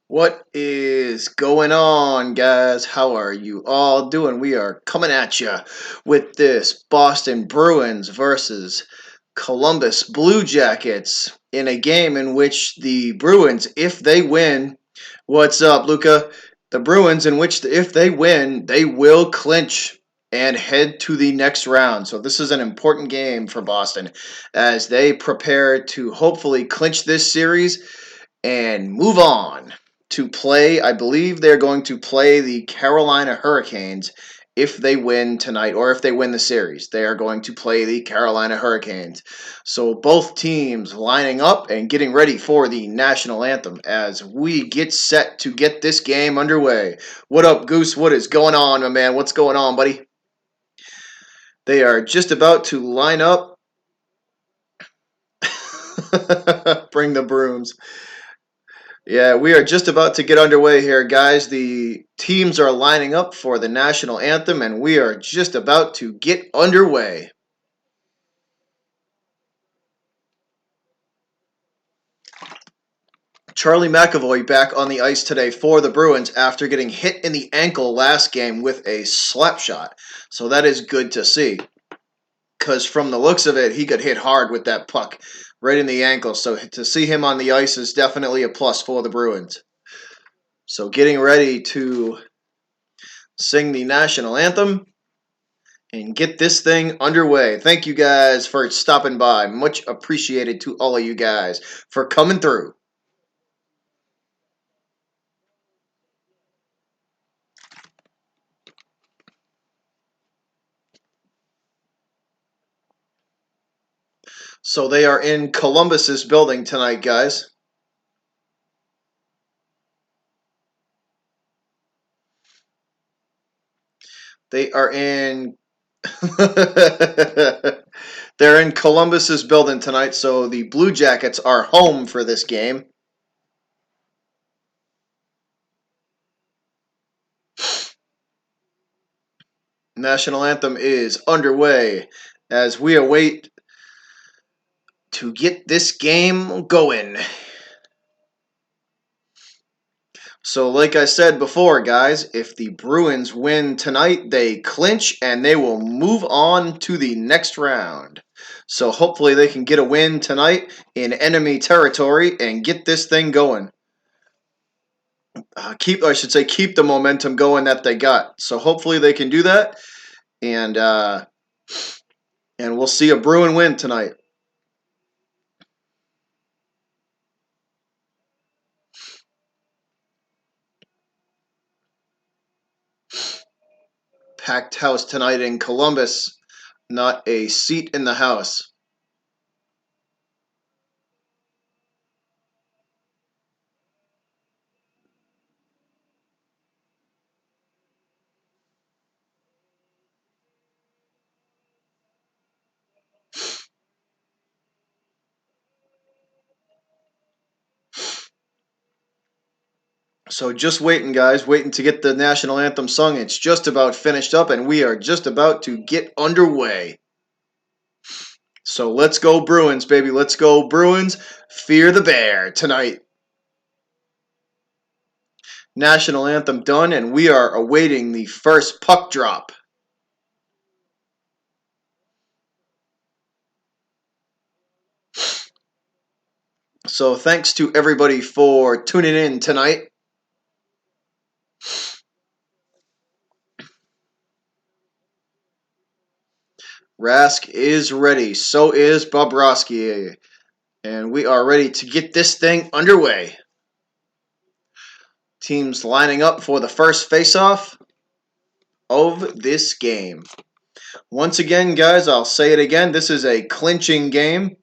What is going on, guys? How are you all doing? We are coming at you with this Boston Bruins versus Columbus Blue Jackets in a game in which the Bruins, if they win, what's up, Luca? The Bruins, in which if they win, they will clinch and head to the next round. So this is an important game for Boston as they prepare to hopefully clinch this series and move on to play. I believe they're going to play the Carolina Hurricanes if they win tonight, or if they win the series. They are going to play the Carolina Hurricanes. So both teams lining up and getting ready for the national anthem as we get set to get this game underway. What up, Goose? What is going on, my man? What's going on, buddy? They are just about to line up. Bring the brooms. Yeah, we are just about to get underway here, guys. The teams are lining up for the national anthem, and we are just about to get underway. Charlie McAvoy back on the ice today for the Bruins after getting hit in the ankle last game with a slap shot. So that is good to see. Because from the looks of it, he got hit hard with that puck right in the ankle. So to see him on the ice is definitely a plus for the Bruins. So getting ready to sing the national anthem and get this thing underway. Thank you guys for stopping by. Much appreciated to all of you guys for coming through. So they are in Columbus's building tonight, guys. They are in They're in Columbus's building tonight, so the Blue Jackets are home for this game. National anthem is underway as we await to get this game going. So, like I said before, guys, if the Bruins win tonight, they clinch and they will move on to the next round. So, hopefully, they can get a win tonight in enemy territory and get this thing going. Keep the momentum going that they got. So, hopefully, they can do that, and and we'll see a Bruin win tonight. Packed house tonight in Columbus. Not a seat in the house. So just waiting, guys, waiting to get the national anthem sung. It's just about finished up, and we are just about to get underway. So let's go Bruins, baby. Let's go Bruins. Fear the Bear tonight. National anthem done, and we are awaiting the first puck drop. So thanks to everybody for tuning in tonight. Rask is ready. So is Bobrovsky. And we are ready to get this thing underway. Teams lining up for the first face-off of this game. Once again, guys, I'll say it again. This is a clinching game.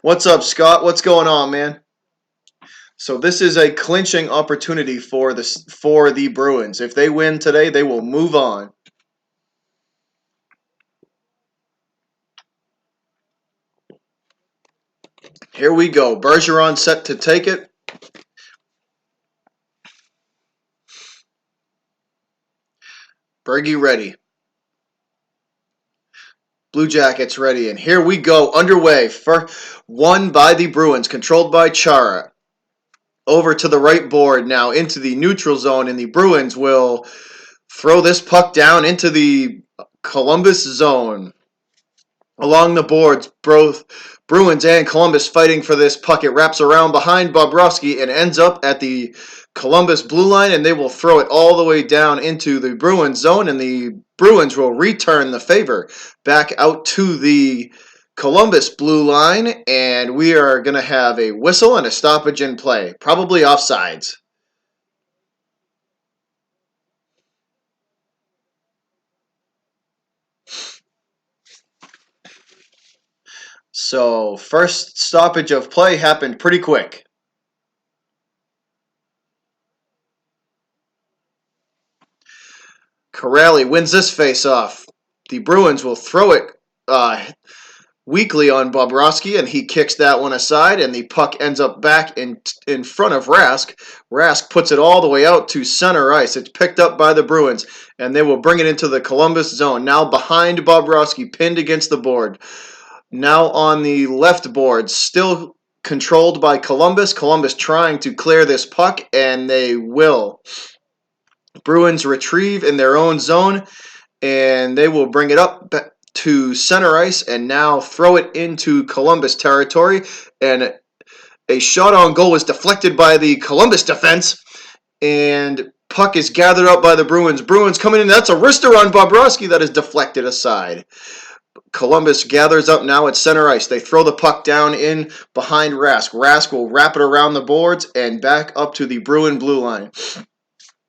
What's up, Scott? What's going on, man? So this is a clinching opportunity for the Bruins. If they win today, they will move on. Here we go. Bergeron set to take it. Bergie ready. Blue Jackets ready. And here we go. Underway. Won by the Bruins. Controlled by Chara. over to the right board now into the neutral zone, and the Bruins will throw this puck down into the Columbus zone. Along the boards, both Bruins and Columbus fighting for this puck. It wraps around behind Bobrovsky and ends up at the Columbus blue line, and they will throw it all the way down into the Bruins zone, and the Bruins will return the favor back out to the Columbus blue line, and we are going to have a whistle and a stoppage in play, probably offsides. So, first stoppage of play happened pretty quick. Corrali wins this face-off. The Bruins will throw it weakly on Bobrovsky, and he kicks that one aside, and the puck ends up back in front of Rask. Rask puts it all the way out to center ice. It's picked up by the Bruins, and they will bring it into the Columbus zone. Now behind Bobrovsky, pinned against the board. Now on the left board, still controlled by Columbus. Columbus trying to clear this puck, and they will. Bruins retrieve in their own zone, and they will bring it up to center ice and now throw it into Columbus territory. And a shot on goal is deflected by the Columbus defense, and puck is gathered up by the Bruins. Bruins coming in. That's a wrister on Bobrovsky that is deflected aside. Columbus gathers up now at center ice. They throw the puck down in behind Rask. Rask will wrap it around the boards and back up to the Bruin blue line.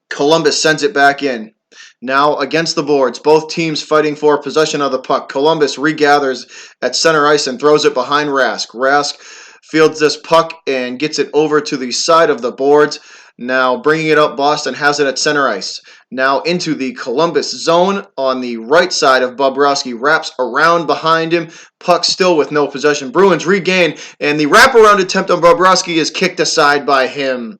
Columbus sends it back in. Now against the boards, both teams fighting for possession of the puck. Columbus regathers at center ice and throws it behind Rask. Rask fields this puck and gets it over to the side of the boards. Now bringing it up, Boston has it at center ice. Now into the Columbus zone on the right side of Bobrovsky. Wraps around behind him. Puck still with no possession. Bruins regain, and the wraparound attempt on Bobrovsky is kicked aside by him.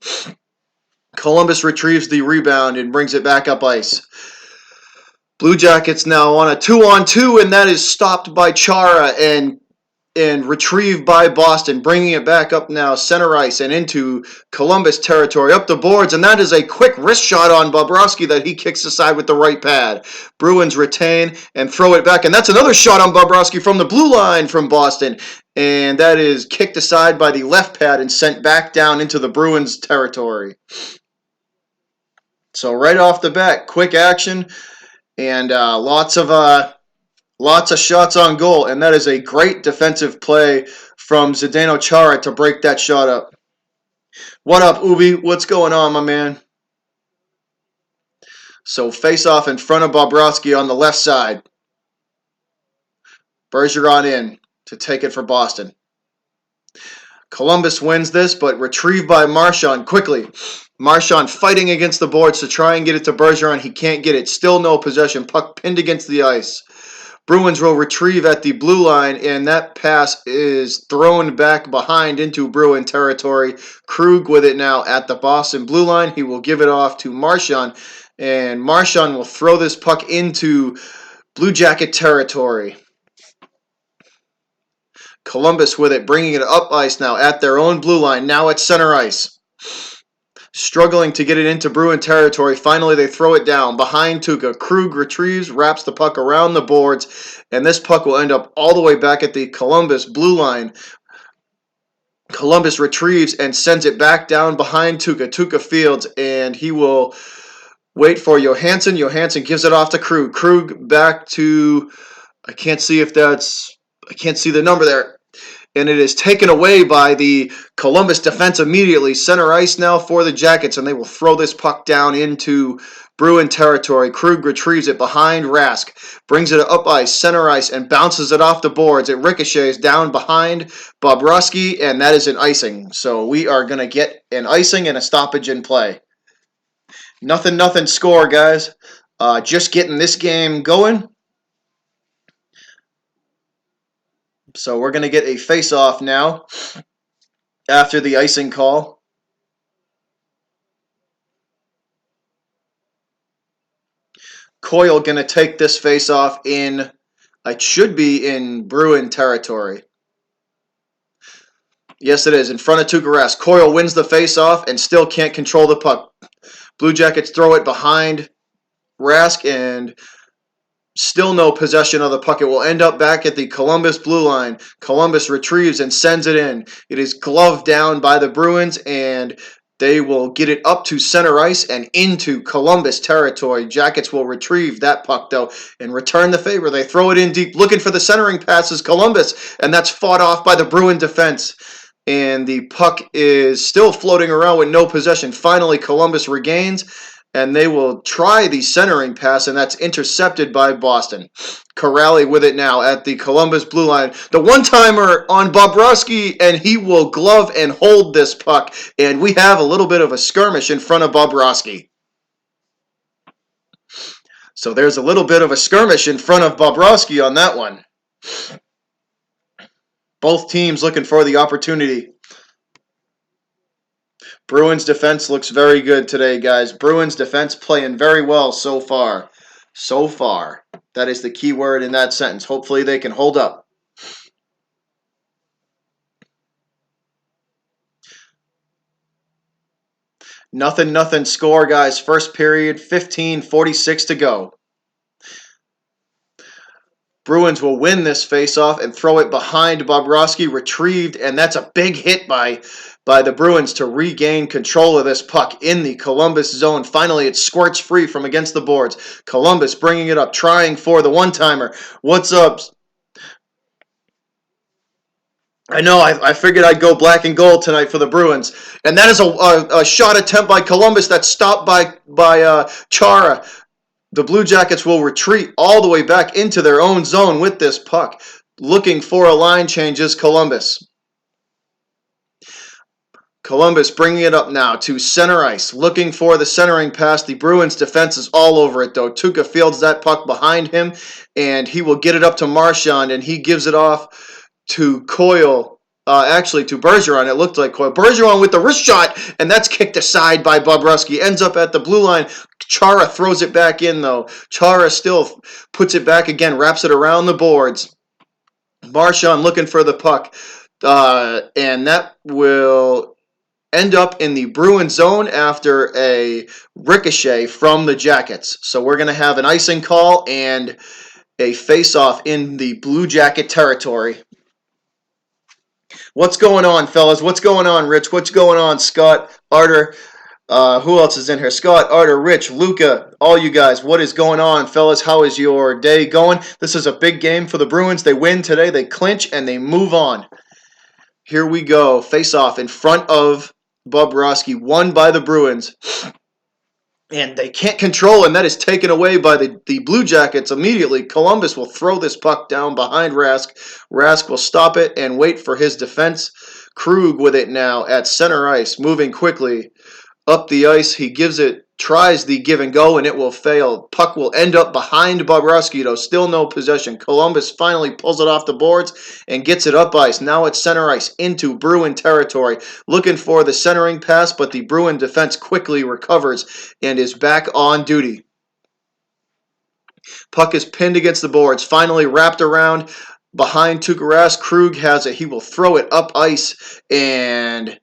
Columbus retrieves the rebound and brings it back up ice. Blue Jackets now on a 2-on-2, and that is stopped by Chara and retrieved by Boston, bringing it back up now center ice and into Columbus territory, up the boards, and that is a quick wrist shot on Bobrovsky that he kicks aside with the right pad. Bruins retain and throw it back, and that's another shot on Bobrovsky from the blue line from Boston, and that is kicked aside by the left pad and sent back down into the Bruins territory. So right off the bat, quick action and lots of shots on goal, and that is a great defensive play from Zdeno Chara to break that shot up. What up, Ubi? What's going on, my man? So face off in front of Bobrovsky on the left side. Bergeron in to take it for Boston. Columbus wins this, but retrieved by Marchand quickly. Marchand fighting against the boards to try and get it to Bergeron. He can't get it. Still no possession. Puck pinned against the ice. Bruins will retrieve at the blue line, and that pass is thrown back behind into Bruin territory. Krug with it now at the Boston blue line. He will give it off to Marchand, and Marchand will throw this puck into Blue Jacket territory. Columbus with it, bringing it up ice now at their own blue line, now at center ice. Struggling to get it into Bruin territory. Finally, they throw it down behind Tuukka. Krug retrieves, wraps the puck around the boards, and this puck will end up all the way back at the Columbus blue line. Columbus retrieves and sends it back down behind Tuukka. Tuukka fields, and he will wait for Johansson. Johansson gives it off to Krug. Krug back to, I can't see the number there. And it is taken away by the Columbus defense immediately. Center ice now for the Jackets, and they will throw this puck down into Bruin territory. Krug retrieves it behind Rask, brings it up ice, center ice, and bounces it off the boards. It ricochets down behind Bobrovsky, and that is an icing. So we are going to get an icing and a stoppage in play. Nothing score, guys. Just getting this game going. So we're going to get a face-off now after the icing call. Coyle going to take this face-off in, it should be in Bruin territory. Yes, it is. In front of Tuukka Rask. Coyle wins the face-off and still can't control the puck. Blue Jackets throw it behind Rask and still no possession of the puck. It will end up back at the Columbus blue line. Columbus retrieves and sends it in. It is gloved down by the Bruins, and they will get it up to center ice and into Columbus territory. Jackets will retrieve that puck, though, and return the favor. They throw it in deep, looking for the centering passes Columbus, and that's fought off by the Bruin defense. And the puck is still floating around with no possession. Finally, Columbus regains, and they will try the centering pass, and that's intercepted by Boston. Corrali with it now at the Columbus blue line. The one-timer on Bobrovsky, and he will glove and hold this puck, and we have a little bit of a skirmish in front of Bobrovsky. So there's a little bit of a skirmish in front of Bobrovsky on that one. Both teams looking for the opportunity. Bruins defense looks very good today, guys. Bruins defense playing very well so far. So far. That is the key word in that sentence. Hopefully they can hold up. Nothing score, guys. First period, 15:46 to go. Bruins will win this faceoff and throw it behind Bobrovsky, retrieved, and that's a big hit by the Bruins to regain control of this puck in the Columbus zone. Finally, it squirts free from against the boards. Columbus bringing it up, trying for the one-timer. What's up? I know, I figured I'd go black and gold tonight for the Bruins. And that is a shot attempt by Columbus that's stopped by Chara. The Blue Jackets will retreat all the way back into their own zone with this puck. Looking for a line change is Columbus. Columbus bringing it up now to center ice, looking for the centering pass. The Bruins defense is all over it, though. Tuukka fields that puck behind him, and he will get it up to Marchand, and he gives it off to Coyle. Actually, to Bergeron. It looked like Coyle. Bergeron with the wrist shot, and that's kicked aside by Bobrovsky. Ends up at the blue line. Chara throws it back in, though. Chara still puts it back again, wraps it around the boards. Marchand looking for the puck, and that will end up in the Bruin zone after a ricochet from the Jackets. So we're going to have an icing call and a face-off in the Blue Jacket territory. What's going on, fellas? What's going on, Rich? What's going on, Scott, Arter? Who else is in here? Scott, Arter, Rich, Luca, all you guys. What is going on, fellas? How is your day going? This is a big game for the Bruins. They win today. They clinch, and they move on. Here we go. Face-off in front of Bobrovsky, won by the Bruins. And they can't control, and that is taken away by the Blue Jackets immediately. Columbus will throw this puck down behind Rask. Rask will stop it and wait for his defense. Krug with it now at center ice, moving quickly up the ice. He tries the give and go, and it will fail. Puck will end up behind Bobrovsky, though. Still no possession. Columbus finally pulls it off the boards and gets it up ice. Now it's center ice into Bruin territory. Looking for the centering pass, but the Bruin defense quickly recovers and is back on duty. Puck is pinned against the boards. Finally wrapped around behind Tuukka Rask. Krug has it. He will throw it up ice, and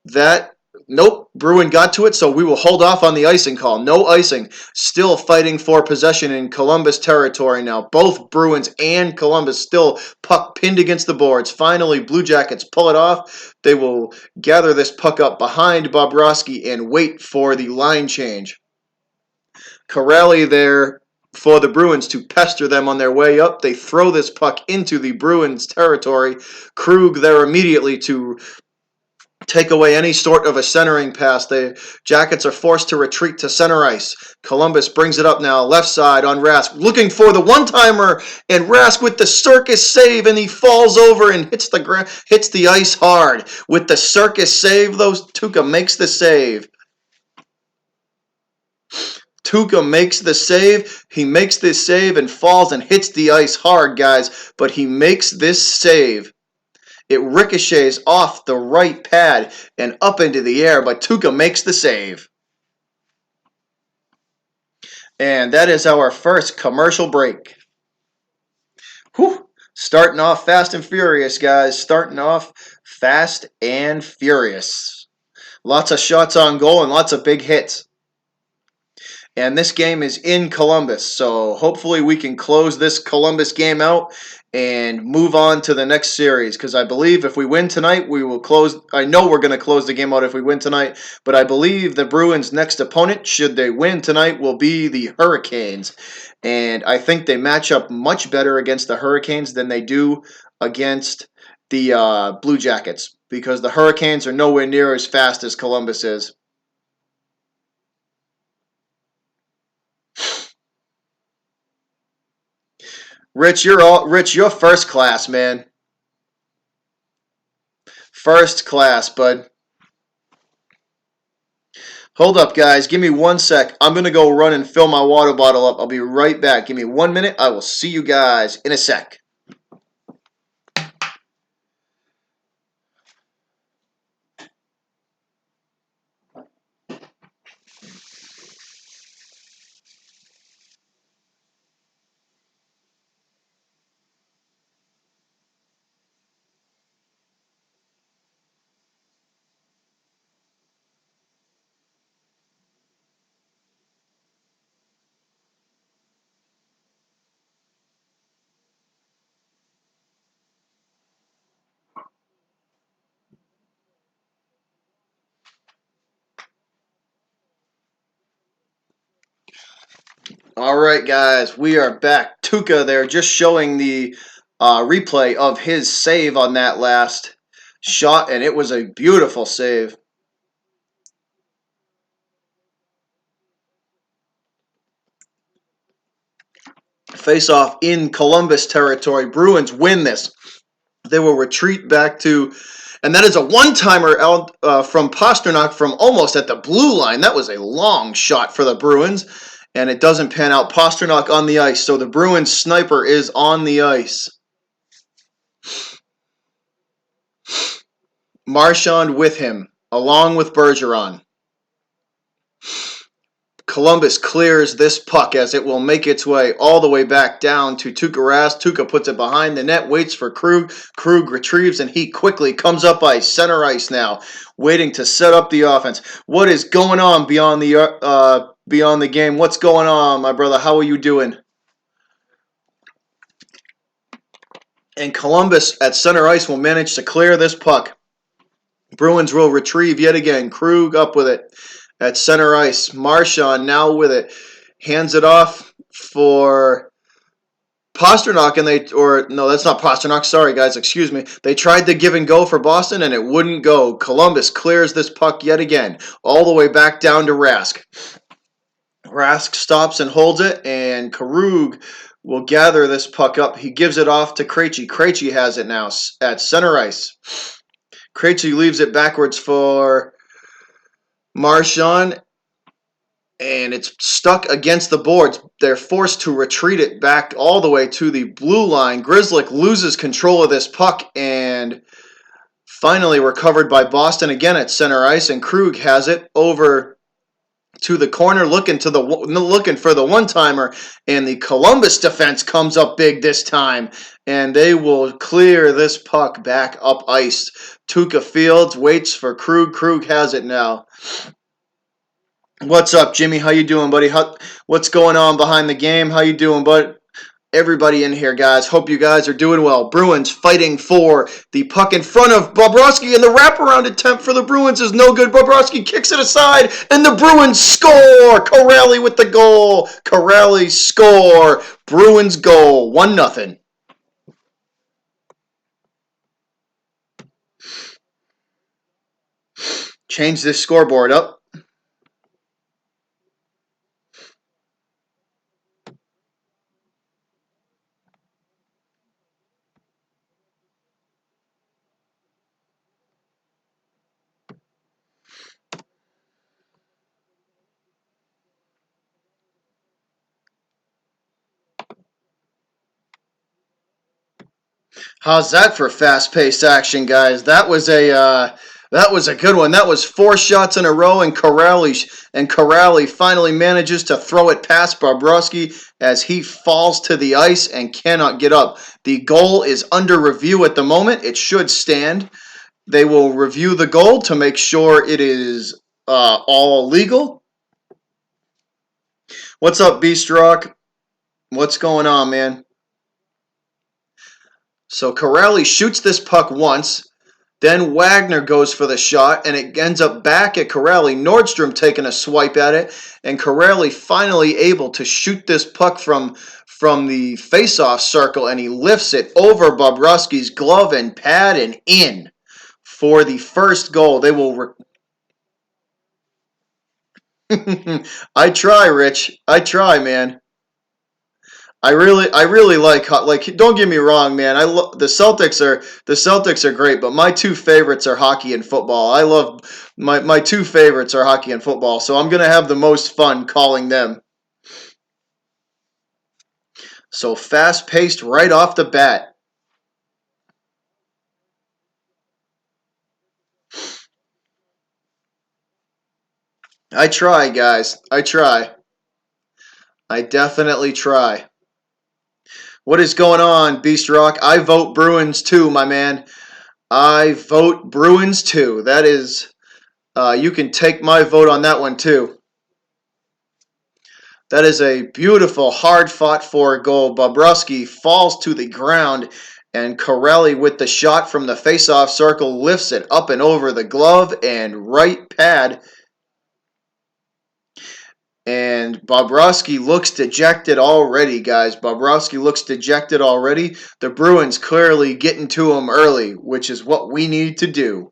that... Nope, Bruin got to it, so we will hold off on the icing call. No icing. Still fighting for possession in Columbus territory now. Both Bruins and Columbus still puck pinned against the boards. Finally, Blue Jackets pull it off. They will gather this puck up behind Bobrovsky and wait for the line change. Corrali there for the Bruins to pester them on their way up. They throw this puck into the Bruins territory. Krug there immediately to take away any sort of a centering pass. The Jackets are forced to retreat to center ice. Columbus brings it up now, left side on Rask, looking for the one-timer, and Rask with the circus save, and he falls over and hits the ice hard. With the circus save, though, Tuukka makes the save. Tuukka makes the save. He makes this save and falls and hits the ice hard, guys, but he makes this save. It ricochets off the right pad and up into the air, but Tuukka makes the save. And that is our first commercial break. Whew. Starting off fast and furious, guys. Starting off fast and furious. Lots of shots on goal and lots of big hits. And this game is in Columbus, so hopefully we can close this Columbus game out and move on to the next series, because I believe if we win tonight, we will close. I know we're going to close the game out if we win tonight, but I believe the Bruins' next opponent, should they win tonight, will be the Hurricanes. And I think they match up much better against the Hurricanes than they do against the Blue Jackets, because the Hurricanes are nowhere near as fast as Columbus is. Rich, you're first class, man. First class, bud. Hold up, guys. Give me 1 sec. I'm going to go run and fill my water bottle up. I'll be right back. Give me 1 minute. I will see you guys in a sec. All right, guys. We are back. Tuukka there just showing the replay of his save on that last shot, and it was a beautiful save. Face off in Columbus territory. Bruins win this. They will retreat back to, and that is a one-timer out from Pastrnak from almost at the blue line. That was a long shot for the Bruins, and it doesn't pan out. Pastrnak on the ice, so the Bruins sniper is on the ice. Marchand with him, along with Bergeron. Columbus clears this puck as it will make its way all the way back down to Tuukka Rask. Tuukka puts it behind the net, waits for Krug. Krug retrieves, and he quickly comes up by center ice now, waiting to set up the offense. What is going on beyond the game? What's going on, my brother? How are you doing? And Columbus at center ice will manage to clear this puck. Bruins will retrieve yet again. Krug up with it at center ice. Marchand now with it. Hands it off for Pastrnak, no, that's not Pastrnak. Sorry, guys, excuse me. They tried to give and go for Boston, and it wouldn't go. Columbus clears this puck yet again, all the way back down to Rask. Rask stops and holds it, and Krug will gather this puck up. He gives it off to Krejci. Krejci has it now at center ice. Krejci leaves it backwards for Marchand, and it's stuck against the boards. They're forced to retreat it back all the way to the blue line. Grzelcyk loses control of this puck and finally recovered by Boston again at center ice, and Krug has it over to the corner looking for the one-timer, and the Columbus defense comes up big this time, and they will clear this puck back up ice. Tuukka Fields waits for Krug. Krug has it now. What's up, Jimmy? How you doing, buddy? What's going on behind the game? How you doing, bud? Everybody in here, guys. Hope you guys are doing well. Bruins fighting for the puck in front of Bobrovsky, and the wraparound attempt for the Bruins is no good. Bobrovsky kicks it aside, and the Bruins score! Corrali with the goal. Corrali score. Bruins goal. 1-0. Change this scoreboard up. How's that for fast-paced action, guys? That was a That was a good one. That was 4 shots in a row, and Corrali finally manages to throw it past Bobrovsky as he falls to the ice and cannot get up. The goal is under review at the moment. It should stand. They will review the goal to make sure it is all legal. What's up, Beast Rock? What's going on, man? So Corrali shoots this puck once. Then Wagner goes for the shot, and it ends up back at Corrali. Nordstrom taking a swipe at it, and Corrali finally able to shoot this puck from the face-off circle, and he lifts it over Bobrovsky's glove and pad and in for the first goal. They will. I try, Rich. I try, man. I really like. Don't get me wrong, man. The Celtics are great, but my two favorites are hockey and football. I love my two favorites are hockey and football, so I'm gonna have the most fun calling them. So fast paced right off the bat. I try, guys. I try. I definitely try. What is going on, Beast Rock? I vote Bruins too, my man. I vote Bruins too. That is, you can take my vote on that one too. That is a beautiful, hard fought for goal. Bobrovsky falls to the ground, and Corelli, with the shot from the face-off circle, lifts it up and over the glove and right pad. And Bobrovsky looks dejected already, guys. Bobrovsky looks dejected already. The Bruins clearly getting to him early, which is what we need to do.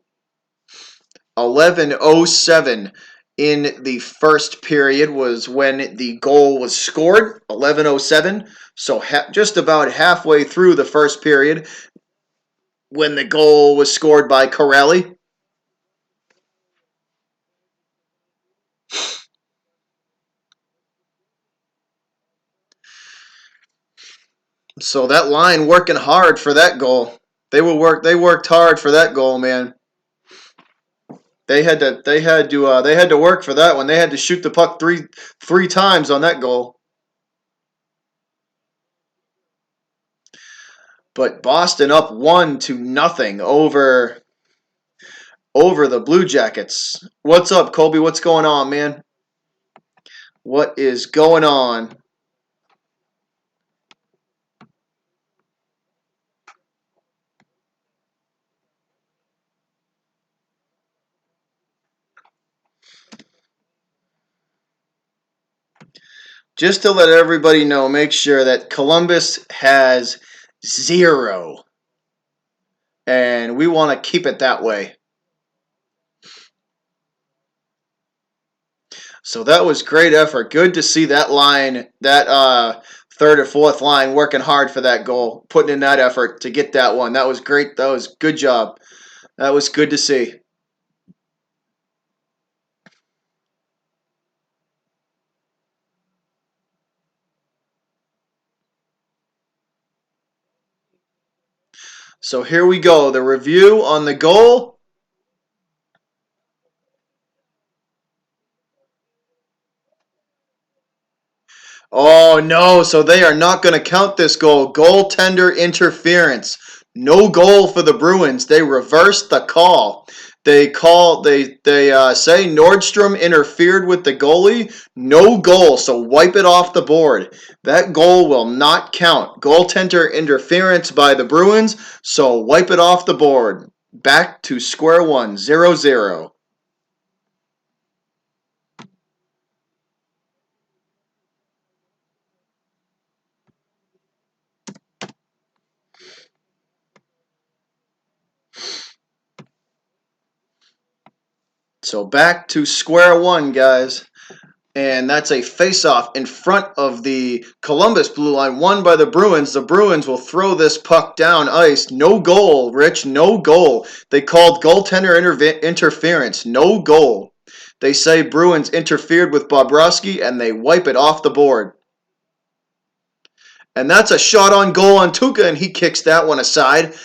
11:07 in the first period was when the goal was scored. 11:07, so just about halfway through the first period when the goal was scored by Corelli. So that line working hard for that goal. They worked hard for that goal, man. They had to work for that one. They had to shoot the puck three times on that goal. But Boston up 1-0 over the Blue Jackets. What's up, Colby? What's going on, man? What is going on? Just to let everybody know, make sure that Columbus has 0. And we want to keep it that way. So that was great effort. Good to see that line, that third or fourth line working hard for that goal, putting in that effort to get that one. That was great. That was good job. That was good to see. So here we go. The review on the goal. Oh no, so they are not going to count this goal. Goaltender interference. No goal for the Bruins. They reversed the call. They say Nordstrom interfered with the goalie. No goal, so wipe it off the board. That goal will not count. Goaltender interference by the Bruins, so wipe it off the board. Back to square one, 0-0. So back to square one, guys. And that's a face-off in front of the Columbus blue line, won by the Bruins. The Bruins will throw this puck down ice. No goal, Rich, no goal. They called goaltender interference. No goal. They say Bruins interfered with Bobrovsky, and they wipe it off the board. And that's a shot on goal on Tuukka, and he kicks that one aside.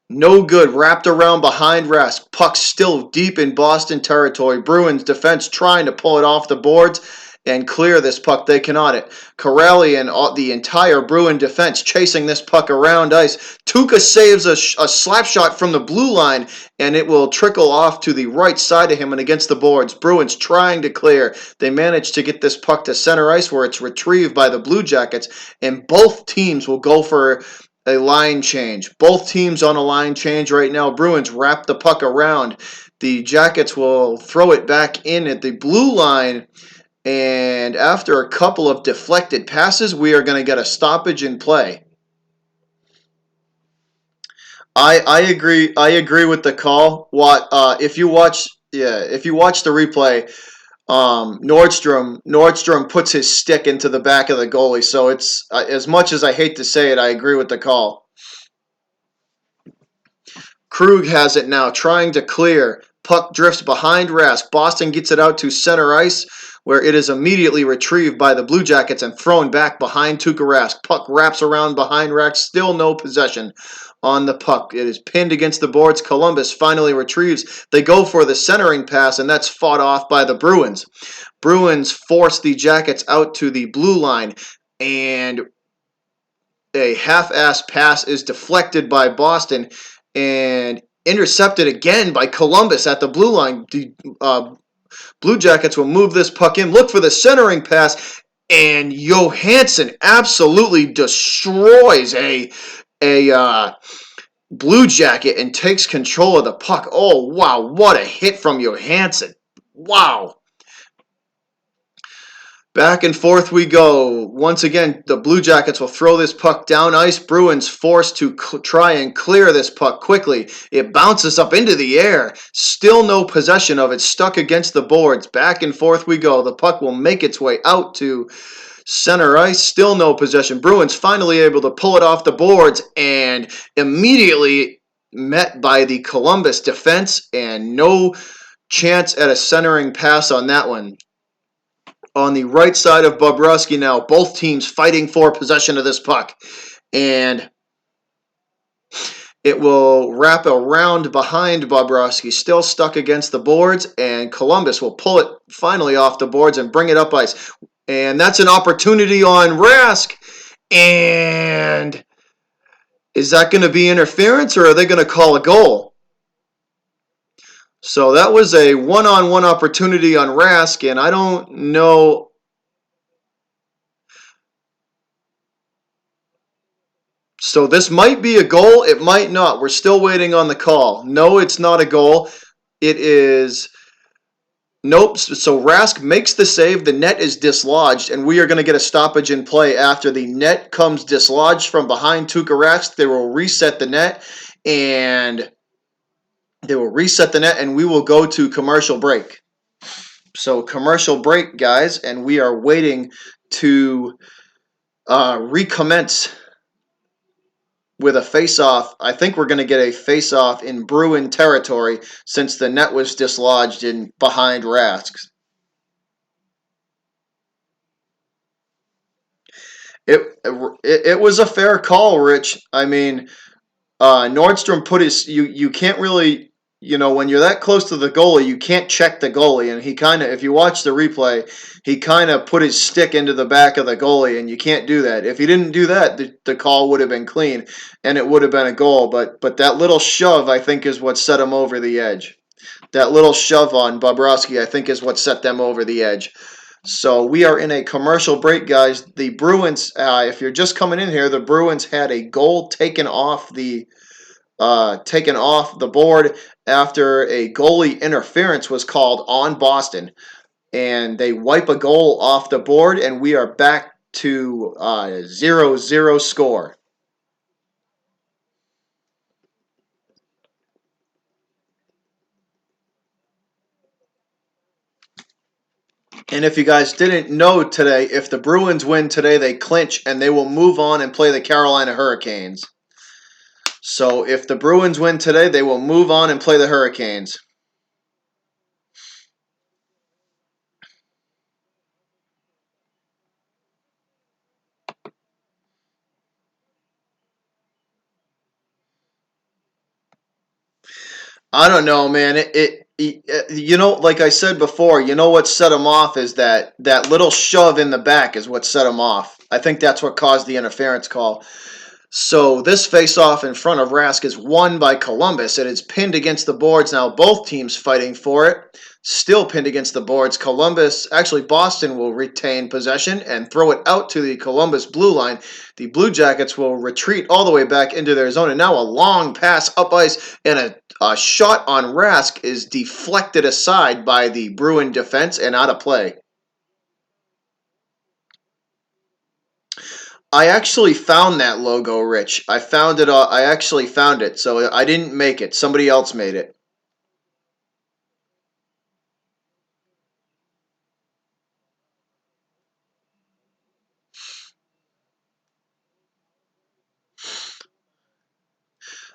No good. Wrapped around behind Rask. Puck still deep in Boston territory. Bruins defense trying to pull it off the boards and clear this puck. They cannot. It. Corelli and the entire Bruin defense chasing this puck around ice. Tuukka saves a slap shot from the blue line, and it will trickle off to the right side of him and against the boards. Bruins trying to clear. They manage to get this puck to center ice where it's retrieved by the Blue Jackets, and both teams will go for a line change. Both teams on a line change right now. Bruins wrap the puck around. The Jackets will throw it back in at the blue line, and after a couple of deflected passes, we are going to get a stoppage in play. I agree. I agree with the call. If you watch the replay, Nordstrom puts his stick into the back of the goalie. So it's as much as I hate to say it, I agree with the call. Krug has it now, trying to clear. Puck drifts behind Rask. Boston gets it out to center ice, where it is immediately retrieved by the Blue Jackets and thrown back behind Tuukka Rask. Puck wraps around behind Rask. Still no possession on the puck. It is pinned against the boards. Columbus finally retrieves. They go for the centering pass, and that's fought off by the Bruins. Bruins force the Jackets out to the blue line, and a half-assed pass is deflected by Boston and intercepted again by Columbus at the blue line. The Blue Jackets will move this puck in, look for the centering pass, and Johansson absolutely destroys a Blue Jacket and takes control of the puck. Oh, wow, what a hit from Johansson. Wow. Back and forth we go. Once again, the Blue Jackets will throw this puck down ice. Bruins forced to try and clear this puck quickly. It bounces up into the air. Still no possession of it. Stuck against the boards. Back and forth we go. The puck will make its way out to center ice. Still no possession. Bruins finally able to pull it off the boards and immediately met by the Columbus defense, and no chance at a centering pass on that one. On the right side of Bobrovsky now, both teams fighting for possession of this puck. And it will wrap around behind Bobrovsky, still stuck against the boards, and Columbus will pull it finally off the boards and bring it up ice. And that's an opportunity on Rask. And is that going to be interference, or are they going to call a goal? So that was a one-on-one opportunity on Rask, and I don't know. So this might be a goal. It might not. We're still waiting on the call. No, it's not a goal. It is. Nope. So Rask makes the save. The net is dislodged, and we are going to get a stoppage in play after the net comes dislodged from behind Tuukka Rask. They will reset the net, and we will go to commercial break. So commercial break, guys, and we are waiting to recommence with a face-off. I think we're going to get a face-off in Bruin territory since the net was dislodged in behind Rask's. It was a fair call, Rich. I mean, Nordstrom put his you can't really, when you're that close to the goalie, you can't check the goalie, and he kind of, if you watch the replay, he kind of put his stick into the back of the goalie, and you can't do that. If he didn't do that, the call would have been clean and it would have been a goal, but that little shove, I think, is what set him over the edge. That little shove on Bobrovsky, I think, is what set them over the edge. So we are in a commercial break, guys. The Bruins, if you're just coming in here, the Bruins had a goal taken off the board after a goalie interference was called on Boston, and they wipe a goal off the board, and we are back to 0-0 score. And if you guys didn't know today, if the Bruins win today, they clinch and they will move on and play the Carolina Hurricanes. So if the Bruins win today, they will move on and play the Hurricanes. I don't know, man. You know, like I said before, you know what set him off is that little shove in the back is what set him off. I think that's what caused the interference call. So this face-off in front of Rask is won by Columbus. It is pinned against the boards now. Both teams fighting for it. Still pinned against the boards. Actually Boston will retain possession and throw it out to the Columbus blue line. The Blue Jackets will retreat all the way back into their zone. And now a long pass up ice and a shot on Rask is deflected aside by the Bruin defense and out of play. I actually found that logo, Rich. I found it. I actually found it, so I didn't make it. Somebody else made it.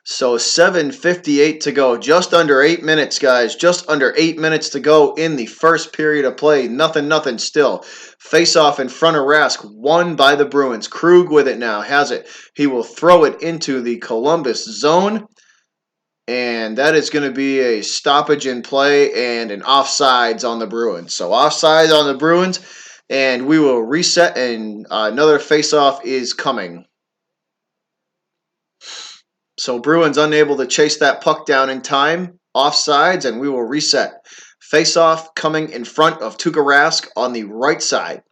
So 7:58 to go. Just under 8 minutes, guys. Just under 8 minutes to go in the first period of play. Nothing, nothing still. Face off in front of Rask. Won by the Bruins. Krug with it now. Has it. He will throw it into the Columbus zone. And that is going to be a stoppage in play and an offsides on the Bruins. So offsides on the Bruins, and we will reset, and another face-off is coming. So Bruins unable to chase that puck down in time, offsides, and we will reset. Face-off coming in front of Tuukka Rask on the right side.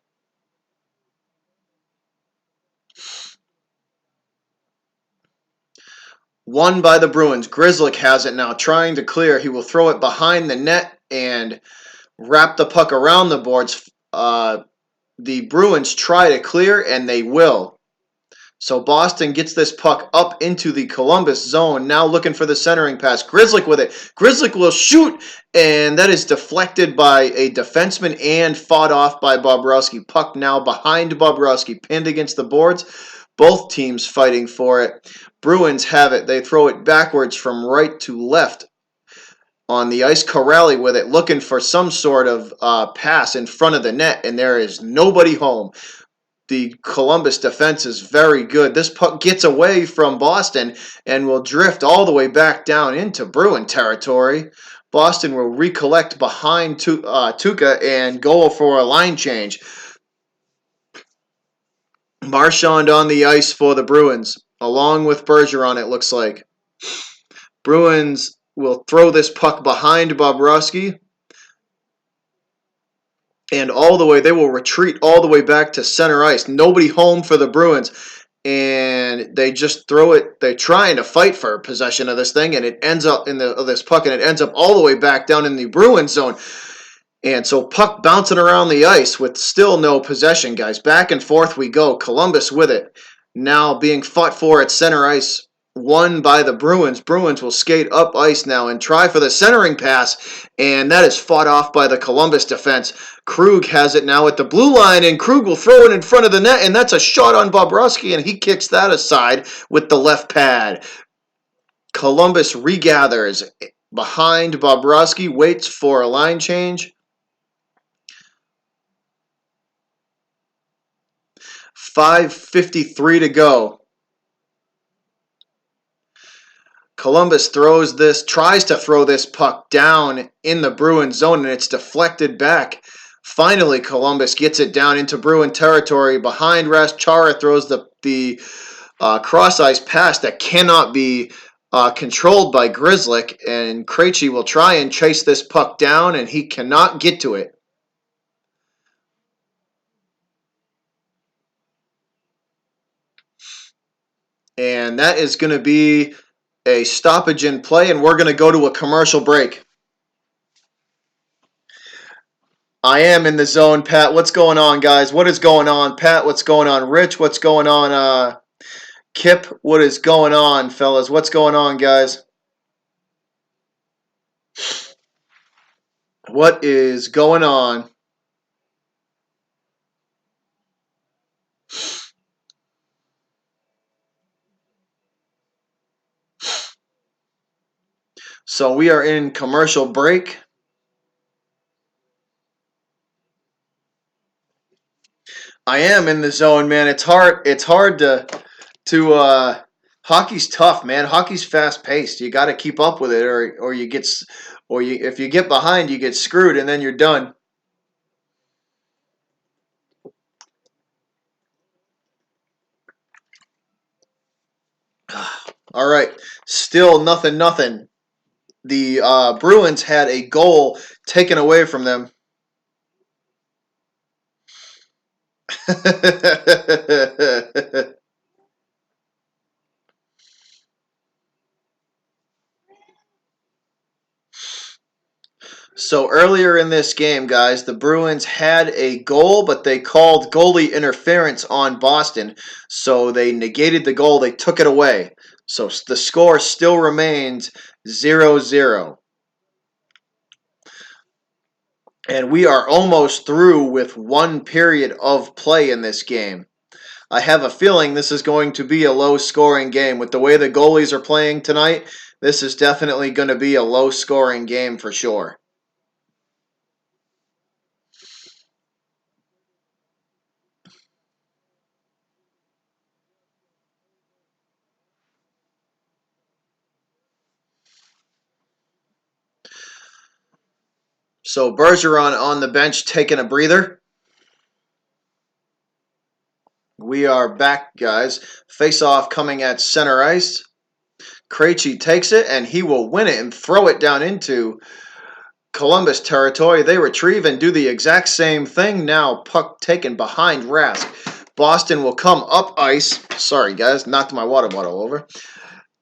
Won by the Bruins. Grzelcyk has it now, trying to clear. He will throw it behind the net and wrap the puck around the boards. The Bruins try to clear, and they will. So Boston gets this puck up into the Columbus zone, now looking for the centering pass. Grzelcyk with it. Grzelcyk will shoot, and that is deflected by a defenseman and fought off by Bobrovsky. Puck now behind Bobrovsky, pinned against the boards. Both teams fighting for it. Bruins have it. They throw it backwards from right to left on the ice. Corrali with it, looking for some sort of pass in front of the net, and there is nobody home. The Columbus defense is very good. This puck gets away from Boston and will drift all the way back down into Bruin territory. Boston will recollect behind Tuukka and go for a line change. Marchand on the ice for the Bruins, along with Bergeron, it looks like. Bruins will throw this puck behind Bobrovsky. And they will retreat all the way back to center ice. Nobody home for the Bruins. And they just throw it. They're trying to fight for possession of this thing, and it ends up this puck, and it ends up all the way back down in the Bruins zone. And so puck bouncing around the ice with still no possession, guys. Back and forth we go. Columbus with it. Now being fought for at center ice. Won by the Bruins. Bruins will skate up ice now and try for the centering pass, and that is fought off by the Columbus defense. Krug has it now at the blue line, and Krug will throw it in front of the net, and that's a shot on Bobrovsky, and he kicks that aside with the left pad. Columbus regathers behind Bobrovsky, waits for a line change. 5:53 to go. Columbus tries to throw this puck down in the Bruin zone, and it's deflected back. Finally, Columbus gets it down into Bruin territory. Behind Raschara throws the cross-ice pass that cannot be controlled by Grzelcyk, and Krejci will try and chase this puck down, and he cannot get to it. And that is going to be a stoppage in play, and we're going to go to a commercial break. I am in the zone, Pat. What's going on, guys? What is going on, Pat? What's going on, Rich? What's going on, Kip? What is going on, fellas? What's going on, guys? What is going on? So we are in commercial break. I am in the zone, man. It's hard to Hockey's tough, man. Hockey's fast paced. You got to keep up with it, or you get or you if you get behind, you get screwed, and then you're done. All right, still nothing, nothing. The Bruins had a goal taken away from them. So earlier in this game, guys, the Bruins had a goal, but they called goalie interference on Boston. So they negated the goal, they took it away. So the score still remains 0-0. And we are almost through with one period of play in this game. I have a feeling this is going to be a low scoring game. With the way the goalies are playing tonight, this is definitely going to be a low scoring game for sure. So Bergeron on the bench taking a breather. We are back, guys. Face off coming at center ice. Krejci takes it, and he will win it and throw it down into Columbus territory. They retrieve and do the exact same thing. Now puck taken behind Rask. Boston will come up ice. Sorry, guys, knocked my water bottle over.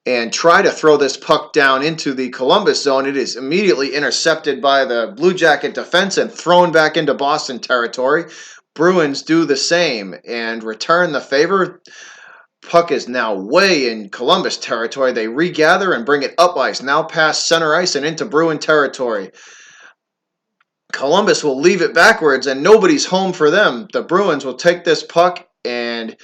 And try to throw this puck down into the Columbus zone. It is immediately intercepted by the Blue Jacket defense and thrown back into Boston territory. Bruins do the same and return the favor. Puck is now way in Columbus territory. They regather and bring it up ice, now past center ice and into Bruin territory. Columbus will leave it backwards and nobody's home for them. The Bruins will take this puck and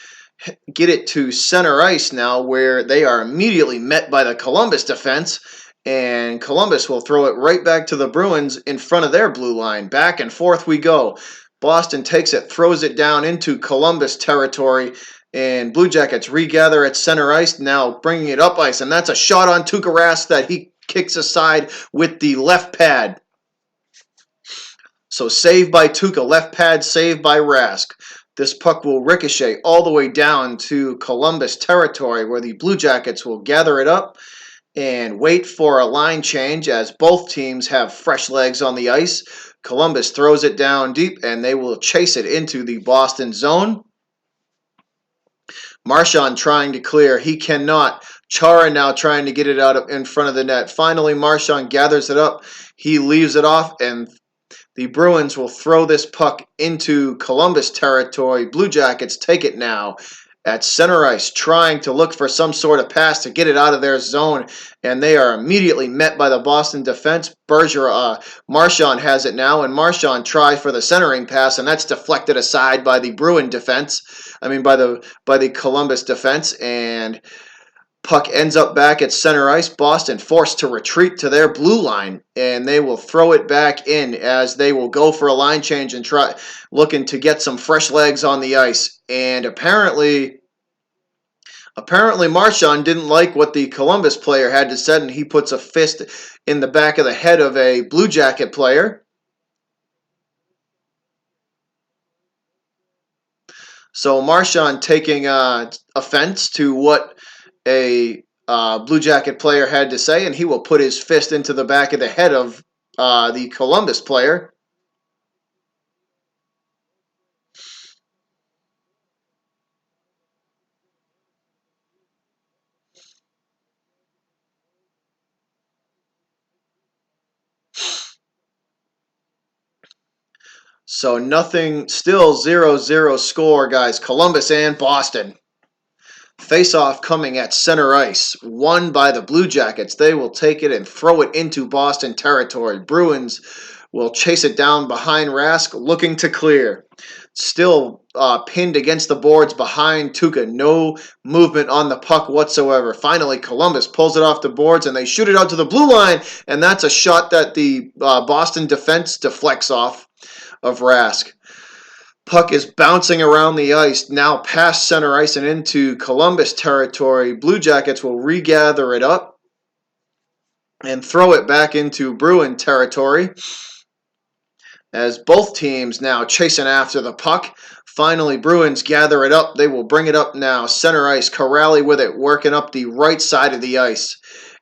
get it to center ice now, where they are immediately met by the Columbus defense, and Columbus will throw it right back to the Bruins in front of their blue line. Back and forth we go. Boston takes it, throws it down into Columbus territory, and Blue Jackets regather at center ice, now bringing it up ice, and that's a shot on Tuukka Rask that he kicks aside with the left pad. So saved by Tuukka, left pad saved by Rask. This puck will ricochet all the way down to Columbus territory, where the Blue Jackets will gather it up and wait for a line change as both teams have fresh legs on the ice. Columbus throws it down deep, and they will chase it into the Boston zone. Marchand trying to clear. He cannot. Chara now trying to get it out in front of the net. Finally, Marchand gathers it up. He leaves it off, and the Bruins will throw this puck into Columbus territory. Blue Jackets take it now at center ice, trying to look for some sort of pass to get it out of their zone, and they are immediately met by the Boston defense. Marchand has it now, and Marchand tries for the centering pass, and that's deflected aside by the Bruin defense. By the Columbus defense, and puck ends up back at center ice. Boston forced to retreat to their blue line, and they will throw it back in as they will go for a line change and try looking to get some fresh legs on the ice. And apparently Marchand didn't like what the Columbus player had to say, and he puts a fist in the back of the head of a Blue Jacket player. So Marchand taking offense to what a Blue Jacket player had to say, and he will put his fist into the back of the head of the Columbus player. So nothing, still 0-0 score, guys. Columbus and Boston. Face-off coming at center ice, won by the Blue Jackets. They will take it and throw it into Boston territory. Bruins will chase it down behind Rask, looking to clear. Still pinned against the boards behind Tuukka. No movement on the puck whatsoever. Finally, Columbus pulls it off the boards, and they shoot it out to the blue line, and that's a shot that the Boston defense deflects off of Rask. Puck is bouncing around the ice, now past center ice and into Columbus territory. Blue Jackets will regather it up and throw it back into Bruin territory as both teams now chasing after the puck. Finally, Bruins gather it up. They will bring it up now. Center ice, Corrali with it, working up the right side of the ice.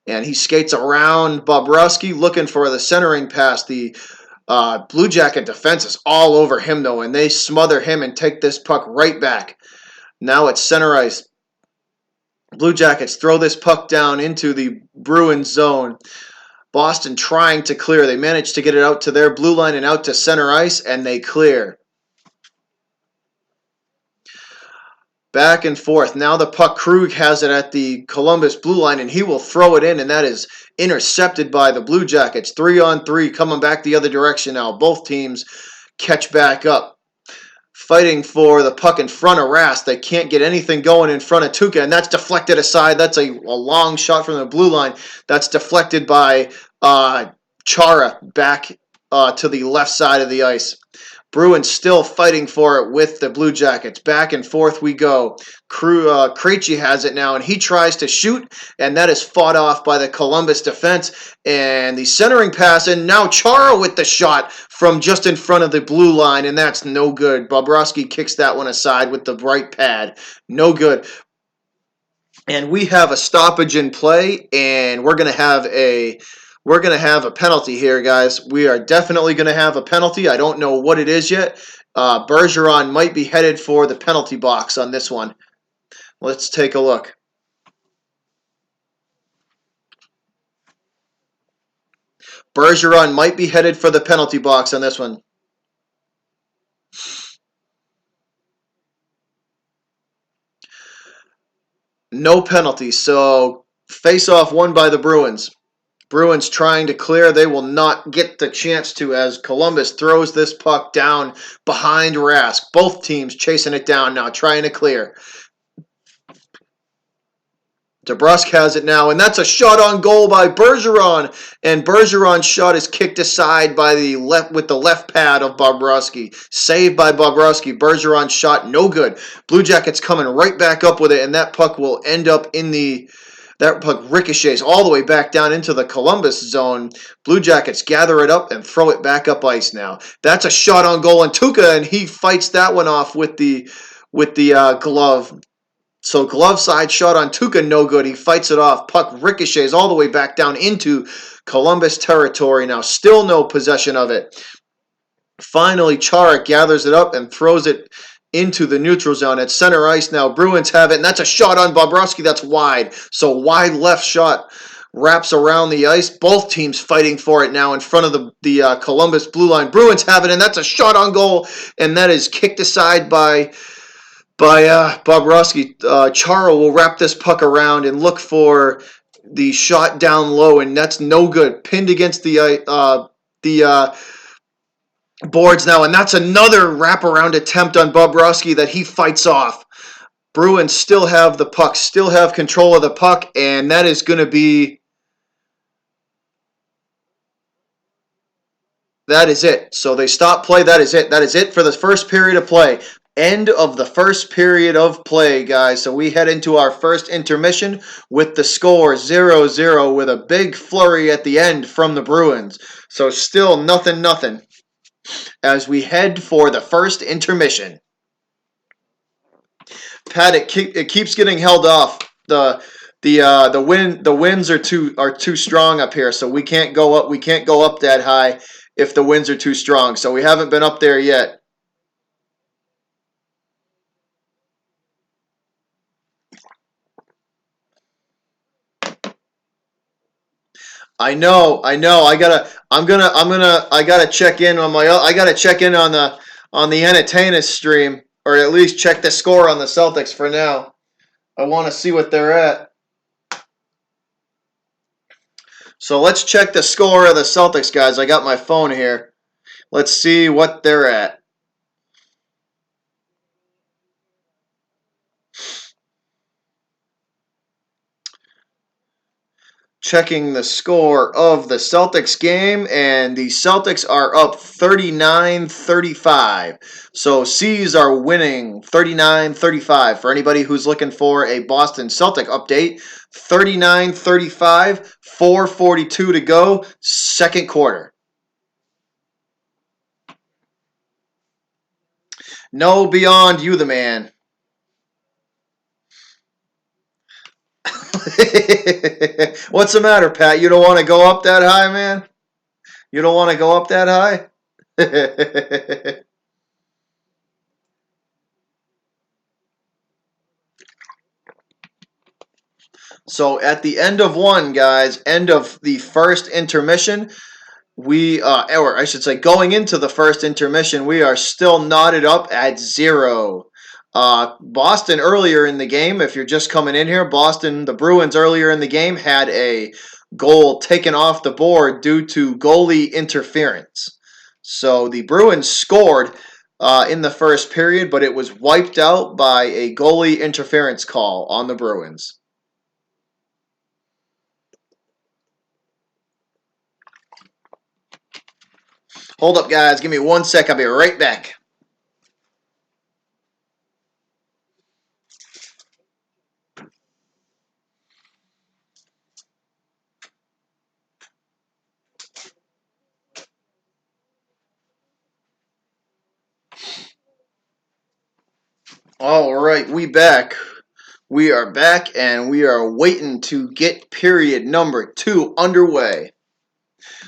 And he skates around Bobrovsky looking for the centering pass. The Blue Jacket defense is all over him, though, and they smother him and take this puck right back. Now it's center ice. Blue Jackets throw this puck down into the Bruins zone. Boston trying to clear. They manage to get it out to their blue line and out to center ice, and they clear. Back and forth. Now the puck, Krug has it at the Columbus blue line, and he will throw it in, and that is intercepted by the Blue Jackets. 3-on-3 coming back the other direction now. Both teams catch back up. Fighting for the puck in front of Rask. They can't get anything going in front of Tuukka, and that's deflected aside. That's a long shot from the blue line. That's deflected by Chara back to the left side of the ice. Bruins still fighting for it with the Blue Jackets. Back and forth we go. Krejci has it now, and he tries to shoot, and that is fought off by the Columbus defense. And the centering pass, and now Chara with the shot from just in front of the blue line, and that's no good. Bobrovsky kicks that one aside with the right pad. No good. And we have a stoppage in play, and we're going to have a penalty here, guys. We are definitely going to have a penalty. I don't know what it is yet. Bergeron might be headed for the penalty box on this one. Let's take a look. Bergeron might be headed for the penalty box on this one. No penalty, so face-off won by the Bruins. Bruins trying to clear. They will not get the chance to as Columbus throws this puck down behind Rask. Both teams chasing it down now, trying to clear. DeBrusk has it now, and that's a shot on goal by Bergeron. And Bergeron's shot is kicked aside by the left with the left pad of Bobrovsky. Saved by Bobrovsky. Bergeron's shot no good. Blue Jackets coming right back up with it, and that puck will end up in the... That puck ricochets all the way back down into the Columbus zone. Blue Jackets gather it up and throw it back up ice now. That's a shot on goal, and Tuukka, and he fights that one off with the glove. So glove side shot on Tuukka, no good. He fights it off. Puck ricochets all the way back down into Columbus territory. Now still no possession of it. Finally, Chara gathers it up and throws it into the neutral zone at center ice now. Bruins have it, and that's a shot on Bobrovsky. That's wide. So wide left shot wraps around the ice. Both teams fighting for it now in front of the Columbus blue line. Bruins have it, and that's a shot on goal, and that is kicked aside by Bobrovsky. Chara will wrap this puck around and look for the shot down low, and that's no good. Pinned against the boards now, and that's another wraparound attempt on Bobrovsky that he fights off. Bruins still have the puck, still have control of the puck, and that is going to be... That is it. So they stop play. That is it. That is it for the first period of play. End of the first period of play, guys. So we head into our first intermission with the score 0-0 with a big flurry at the end from the Bruins. So still nothing as we head for the first intermission. Pat, it keeps getting held off. The winds are too strong up here, so we can't go up. We can't go up that high if the winds are too strong. So we haven't been up there yet. I know. I gotta check in on the Entertainers stream, or at least check the score on the Celtics for now. I want to see what they're at. So let's check the score of the Celtics, guys. I got my phone here. Let's see what they're at. Checking the score of the Celtics game, and the Celtics are up 39-35. So C's are winning 39-35. For anybody who's looking for a Boston Celtic update, 39-35, 4:42 to go, second quarter. No, beyond you, the man. What's the matter, Pat? You don't want to go up that high, man? You don't want to go up that high? So at the end of one, guys, end of the first intermission, or I should say, going into the first intermission, we are still knotted up at 0. Boston earlier in the game, if you're just coming in here, the Bruins earlier in the game had a goal taken off the board due to goalie interference. So the Bruins scored in the first period, but it was wiped out by a goalie interference call on the Bruins. Hold up, guys. Give me 1 sec. I'll be right back. All right, we back. We are back, and we are waiting to get period number 2 underway.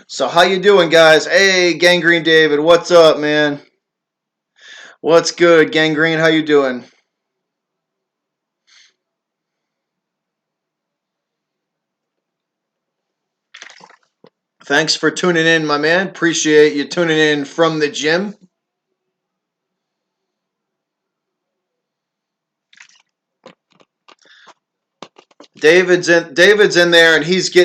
So how you doing, guys? Hey, Gangrene David, what's up, man? What's good, Gangrene? How you doing? Thanks for tuning in, my man. Appreciate you tuning in from the gym. David's in there, and he's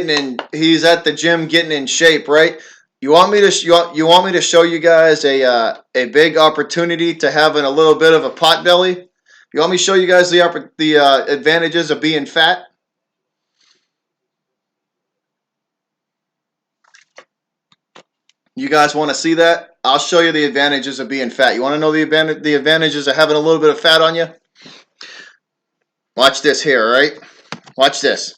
at the gym getting in shape, right? You want me to show you guys a big opportunity to having a little bit of a pot belly? You want me to show you guys the advantages of being fat? You guys want to see that? I'll show you the advantages of being fat. You want to know the advantages of having a little bit of fat on you? Watch this here, all right? Watch this.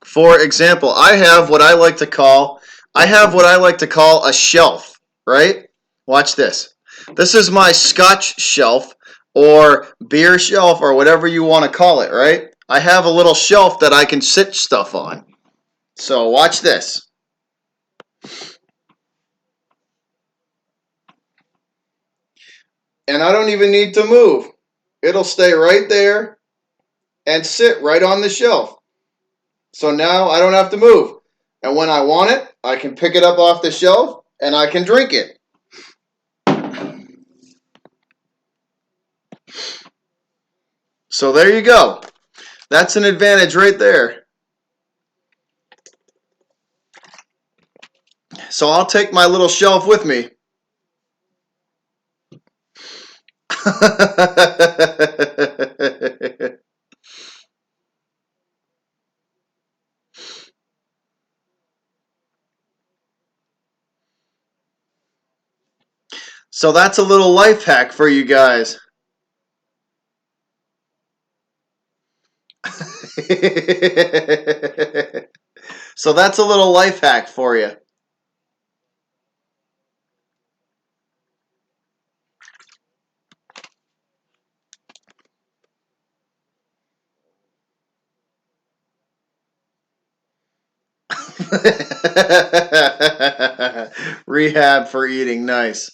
For example, I have what I like to call a shelf, right? Watch this. This is my Scotch shelf or beer shelf or whatever you want to call it, right? I have a little shelf that I can sit stuff on. So watch this. And I don't even need to move. It'll stay right there and sit right on the shelf. So now I don't have to move. And when I want it, I can pick it up off the shelf and I can drink it. So there you go. That's an advantage right there. So I'll take my little shelf with me. So that's a little life hack for you guys. So that's a little life hack for you. Rehab for eating, nice.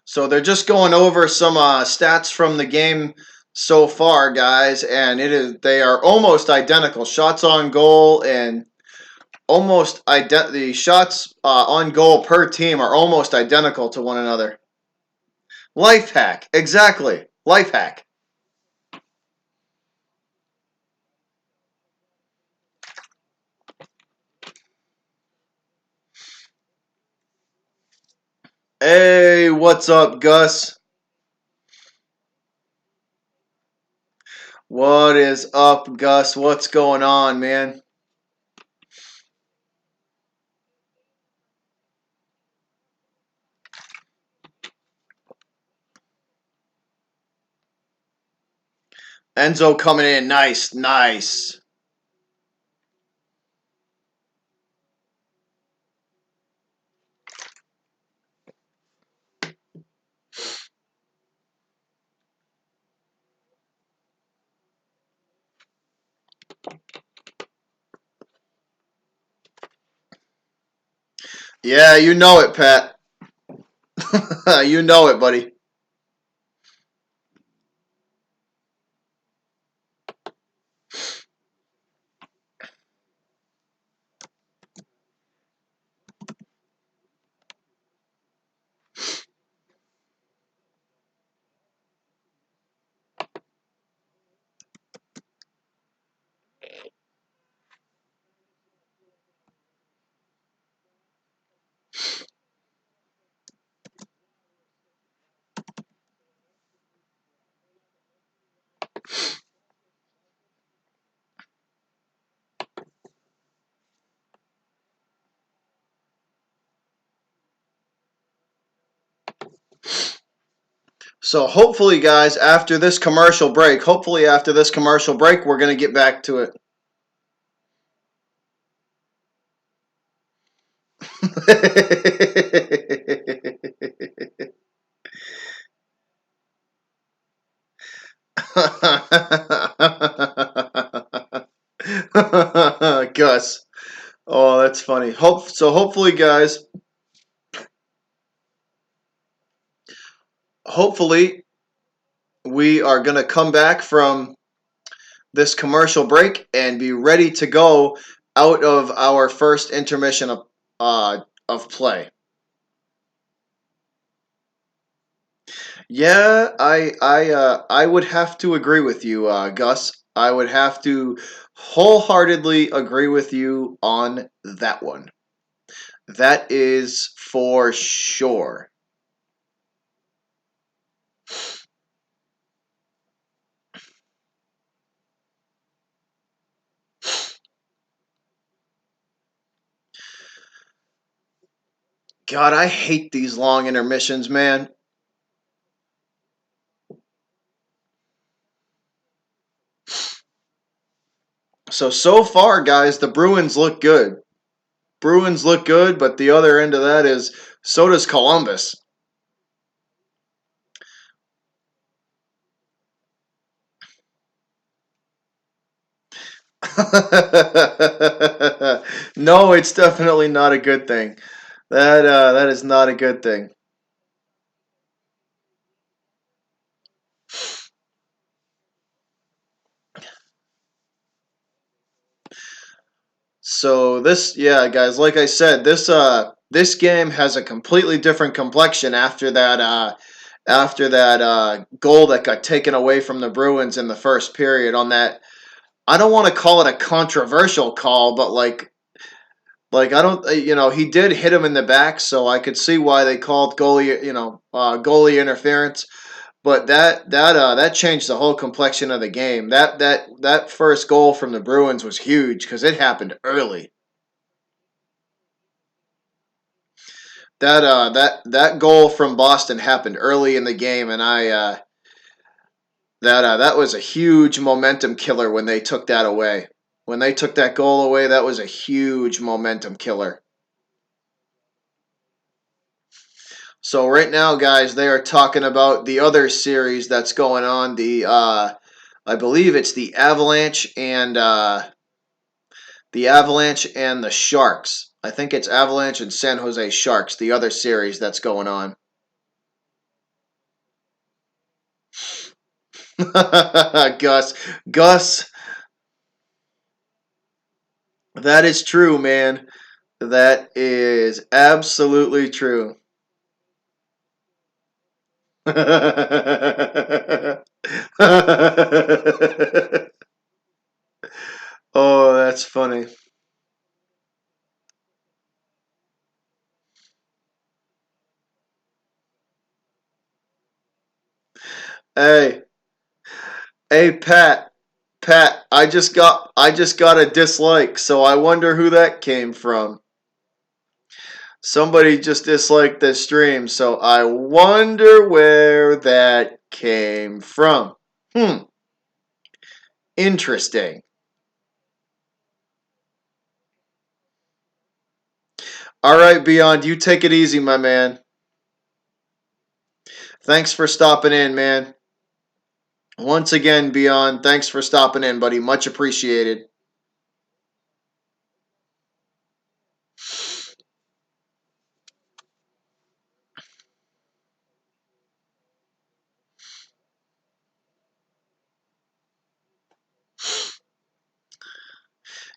So they're just going over some stats from the game so far, guys, and they are almost identical. Shots on goal and the shots on goal per team are almost identical to one another. Life hack, exactly. Life hack. Hey, what's up, Gus? What is up, Gus? What's going on, man? Enzo coming in. Nice, nice. Yeah, you know it, Pat. You know it, buddy. So hopefully, guys, after this commercial break, we're gonna get back to it. Gus. Oh, that's funny. Hopefully, guys. Hopefully, we are gonna come back from this commercial break and be ready to go out of our first intermission of play. Yeah, I would have to agree with you, Gus. I would have to wholeheartedly agree with you on that one. That is for sure. God, I hate these long intermissions, man. So far, guys, the Bruins look good. Bruins look good, but the other end of that is so does Columbus. No, it's definitely not a good thing. That is not a good thing. So this, yeah, guys, like I said, this game has a completely different complexion after that goal that got taken away from the Bruins in the first period on that. I don't want to call it a controversial call, but I don't, he did hit him in the back, so I could see why they called goalie interference. But that changed the whole complexion of the game. That first goal from the Bruins was huge because it happened early. That goal from Boston happened early in the game, and that was a huge momentum killer when they took that away. When they took that goal away, that was a huge momentum killer. So right now, guys, they are talking about the other series that's going on. I believe it's the Avalanche and the Sharks. I think it's Avalanche and San Jose Sharks. The other series that's going on. Gus, Gus, that is true, man. That is absolutely true. Oh, that's funny. Hey, hey, Pat. I just got a dislike, so I wonder who that came from. Somebody just disliked this stream, so I wonder where that came from. Hmm, interesting. All right, Beyond, you take it easy, my man. Thanks for stopping in, man. Once again, Beyond, thanks for stopping in, buddy. Much appreciated.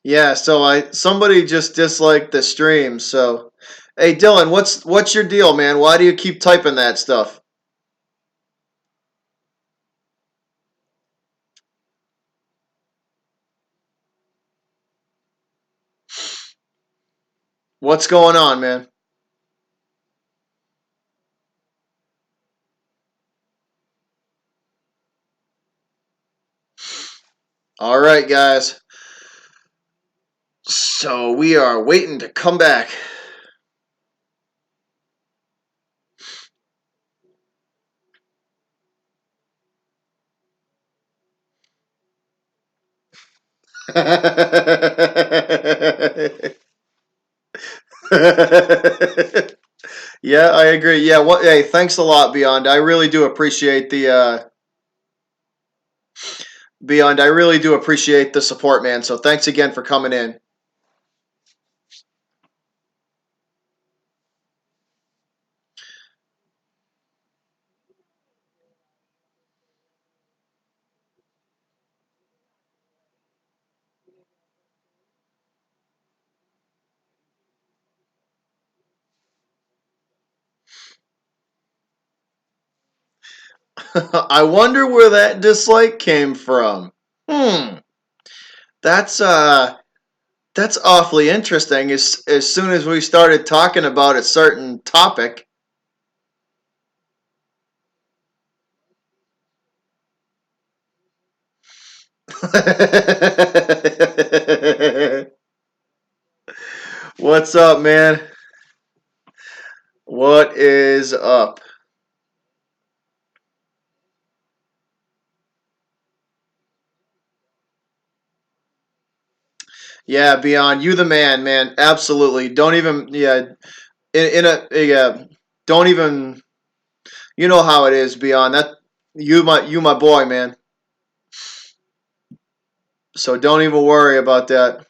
Yeah, so I somebody just disliked the stream, so hey Dylan, what's your deal, man? Why do you keep typing that stuff? What's going on, man? All right, guys. So we are waiting to come back. Yeah, I agree. Yeah, what? Hey, thanks a lot, Beyond. I really do appreciate the Beyond. I really do appreciate the support, man. So thanks again for coming in. I wonder where that dislike came from. Hmm. That's that's awfully interesting. As soon as we started talking about a certain topic. What's up, man? What is up? Yeah, Beyond, you the man. Absolutely. Don't even in a yeah, don't even you know how it is, Beyond. That you my boy, man. So don't even worry about that.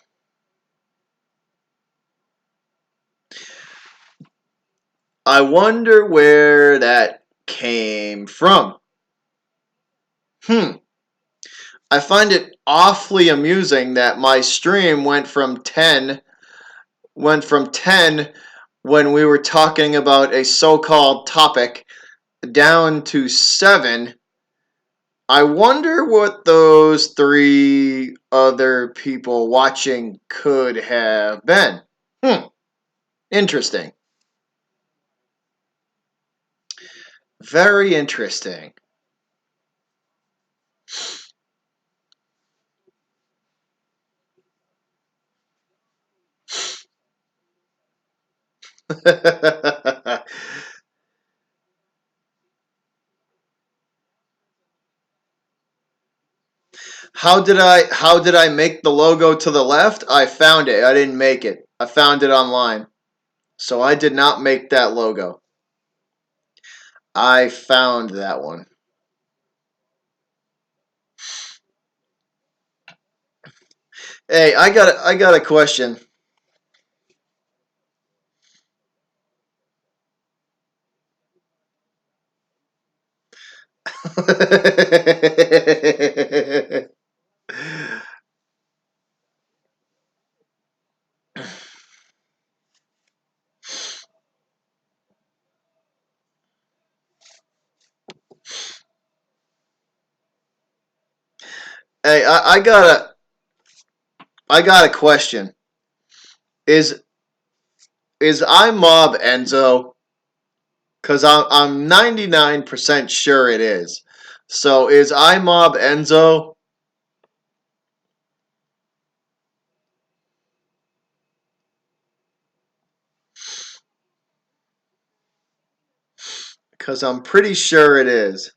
I wonder where that came from. Hmm. I find it awfully amusing that my stream went from 10 when we were talking about a so-called topic down to 7. I wonder what those three other people watching could have been. Hmm, interesting. Very interesting. How did I make the logo to the left? I found it. I didn't make it. I found it online. So I did not make that logo. I found that one. Hey, I got a question. Hey, I got a question. Is is I Mob Enzo? Because I'm 99% sure it is. So is iMob Enzo? Because I'm pretty sure it is.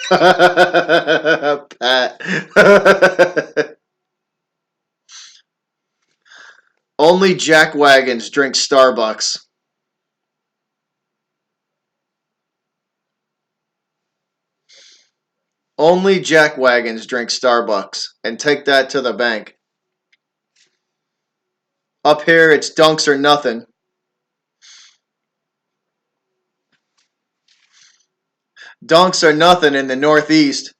Pat. Only jackwagons drink Starbucks. Only jackwagons drink Starbucks. And take that to the bank. Up here, it's dunks or nothing. Dunks are nothing in the Northeast.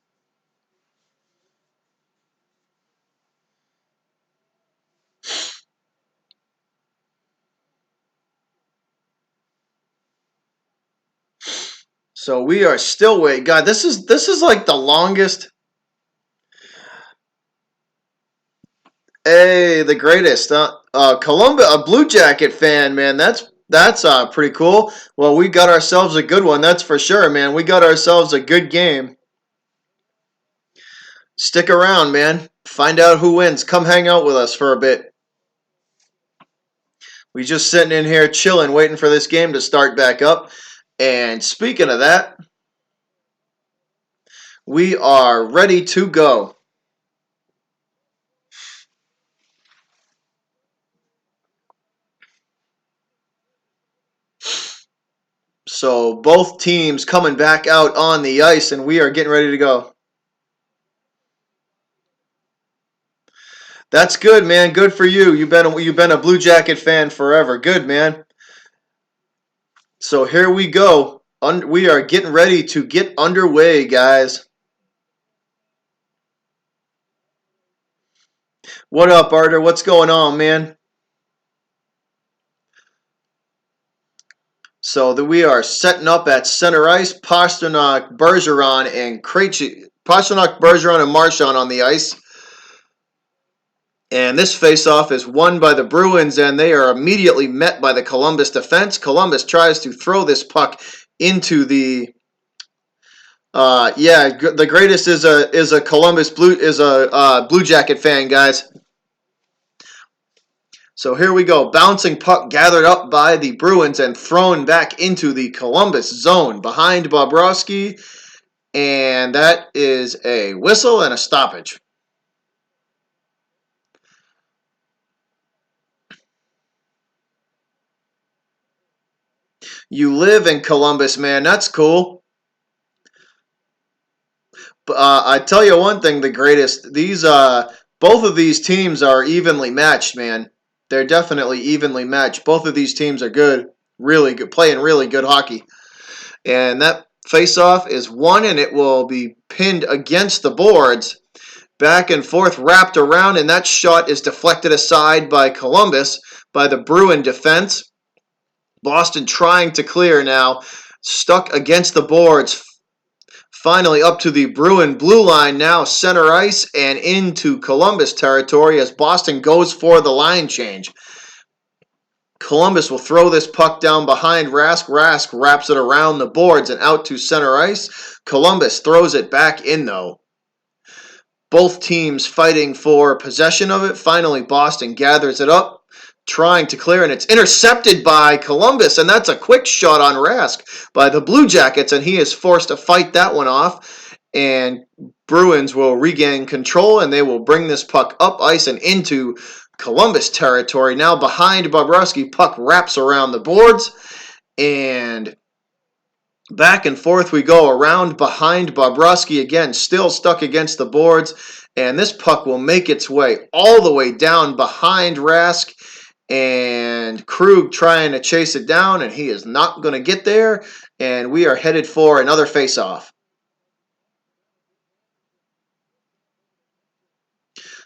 So we are still waiting. God, this is like the longest. Hey, the greatest. Columbus, a Blue Jacket fan, man. That's pretty cool. Well, we got ourselves a good one. That's for sure, man. We got ourselves a good game. Stick around, man. Find out who wins. Come hang out with us for a bit. We just sitting in here chilling, waiting for this game to start back up. And speaking of that, we are ready to go. So both teams coming back out on the ice, and we are getting ready to go. That's good, man. Good for you. You've been a Blue Jacket fan forever. Good, man. So here we go. We are getting ready to get underway, guys. What up, Arter? What's going on, man? So that we are setting up at center ice. Pasternak, Bergeron, and Krejci. Pasternak, Bergeron, and Marchand on the ice. And this faceoff is won by the Bruins, and they are immediately met by the Columbus defense. Columbus tries to throw this puck into the. The greatest is a Columbus Blue Jacket fan, guys. So here we go. Bouncing puck gathered up by the Bruins and thrown back into the Columbus zone behind Bobrovsky. And that is a whistle and a stoppage. You live in Columbus, man. That's cool. I tell you one thing, the greatest. Both of these teams are evenly matched, man. They're definitely evenly matched. Both of these teams are good, really good, playing really good hockey. And that face-off is won, and it will be pinned against the boards. Back and forth, wrapped around, and that shot is deflected aside by Columbus, by the Bruin defense. Boston trying to clear now, stuck against the boards. Finally up to the Bruin blue line now, center ice and into Columbus territory as Boston goes for the line change. Columbus will throw this puck down behind Rask. Rask wraps it around the boards and out to center ice. Columbus throws it back in though. Both teams fighting for possession of it. Finally, Boston gathers it up, trying to clear, and it's intercepted by Columbus, and that's a quick shot on Rask by the Blue Jackets, and he is forced to fight that one off, and Bruins will regain control, and they will bring this puck up ice and into Columbus territory. Now behind Bobrovsky, puck wraps around the boards, and back and forth we go around behind Bobrovsky again, still stuck against the boards, and this puck will make its way all the way down behind Rask, and Krug trying to chase it down, and he is not going to get there, and we are headed for another face-off.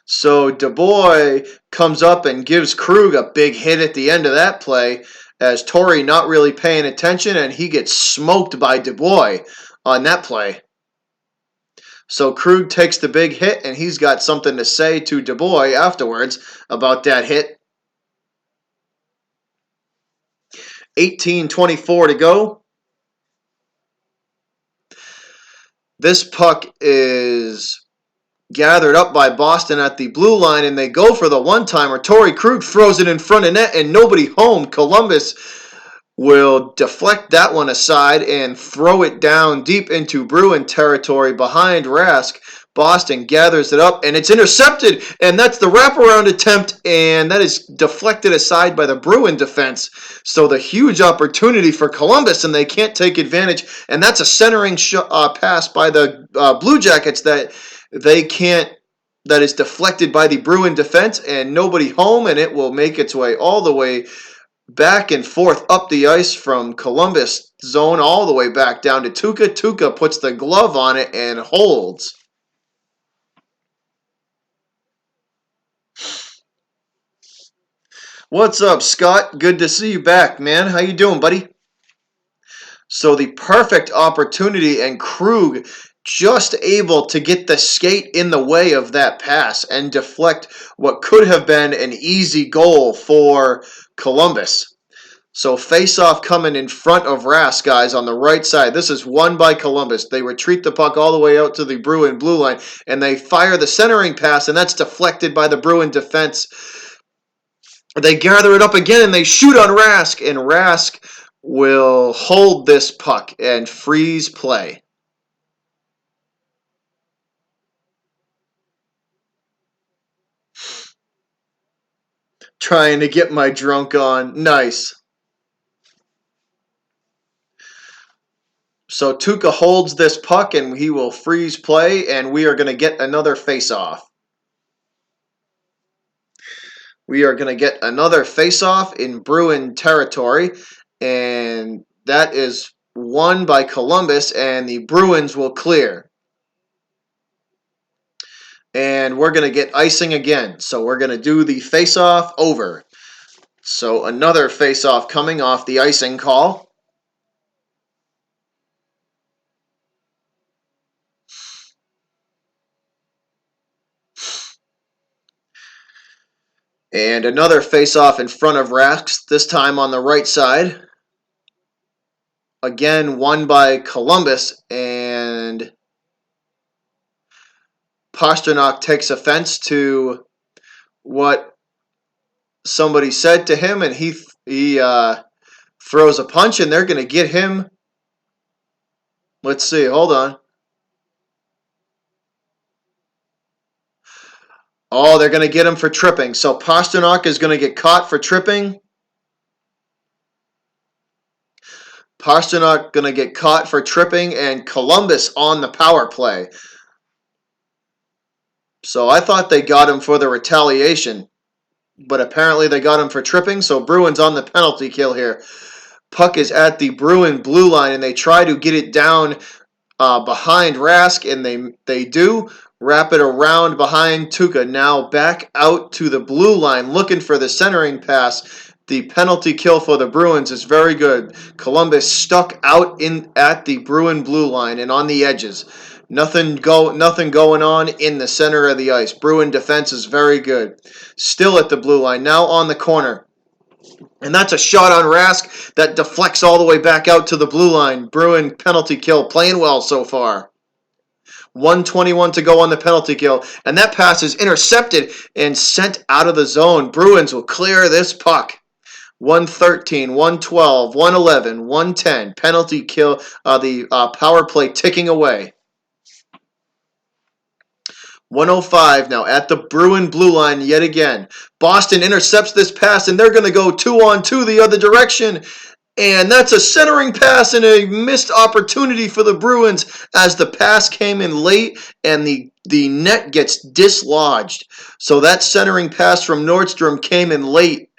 So Dubois comes up and gives Krug a big hit at the end of that play, as Torrey not really paying attention, and he gets smoked by Dubois on that play. So Krug takes the big hit, and he's got something to say to Dubois afterwards about that hit. 18:24 to go. This puck is gathered up by Boston at the blue line, and they go for the one-timer. Torrey Krug throws it in front of net, and nobody home. Columbus will deflect that one aside and throw it down deep into Bruin territory behind Rask. Boston gathers it up, and it's intercepted, and that's the wraparound attempt, and that is deflected aside by the Bruin defense. So the huge opportunity for Columbus, and they can't take advantage, and that's a centering pass by the Blue Jackets that they can't, that is deflected by the Bruin defense, and nobody home, and it will make its way all the way back and forth up the ice from Columbus zone all the way back down to Tuukka. Tuukka puts the glove on it and holds. What's up, Scott? Good to see you back, man. How you doing, buddy? So the perfect opportunity, and Krug just able to get the skate in the way of that pass and deflect what could have been an easy goal for Columbus. So face-off coming in front of Rask, guys, on the right side. This is won by Columbus. They retreat the puck all the way out to the Bruin blue line, and they fire the centering pass, and that's deflected by the Bruin defense. They gather it up again, and they shoot on Rask, and Rask will hold this puck and freeze play. Trying to get my drunk on. Nice. So Tuukka holds this puck, and he will freeze play, and we are going to get another face-off. We are going to get another face-off in Bruin territory, and that is won by Columbus, and the Bruins will clear. And we're going to get icing again, so we're going to do the face-off over. So another face-off coming off the icing call. And another face-off in front of Rask, this time on the right side. Again, won by Columbus, and Pastrnak takes offense to what somebody said to him, and he throws a punch, and they're going to get him. Let's see, hold on. Oh, they're going to get him for tripping. So Pastrnak is going to get caught for tripping. Pastrnak going to get caught for tripping, and Columbus on the power play. So I thought they got him for the retaliation, but apparently they got him for tripping. So Bruins on the penalty kill here. Puck is at the Bruin blue line, and they try to get it down behind Rask, and they do. Wrap it around behind Tuukka. Now back out to the blue line, looking for the centering pass. The penalty kill for the Bruins is very good. Columbus stuck out in at the Bruin blue line and on the edges. Nothing going on in the center of the ice. Bruin defense is very good. Still at the blue line. Now on the corner. And that's a shot on Rask that deflects all the way back out to the blue line. Bruin penalty kill, playing well so far. 1:21 to go on the penalty kill, and that pass is intercepted and sent out of the zone. Bruins will clear this puck. 113, 112, 111, 110. Penalty kill, the power play ticking away. 105 now at the Bruin blue line yet again. Boston intercepts this pass, and they're going to go 2-on-2 the other direction. And that's a centering pass and a missed opportunity for the Bruins as the pass came in late and the net gets dislodged. So that centering pass from Nordstrom came in late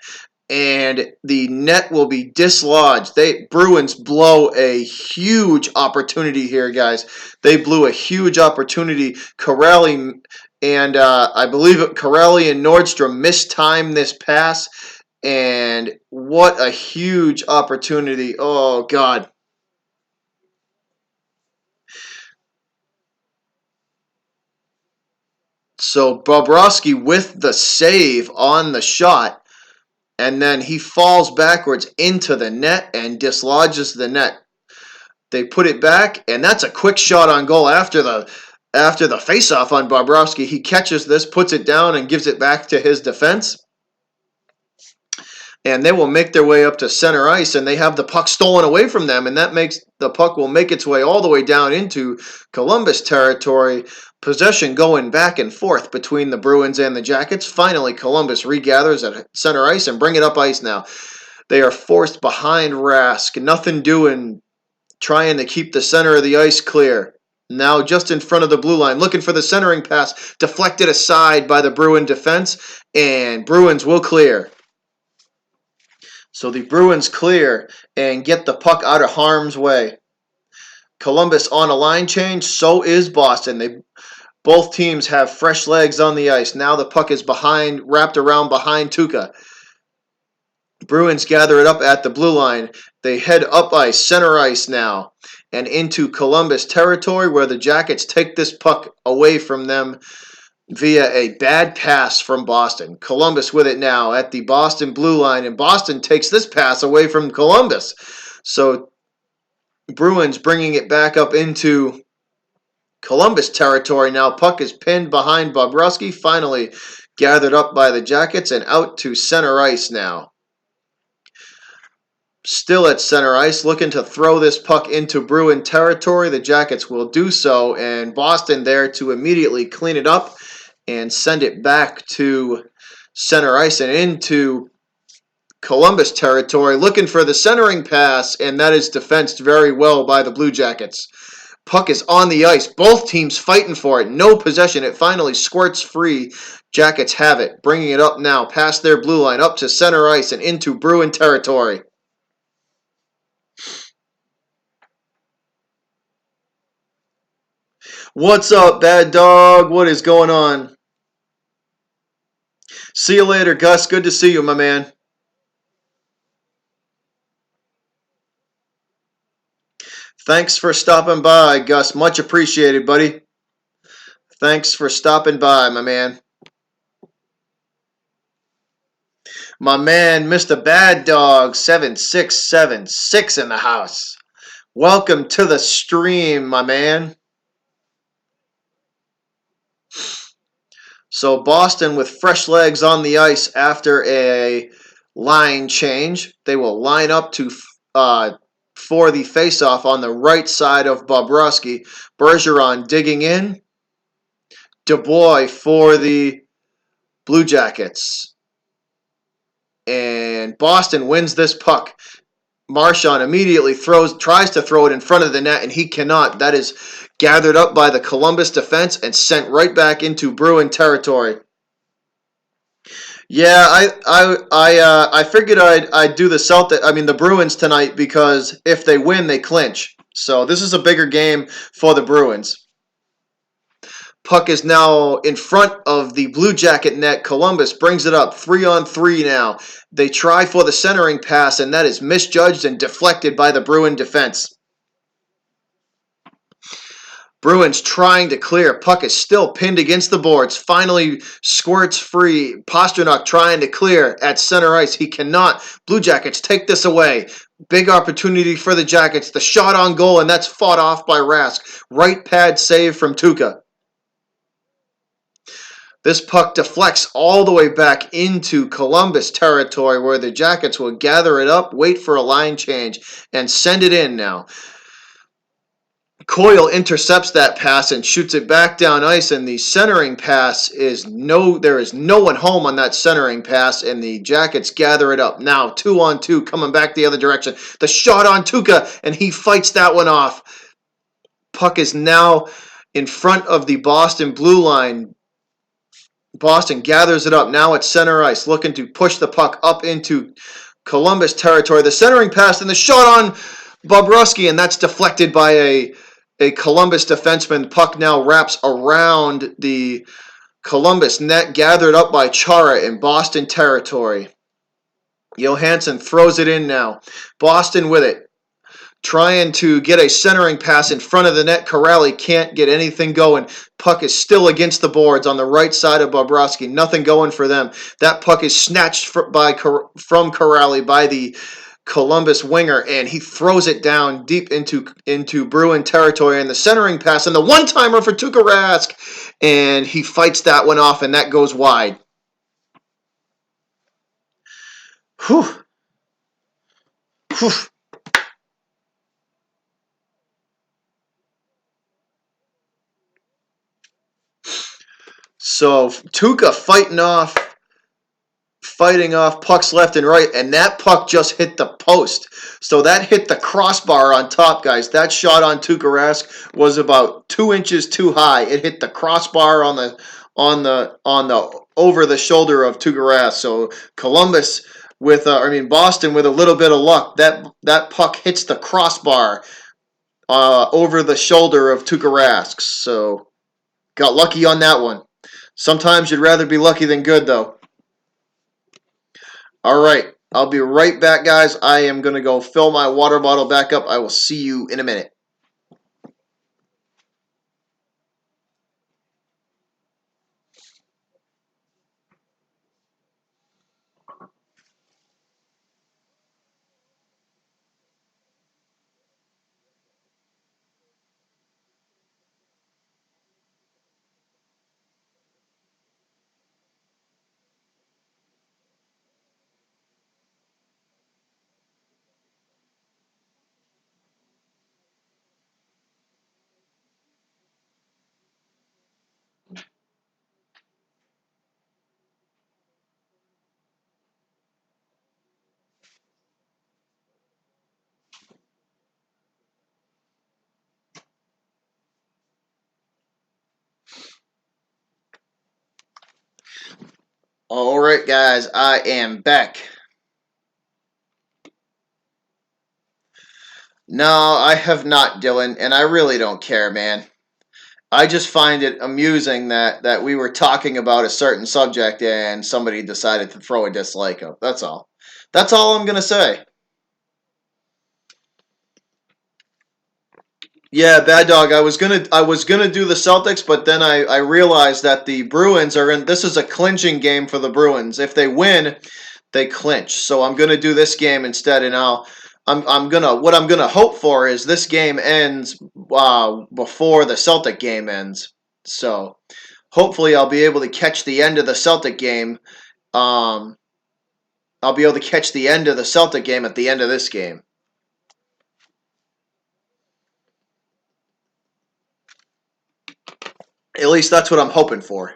and the net will be dislodged. Bruins blow a huge opportunity here, guys. They blew a huge opportunity. Corelli and I believe Corelli and Nordstrom mistimed this pass. And what a huge opportunity. Oh, God. So Bobrovsky with the save on the shot. and then he falls backwards into the net and dislodges the net. They put it back, and that's a quick shot on goal after the face-off on Bobrovsky. He catches this, puts it down, and gives it back to his defense. And they will make their way up to center ice, and they have the puck stolen away from them, and that makes the puck will make its way all the way down into Columbus territory. Possession going back and forth between the Bruins and the Jackets. Finally, Columbus regathers at center ice and bring it up ice now. They are forced behind Rask. Nothing doing, trying to keep the center of the ice clear. Now just in front of the blue line, looking for the centering pass, deflected aside by the Bruin defense, and Bruins will clear. So the Bruins clear and get the puck out of harm's way. Columbus on a line change, so is Boston. Both teams have fresh legs on the ice. Now the puck is wrapped around behind Tuukka. Bruins gather it up at the blue line. They head up ice, center ice now, and into Columbus territory where the Jackets take this puck away from them via a bad pass from Boston. Columbus with it now at the Boston blue line, and Boston takes this pass away from Columbus. So Bruins bringing it back up into Columbus territory now. Puck is pinned behind Bobrovsky, finally gathered up by the Jackets and out to center ice now. Still at center ice, looking to throw this puck into Bruin territory. The Jackets will do so, and Boston there to immediately clean it up and send it back to center ice and into Columbus territory, looking for the centering pass, and that is defensed very well by the Blue Jackets. Puck is on the ice. Both teams fighting for it. No possession. It finally squirts free. Jackets have it. Bringing it up now past their blue line, up to center ice and into Bruin territory. What's up, bad dog? What is going on? See you later, Gus. Good to see you, my man. Thanks for stopping by, Gus. Much appreciated, buddy. Thanks for stopping by, my man. My man, Mr. Bad Dog 7676 in the house. Welcome to the stream, my man. So Boston with fresh legs on the ice after a line change. They will line up to for the faceoff on the right side of Bobrovsky. Bergeron digging in. Dubois for the Blue Jackets. And Boston wins this puck. Marchand immediately tries to throw it in front of the net, and he cannot. That is gathered up by the Columbus defense and sent right back into Bruin territory. Yeah, I figured I'd do the Bruins tonight, because if they win, they clinch. So this is a bigger game for the Bruins. Puck is now in front of the Blue Jacket net. Columbus brings it up 3-on-3 now. They try for the centering pass, and that is misjudged and deflected by the Bruin defense. Bruins trying to clear. Puck is still pinned against the boards. Finally squirts free. Pastrnak trying to clear at center ice. He cannot. Blue Jackets take this away. Big opportunity for the Jackets. The shot on goal, and that's fought off by Rask. Right pad save from Tuukka. This puck deflects all the way back into Columbus territory, where the Jackets will gather it up, wait for a line change, and send it in now. Coyle intercepts that pass and shoots it back down ice, and the centering pass there is no one home on that centering pass, and the Jackets gather it up. Now 2-on-2 coming back the other direction. The shot on Tuukka, and he fights that one off. Puck is now in front of the Boston blue line. Boston gathers it up now at center ice, looking to push the puck up into Columbus territory. The centering pass and the shot on Bobrovsky, and that's deflected by a Columbus defenseman. Puck now wraps around the Columbus net, gathered up by Chara in Boston territory. Johansson throws it in now. Boston with it. trying to get a centering pass in front of the net. Corrali can't get anything going. Puck is still against the boards on the right side of Bobrovsky. Nothing going for them. That puck is snatched from Corrali by the Columbus winger, and he throws it down deep into Bruin territory. And the centering pass and the one-timer for Tuukka Rask, and he fights that one off, and that goes wide. Whew. Whew. So Tuukka fighting off pucks left and right, and that puck just hit the post. So that hit the crossbar on top, guys. That shot on Tuukka Rask was about 2 inches too high. It hit the crossbar on the over the shoulder of Tuukka Rask. So Columbus Boston with a little bit of luck, that puck hits the crossbar over the shoulder of Tuukka Rask. So got lucky on that one. Sometimes you'd rather be lucky than good, though. All right. I'll be right back, guys. I am going to go fill my water bottle back up. I will see you in a minute. All right, guys. I am back. No, I have not, Dylan, and I really don't care, man. I just find it amusing that we were talking about a certain subject and somebody decided to throw a dislike up. That's all. That's all I'm gonna say. Yeah, bad dog. I was gonna do the Celtics, but then I realized that the Bruins are in. This is a clinching game for the Bruins. If they win, they clinch. So I'm gonna do this game instead, and I'm gonna hope for is this game ends before the Celtic game ends. So hopefully I'll be able to catch the end of the Celtic game. Um, I'll be able to catch the end of the Celtic game at the end of this game. At least that's what I'm hoping for.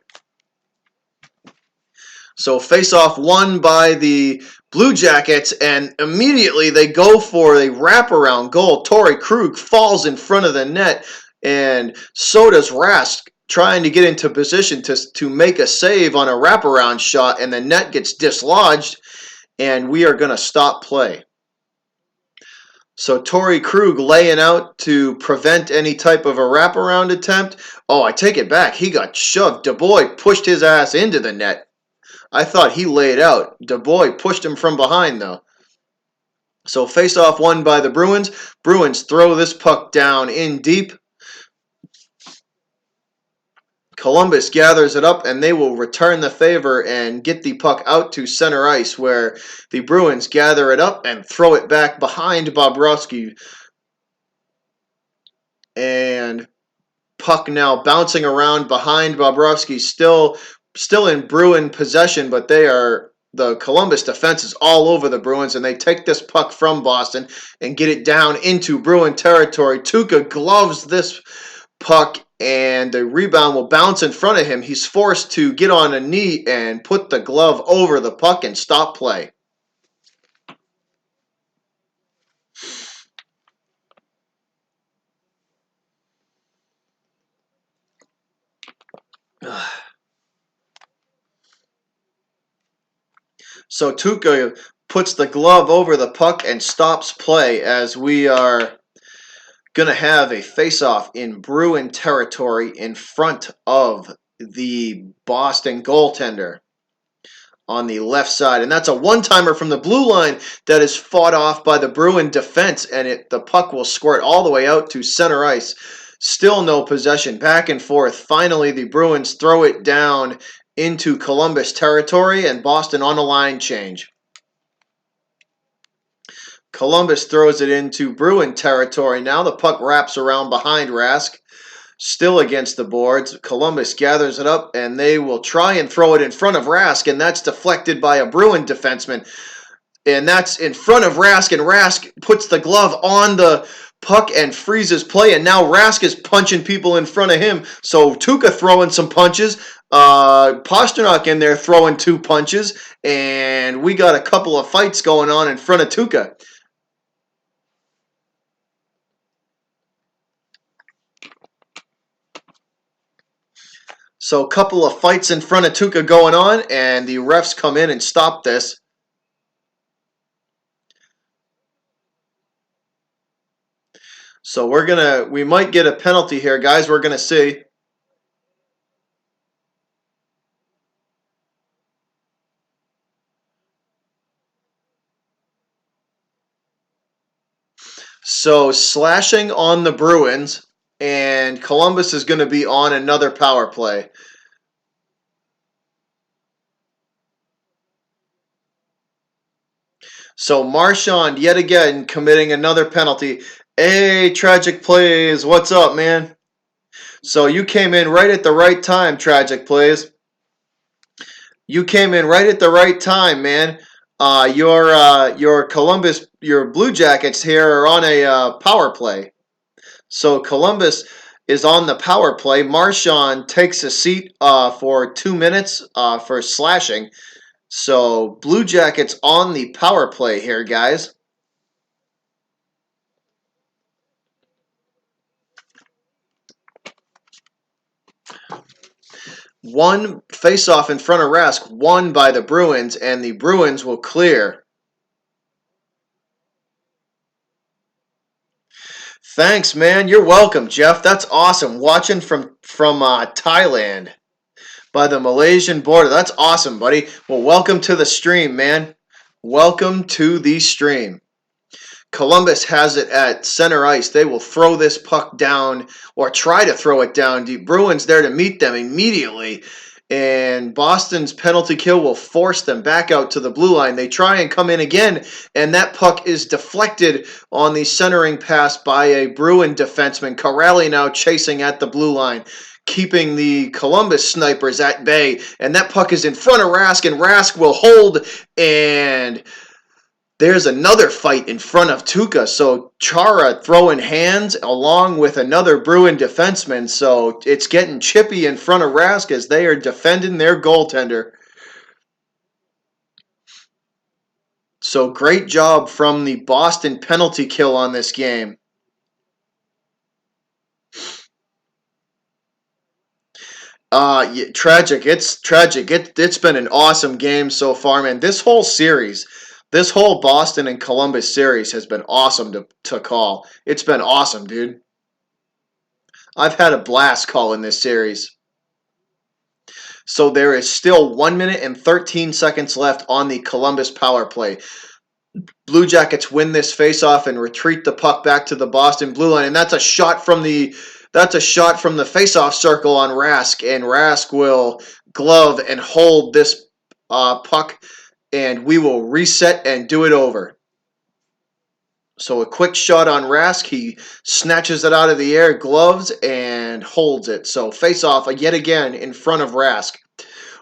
So face-off won by the Blue Jackets, and immediately they go for a wraparound goal. Torrey Krug falls in front of the net, and so does Rask, trying to get into position to make a save on a wraparound shot, and the net gets dislodged, and we are going to stop play. So Torrey Krug laying out to prevent any type of a wraparound attempt. Oh, I take it back. He got shoved. DeBoy pushed his ass into the net. I thought he laid out. DeBoy pushed him from behind, though. So face-off won by the Bruins. Bruins throw this puck down in deep. Columbus gathers it up, and they will return the favor and get the puck out to center ice, where the Bruins gather it up and throw it back behind Bobrovsky. And puck now bouncing around behind Bobrovsky, still in Bruin possession, but the Columbus defense is all over the Bruins, and they take this puck from Boston and get it down into Bruin territory. Tuukka gloves this puck, and the rebound will bounce in front of him. He's forced to get on a knee and put the glove over the puck and stop play. So Tuukka puts the glove over the puck and stops play as we are going to have a face-off in Bruin territory in front of the Boston goaltender. on the left side. And that's a one-timer from the blue line that is fought off by the Bruin defense, and the puck will squirt all the way out to center ice. Still no possession. Back and forth. Finally, the Bruins throw it down into Columbus territory, and Boston on a line change. Columbus throws it into Bruin territory. Now the puck wraps around behind Rask. Still against the boards. Columbus gathers it up, and they will try and throw it in front of Rask, and that's deflected by a Bruin defenseman. And that's in front of Rask, and Rask puts the glove on the puck and freezes play, and now Rask is punching people in front of him. So Tuukka throwing some punches, Pastrnak in there throwing 2 punches, and we got a couple of fights going on in front of Tuukka. So a couple of fights in front of Tuukka going on, and the refs come in and stop this. So we might get a penalty here, guys. We're gonna see. So slashing on the Bruins, and Columbus is going to be on another power play. So Marchand yet again committing another penalty. Hey, Tragic Plays, what's up, man? So you came in right at the right time, Tragic Plays. You came in right at the right time, man. Your Columbus, your Blue Jackets here are on a power play. So Columbus is on the power play. Marchand takes a seat for 2 minutes for slashing. So Blue Jackets on the power play here, guys. One face-off in front of Rask, won by the Bruins, and the Bruins will clear. Thanks, man. You're welcome, Jeff. That's awesome. Watching from Thailand by the Malaysian border. That's awesome, buddy. Well, welcome to the stream, man. Welcome to the stream. Columbus has it at center ice. They will throw this puck down or try to throw it down. The Bruins there to meet them immediately. And Boston's penalty kill will force them back out to the blue line. They try and come in again, and that puck is deflected on the centering pass by a Bruin defenseman. Corrali now chasing at the blue line, keeping the Columbus snipers at bay. And that puck is in front of Rask, and Rask will hold, and there's another fight in front of Tuukka. So Chara throwing hands along with another Bruin defenseman. So it's getting chippy in front of Rask as they are defending their goaltender. So great job from the Boston penalty kill on this game. Yeah, tragic. It's tragic. It's been an awesome game so far, man. This whole Boston and Columbus series has been awesome to call. It's been awesome, dude. I've had a blast calling this series. So there is still 1 minute and 13 seconds left on the Columbus power play. Blue Jackets win this faceoff and retreat the puck back to the Boston blue line, and that's a shot from the faceoff circle on Rask, and Rask will glove and hold this puck, and we will reset and do it over. So a quick shot on Rask. He snatches it out of the air, gloves, and holds it. So face-off yet again in front of Rask.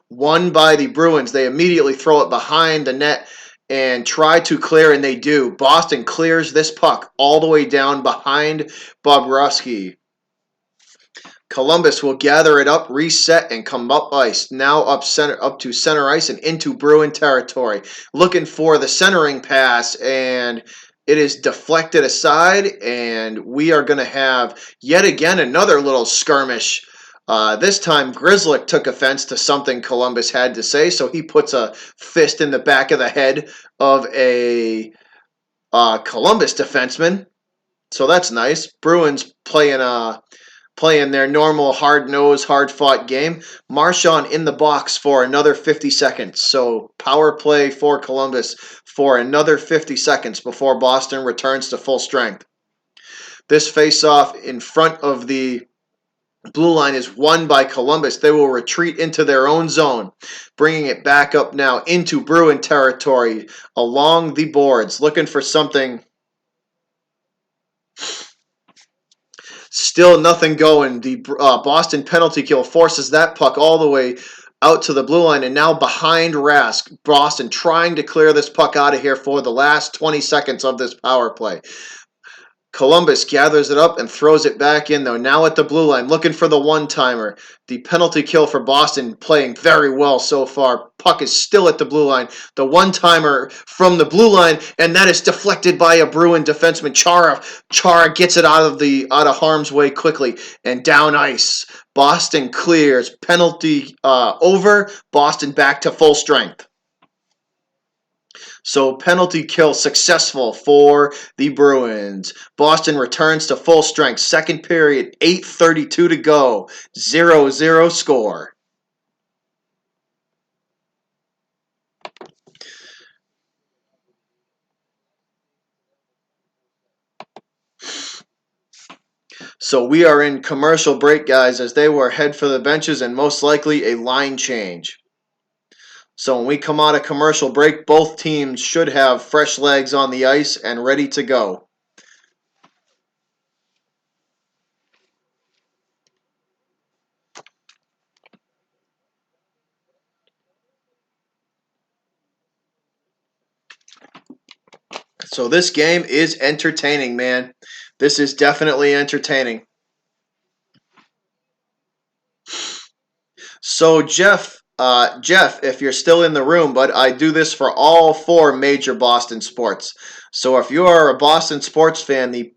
Won by the Bruins. They immediately throw it behind the net and try to clear, and they do. Boston clears this puck all the way down behind Bobrovsky. Columbus will gather it up, reset, and come up ice. Now up to center ice and into Bruin territory. Looking for the centering pass, and it is deflected aside, and we are going to have yet again another little skirmish. This time, Grzelcyk took offense to something Columbus had to say, so he puts a fist in the back of the head of a Columbus defenseman. So that's nice. Bruins playing playing their normal hard-nosed, hard-fought game. Marchand in the box for another 50 seconds. So power play for Columbus for another 50 seconds before Boston returns to full strength. This face-off in front of the blue line is won by Columbus. They will retreat into their own zone, bringing it back up now into Bruin territory along the boards, looking for something. Still nothing going. The Boston penalty kill forces that puck all the way out to the blue line, and now behind Rask. Boston trying to clear this puck out of here for the last 20 seconds of this power play. Columbus gathers it up and throws it back in, though, now at the blue line, looking for the one-timer. The penalty kill for Boston playing very well so far. Puck is still at the blue line. The one-timer from the blue line, and that is deflected by a Bruin defenseman. Chara. Chara gets it out of harm's way quickly and down ice. Boston clears. Penalty over. Boston back to full strength. So penalty kill successful for the Bruins. Boston returns to full strength. Second period, 8:32 to go. 0-0 score. So we are in commercial break, guys, as they will head for the benches and most likely a line change. So when we come out of commercial break, both teams should have fresh legs on the ice and ready to go. So this game is entertaining, man. This is definitely entertaining. So Jeff, if you're still in the room, but I do this for all four major Boston sports. So if you are a Boston sports fan, the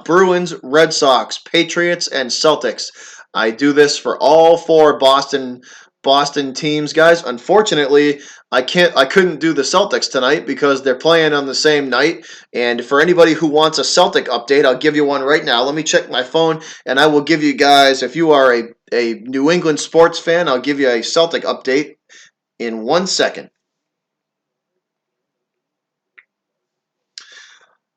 Bruins, Red Sox, Patriots, and Celtics, I do this for all four Boston teams, guys. Unfortunately, I couldn't do the Celtics tonight because they're playing on the same night. And for anybody who wants a Celtic update, I'll give you one right now. Let me check my phone, and I will give you guys, if you are a New England sports fan, I'll give you a Celtic update in 1 second.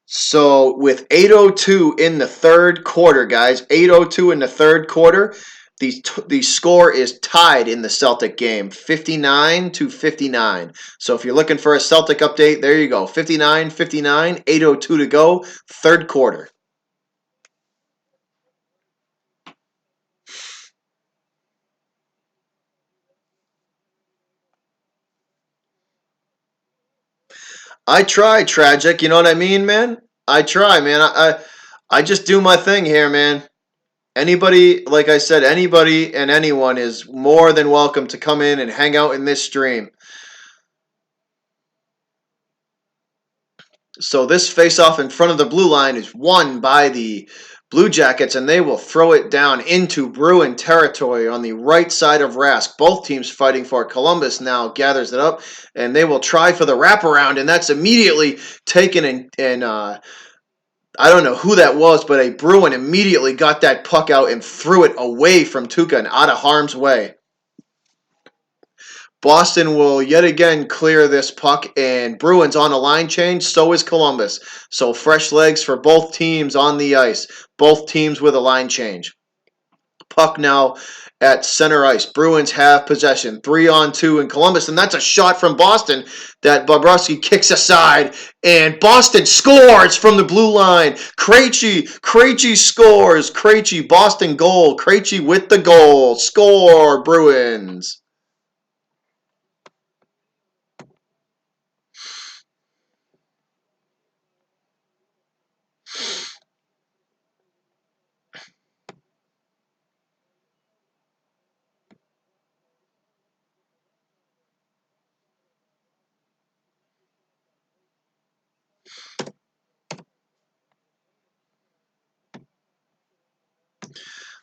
So with 8:02 in the third quarter, guys, 8:02 in the third quarter, the score is tied in the Celtic game, 59-59. So if you're looking for a Celtic update, there you go, 59-59, 8:02 to go, third quarter. I try, Tragic. You know what I mean, man? I try, man. I just do my thing here, man. Anybody, like I said, anybody and anyone is more than welcome to come in and hang out in this stream. So this face-off in front of the blue line is won by the Blue Jackets, and they will throw it down into Bruin territory on the right side of Rask. Both teams fighting for it. Columbus now gathers it up, and they will try for the wraparound, and that's immediately taken and I don't know who that was, but a Bruin immediately got that puck out and threw it away from Tuukka and out of harm's way. Boston will yet again clear this puck, and Bruins on a line change. So is Columbus. So fresh legs for both teams on the ice. Both teams with a line change. Puck now at center ice. Bruins have possession. 3-on-2 in Columbus, and that's a shot from Boston that Bobrovsky kicks aside, and Boston scores from the blue line. Krejci scores. Krejci, Boston goal. Krejci with the goal. Score, Bruins.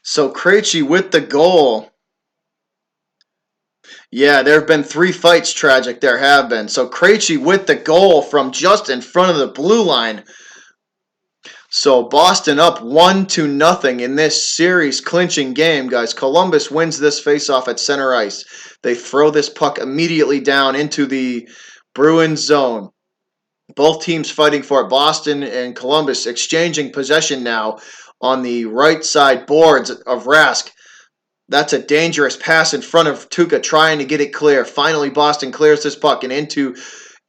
So Krejci with the goal. Yeah, there have been 3 fights, Tragic. There have been. So Krejci with the goal from just in front of the blue line. So Boston up 1-0 in this series clinching game, guys. Columbus wins this faceoff at center ice. They throw this puck immediately down into the Bruins zone. Both teams fighting for it. Boston and Columbus exchanging possession now on the right side boards of Rask. That's a dangerous pass in front of Tuukka trying to get it clear. Finally, Boston clears this puck and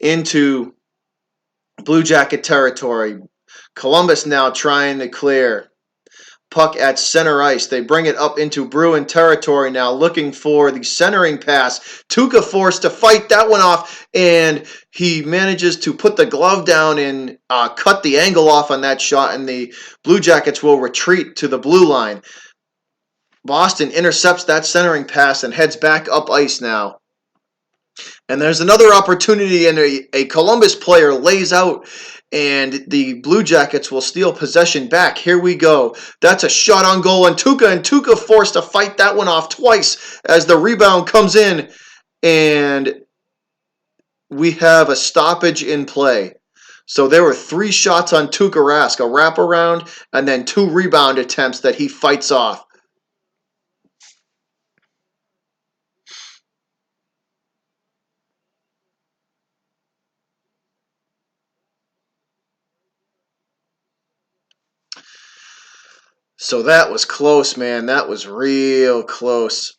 into Blue Jacket territory. Columbus now trying to clear. Puck at center ice. They bring it up into Bruin territory now, looking for the centering pass. Tuukka forced to fight that one off, and he manages to put the glove down and cut the angle off on that shot, and the Blue Jackets will retreat to the blue line. Boston intercepts that centering pass and heads back up ice now. And there's another opportunity, and a Columbus player lays out, and the Blue Jackets will steal possession back. Here we go. That's a shot on goal, and Tuukka forced to fight that one off twice as the rebound comes in, and we have a stoppage in play. So there were 3 shots on Tuukka Rask, a wraparound, and then 2 rebound attempts that he fights off. So that was close, man. That was real close.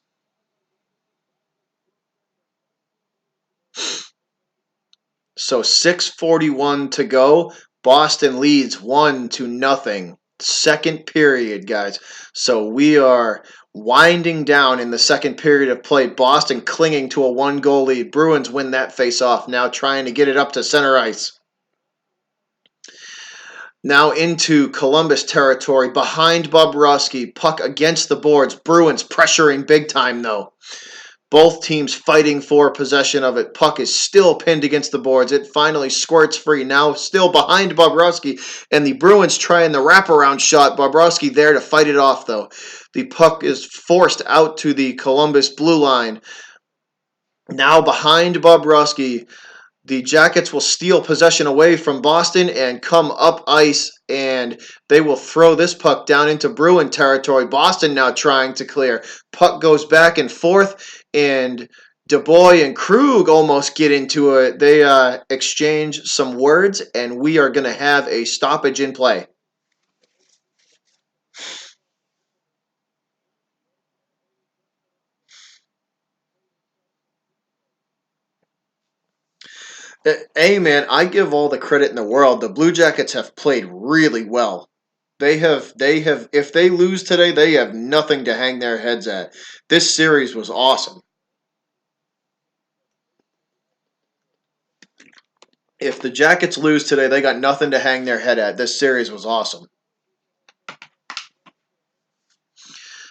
So 6:41 to go. Boston leads 1-0. Second period, guys. So we are winding down in the second period of play. Boston clinging to a 1-goal lead. Bruins win that face-off, now trying to get it up to center ice. Now into Columbus territory, behind Bobrovsky, puck against the boards. Bruins pressuring big time, though. Both teams fighting for possession of it. Puck is still pinned against the boards. It finally squirts free. Now still behind Bobrovsky, and the Bruins trying the wraparound shot. Bobrovsky there to fight it off, though. The puck is forced out to the Columbus blue line. Now behind Bobrovsky, the Jackets will steal possession away from Boston and come up ice, and they will throw this puck down into Bruin territory. Boston now trying to clear. Puck goes back and forth, and DeBoy and Krug almost get into it. They exchange some words, and we are going to have a stoppage in play. Hey, man, I give all the credit in the world. The Blue Jackets have played really well. They have if they lose today, they have nothing to hang their heads at. This series was awesome. If the Jackets lose today, they got nothing to hang their head at. This series was awesome.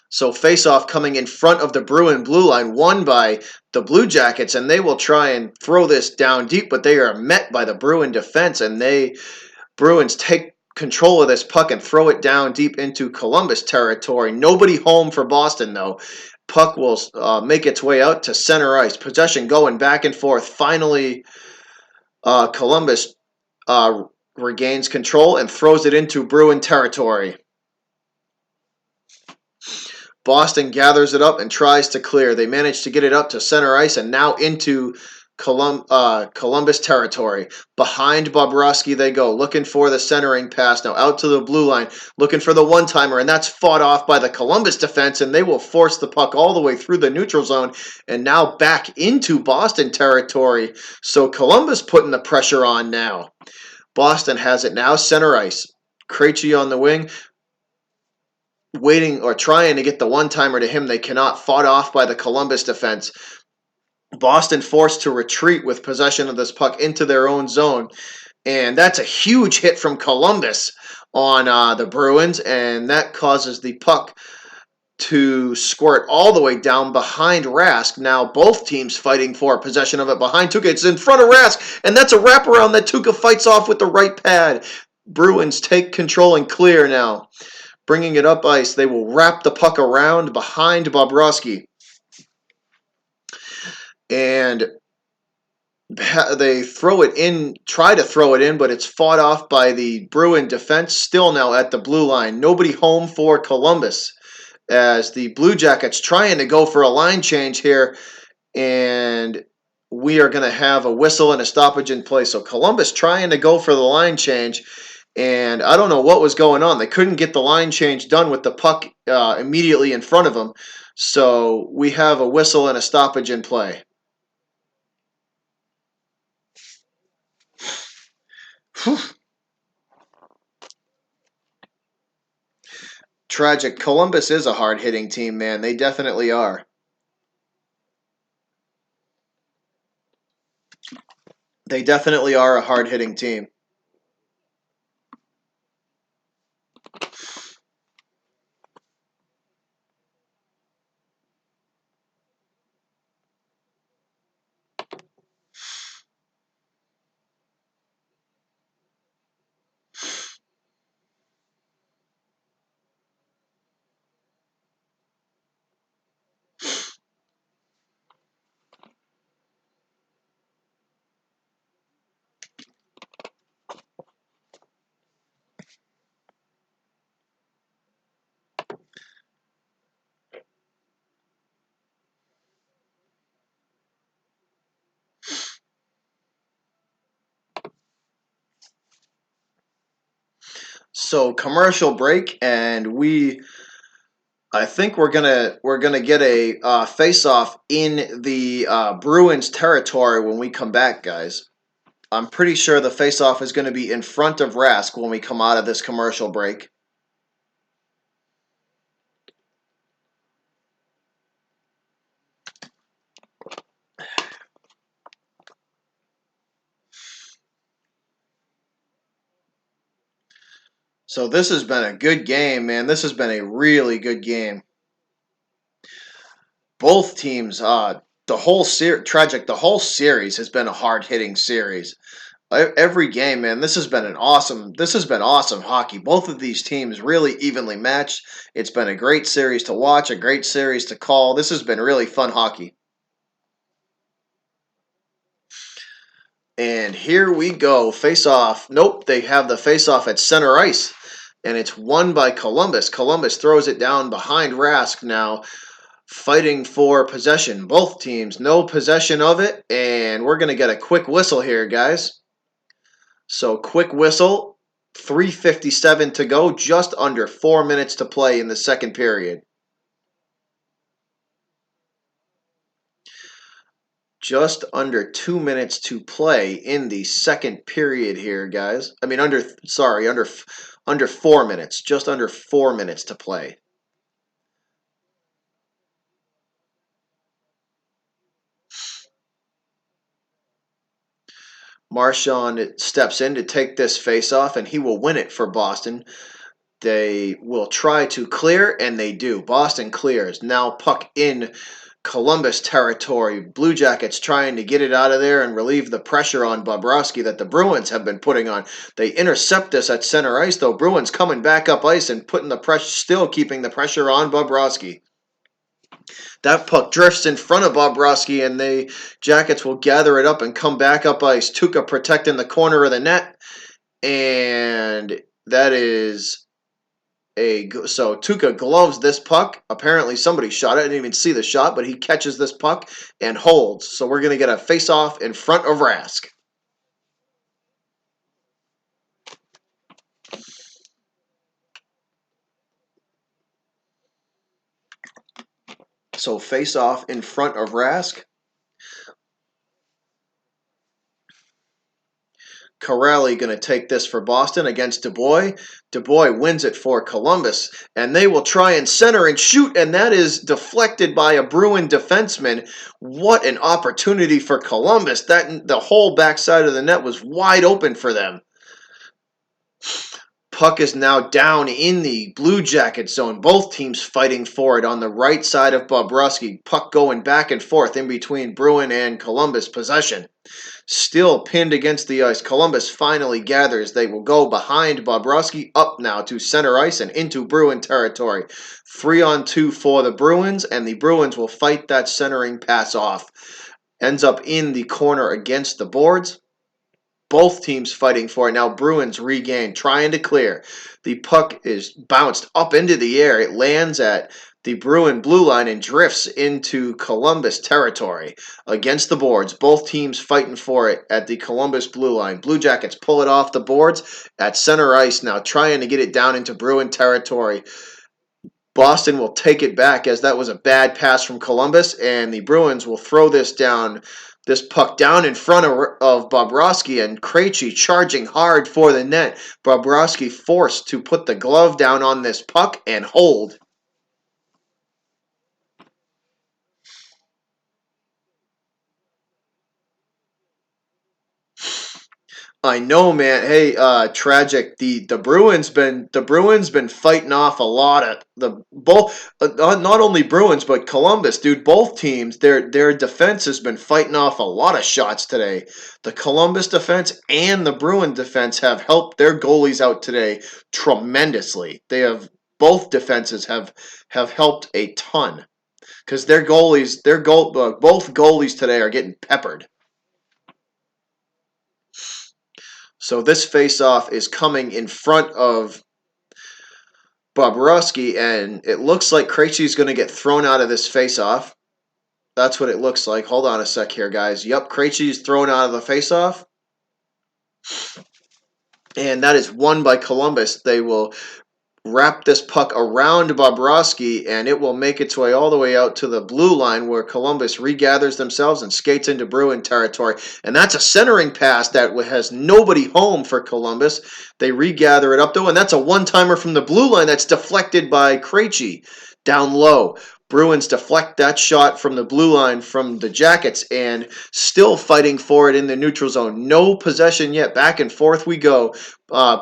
So face-off coming in front of the Bruin blue line, won by the Blue Jackets, and they will try and throw this down deep, but they are met by the Bruin defense, and Bruins take control of this puck and throw it down deep into Columbus territory. Nobody home for Boston, though. Puck will make its way out to center ice. Possession going back and forth. Finally, Columbus regains control and throws it into Bruin territory. Boston gathers it up and tries to clear. They manage to get it up to center ice and now into Columbus territory. Behind Bobrovsky they go, looking for the centering pass. Now out to the blue line, looking for the one-timer, and that's fought off by the Columbus defense, and they will force the puck all the way through the neutral zone and now back into Boston territory. So Columbus putting the pressure on now. Boston has it now, center ice. Krejci on the wing, waiting or trying to get the one-timer to him. They cannot, fought off by the Columbus defense. Boston forced to retreat with possession of this puck into their own zone. And that's a huge hit from Columbus on the Bruins, and that causes the puck to squirt all the way down behind Rask. Now both teams fighting for possession of it behind Tuukka. It's in front of Rask, and that's a wraparound that Tuukka fights off with the right pad. Bruins take control and clear now. Bringing it up ice, they will wrap the puck around behind Bobrovsky. And They throw it in, try to throw it in, but it's fought off by the Bruin defense. Still now at the blue line. Nobody home for Columbus as the Blue Jackets trying to go for a line change here, and we are going to have a whistle and a stoppage in play. So Columbus trying to go for the line change, and I don't know what was going on. They couldn't get the line change done with the puck immediately in front of them. So we have a whistle and a stoppage in play. Whew. Tragic. Columbus is a hard-hitting team, man. They definitely are. They definitely are a hard-hitting team. So commercial break, and I think we're gonna get a face-off in the Bruins territory when we come back, guys. I'm pretty sure the face-off is going to be in front of Rask when we come out of this commercial break. So this has been a good game, man. This has been a really good game. Both teams, the whole tragic. The whole series has been a hard-hitting series. Every game, man. This has been an awesome. This has been awesome hockey. Both of these teams really evenly matched. It's been a great series to watch, a great series to call. This has been really fun hockey. And here we go. Face off. Nope, they have the face off at center ice. And it's won by Columbus. Columbus throws it down behind Rask now, fighting for possession. Both teams, no possession of it. And we're going to get a quick whistle here, guys. So, quick whistle. 3:57 to go. Just under 4 minutes to play in the second period. Just under 2 minutes to play in the second period here, guys. I mean, under 4 minutes. Just under 4 minutes to play. Marchand steps in to take this face-off, and he will win it for Boston. They will try to clear, and they do. Boston clears. Now puck in Columbus territory. Blue Jackets trying to get it out of there and relieve the pressure on Bobrovsky that the Bruins have been putting on. They intercept this at center ice, though. Bruins coming back up ice and putting the pressure, still keeping the pressure on Bobrovsky. That puck drifts in front of Bobrovsky, and the Jackets will gather it up and come back up ice. Tuukka protecting the corner of the net, and that is so Tuukka gloves this puck. Apparently somebody shot it. I didn't even see the shot, but he catches this puck and holds. So we're going to get a face-off in front of Rask. So face-off in front of Rask. Corrali going to take this for Boston against Dubois. Dubois wins it for Columbus, and they will try and center and shoot, and that is deflected by a Bruin defenseman. What an opportunity for Columbus. That the whole backside of the net was wide open for them. Puck is now down in the Blue Jacket zone. Both teams fighting for it on the right side of Bobrovsky. Puck going back and forth in between Bruin and Columbus possession. Still pinned against the ice. Columbus finally gathers. They will go behind Bobrovsky up now to center ice and into Bruin territory. 3-on-2 for the Bruins, and the Bruins will fight that centering pass off. ends up in the corner against the boards. Both teams fighting for it. Now Bruins regain, trying to clear. The puck is bounced up into the air. It lands at the Bruin blue line and drifts into Columbus territory against the boards. Both teams fighting for it at the Columbus blue line. Blue Jackets pull it off the boards at center ice now, trying to get it down into Bruin territory. Boston will take it back as that was a bad pass from Columbus, and the Bruins will throw this puck down in front of Bobrovsky, and Krejci charging hard for the net. Bobrovsky forced to put the glove down on this puck and hold. I know, man. Hey, tragic. The Bruins been fighting off a lot of the both. Not only Bruins but Columbus, dude. Both teams, their defense has been fighting off a lot of shots today. The Columbus defense and the Bruin defense have helped their goalies out today tremendously. They have both defenses have helped a ton because both goalies today are getting peppered. So this face-off is coming in front of Bobrovsky, and it looks like Krejci is going to get thrown out of this face-off. That's what it looks like. Hold on a sec here, guys. Yep, Krejci is thrown out of the face-off, and that is won by Columbus. They will wrap this puck around Bobrovsky, and it will make its way all the way out to the blue line where Columbus regathers themselves and skates into Bruin territory. And that's a centering pass that has nobody home for Columbus. They regather it up, though, and that's a one-timer from the blue line that's deflected by Krejci down low. Bruins deflect that shot from the blue line from the Jackets and still fighting for it in the neutral zone. No possession yet. Back and forth we go.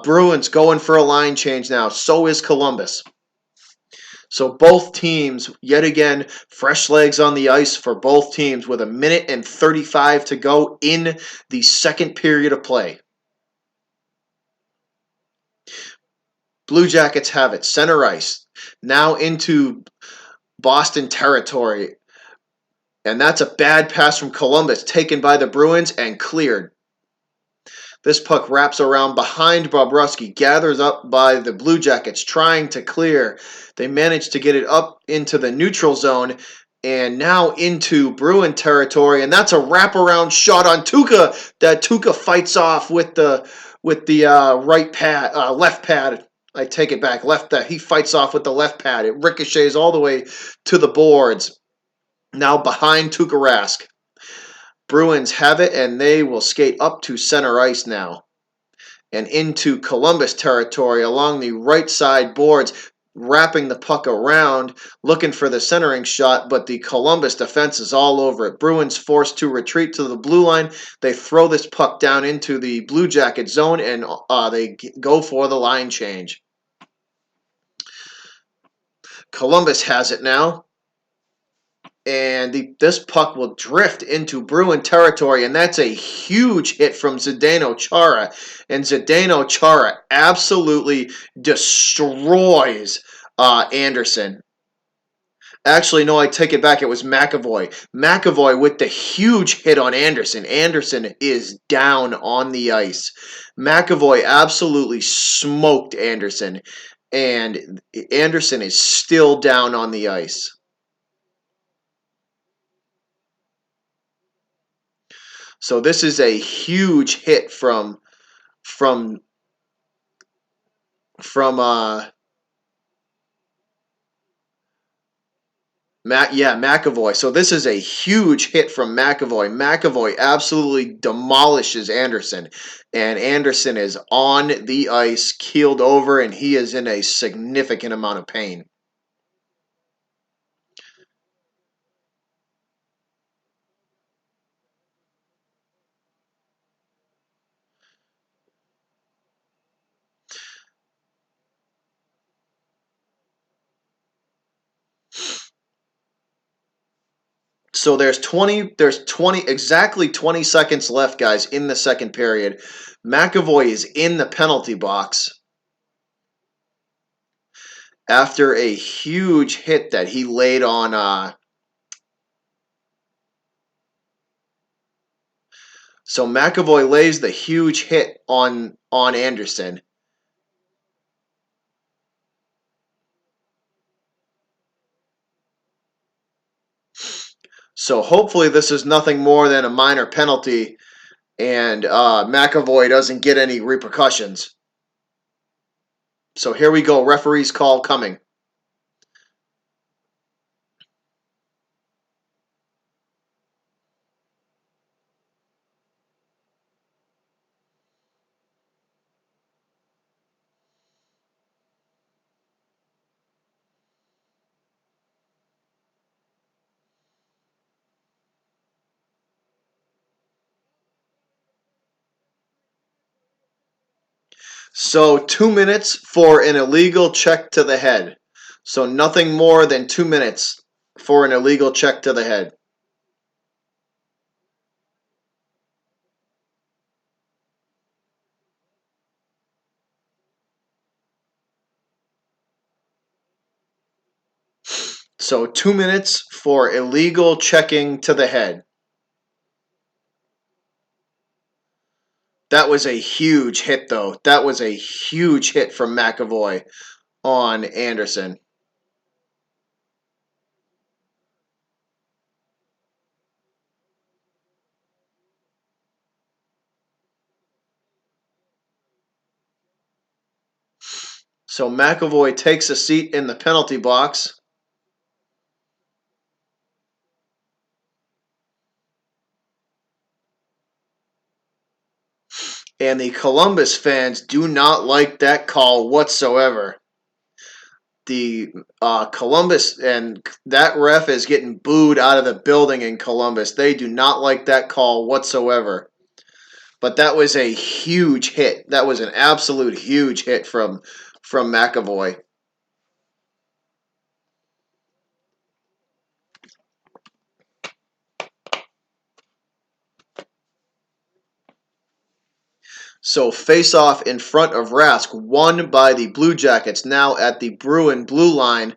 Bruins going for a line change now. So is Columbus. So both teams, yet again, fresh legs on the ice for both teams with a minute and 35 to go in the second period of play. Blue Jackets have it. Center ice. Now into Boston territory. And that's a bad pass from Columbus, taken by the Bruins and cleared. This puck wraps around behind Bobrovsky, gathers up by the Blue Jackets, trying to clear. They manage to get it up into the neutral zone and now into Bruin territory, and that's a wraparound shot on Tuukka that Tuukka fights off with the right pad, left pad. I take it back, left. He fights off with the left pad. It ricochets all the way to the boards. Now behind Tuukka Rask. Bruins have it, and they will skate up to center ice now and into Columbus territory along the right side boards, wrapping the puck around, looking for the centering shot, but the Columbus defense is all over it. Bruins forced to retreat to the blue line. They throw this puck down into the Blue Jacket zone, and they go for the line change. Columbus has it now. And this puck will drift into Bruin territory, and that's a huge hit from Zdeno Chara. And Zdeno Chara absolutely destroys Anderson. Actually, no, I take it back. It was McAvoy. McAvoy with the huge hit on Anderson. Anderson is down on the ice. McAvoy absolutely smoked Anderson, and Anderson is still down on the ice. So this is a huge hit from from McAvoy. So this is a huge hit from McAvoy. McAvoy absolutely demolishes Anderson, and Anderson is on the ice, keeled over, and he is in a significant amount of pain. So there's 20 exactly 20 seconds left, guys, in the second period. McAvoy is in the penalty box after a huge hit that he laid on So McAvoy lays the huge hit on Anderson. So hopefully this is nothing more than a minor penalty, and McAvoy doesn't get any repercussions. So here we go. Referee's call coming. So 2 minutes for an illegal check to the head. So nothing more than 2 minutes for an illegal check to the head. So 2 minutes for illegal checking to the head. That was a huge hit, though. That was a huge hit from McAvoy on Anderson. So McAvoy takes a seat in the penalty box. And the Columbus fans do not like that call whatsoever. The Columbus and that ref is getting booed out of the building in Columbus. They do not like that call whatsoever. But that was a huge hit. That was an absolute huge hit from McAvoy. So face off in front of Rask, won by the Blue Jackets, now at the Bruin blue line.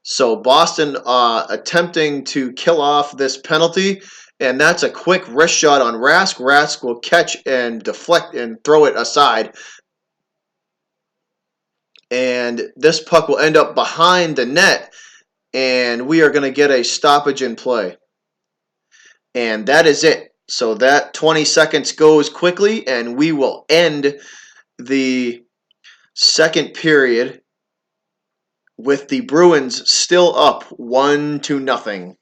So Boston attempting to kill off this penalty, and that's a quick wrist shot on Rask. Rask will catch and deflect and throw it aside. And this puck will end up behind the net, and we are going to get a stoppage in play. And that is it. So that 20 seconds goes quickly, and we will end the second period with the Bruins still up 1-0.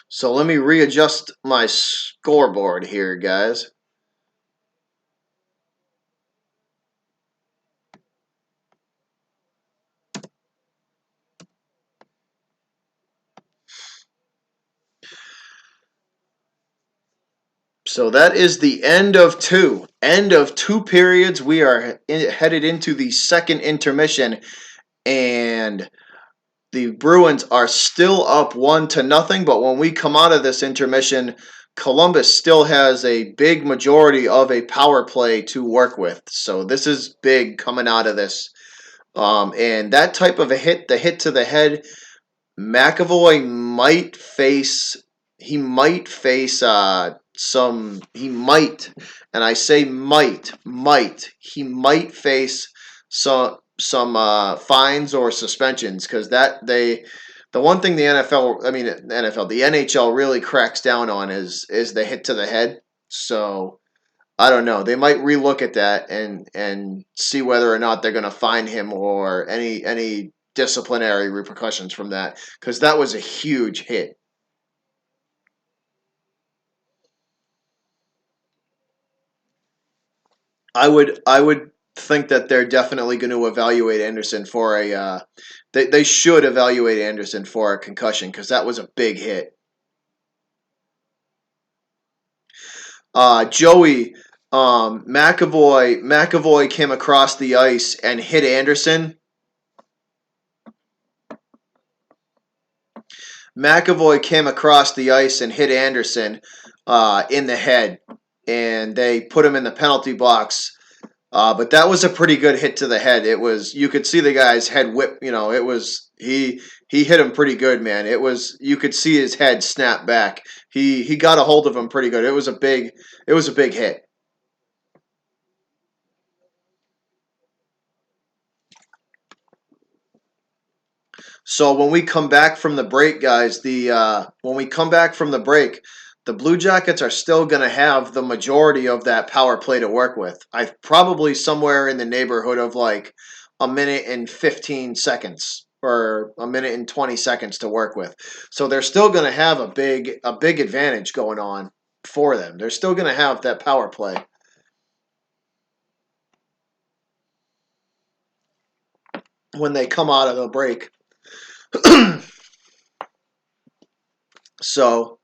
So let me readjust my scoreboard here, guys. So that is the end of two. End of two periods. We are headed into the second intermission, and the Bruins are still up 1-0. But when we come out of this intermission, Columbus still has a big majority of a power play to work with. So this is big coming out of this. And that type of a hit, the hit to the head, McAvoy might face. He might face some. He might, and I say might. He might face some fines or suspensions because that they. The one thing the NFL, I mean the NFL, the NHL really cracks down on is the hit to the head. So I don't know. They might relook at that and see whether or not they're going to fine him or any disciplinary repercussions from that because that was a huge hit. I would think that they're definitely going to evaluate Anderson for a. They should evaluate Anderson for a concussion because that was a big hit. Joey McAvoy came across the ice and hit Anderson. McAvoy came across the ice and hit Anderson in the head, and they put him in the penalty box But that was a pretty good hit to the head. It was you could see the guy's head whip. You know, it was he hit him pretty good, man. It was you could see his head snap back. He got a hold of him pretty good. It was a big hit. So when we come back from the break, guys, the when we come back from the break, the Blue Jackets are still going to have the majority of that power play to work with. I probably somewhere in the neighborhood of like a minute and 15 seconds or a minute and 20 seconds to work with. So they're still going to have a big advantage going on for them. They're still going to have that power play when they come out of the break. So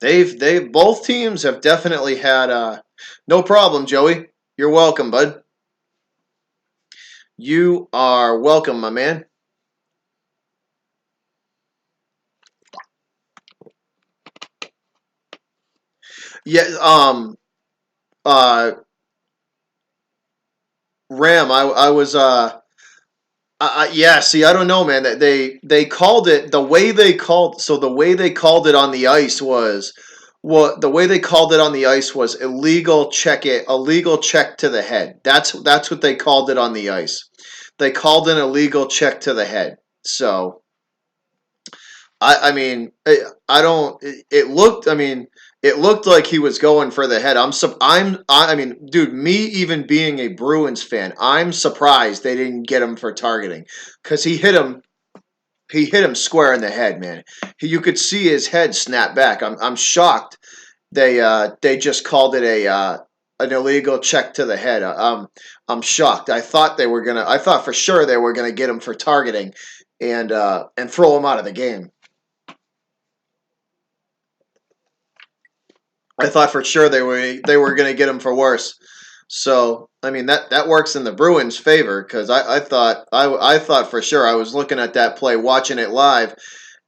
they've both teams have definitely had no problem, Joey. You're welcome, bud. You are welcome, my man. Yeah, uh Ram, I was yeah, see, I don't know, man. That they called it the way they called. So the way they called it on the ice was what the way they called it on the ice was illegal check to the head. That's what they called it on the ice. They called an illegal check to the head. So I mean, I don't. It looked. I mean, it looked like he was going for the head. I mean, dude, me even being a Bruins fan, I'm surprised they didn't get him for targeting, because he hit him. He hit him square in the head, man. You could see his head snap back. I'm shocked they just called it a an illegal check to the head. I'm shocked. I thought for sure they were gonna get him for targeting, and throw him out of the game. I thought for sure they were going to get him for worse. So I mean that works in the Bruins' favor, because I thought for sure. I was looking at that play, watching it live,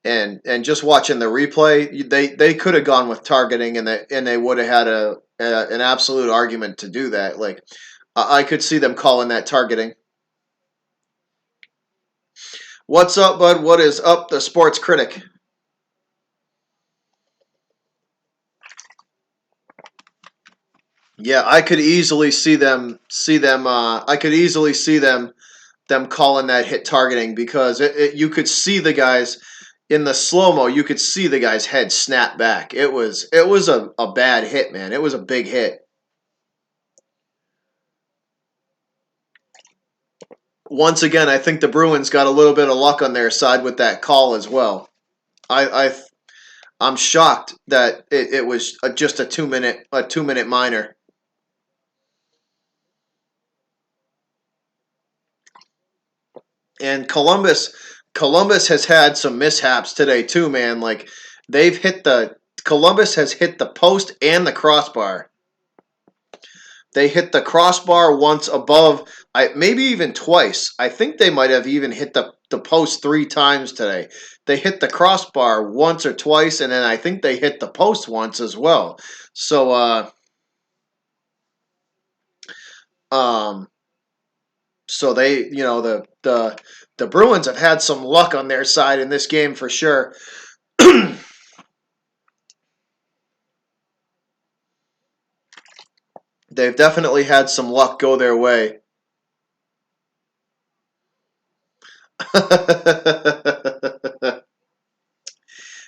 and just watching the replay. They could have gone with targeting, and they would have had an absolute argument to do that. Like I could see them calling that targeting. What's up, bud? What is up, the sports critic? Yeah, I could easily see them. I could easily see them calling that hit targeting, because you could see the guys in the slow mo. You could see the guy's head snap back. It was a bad hit, man. It was a big hit. Once again, I think the Bruins got a little bit of luck on their side with that call as well. I I'm shocked that it was just a 2 minute minor. And Columbus has had some mishaps today too, man. Like they've hit the Columbus has hit the post and the crossbar. They hit the crossbar once above, maybe even twice. I think they might have even hit the post three times today. They hit the crossbar once or twice, and then I think they hit the post once as well. So, um, so they, the Bruins have had some luck on their side in this game for sure. They've definitely had some luck go their way.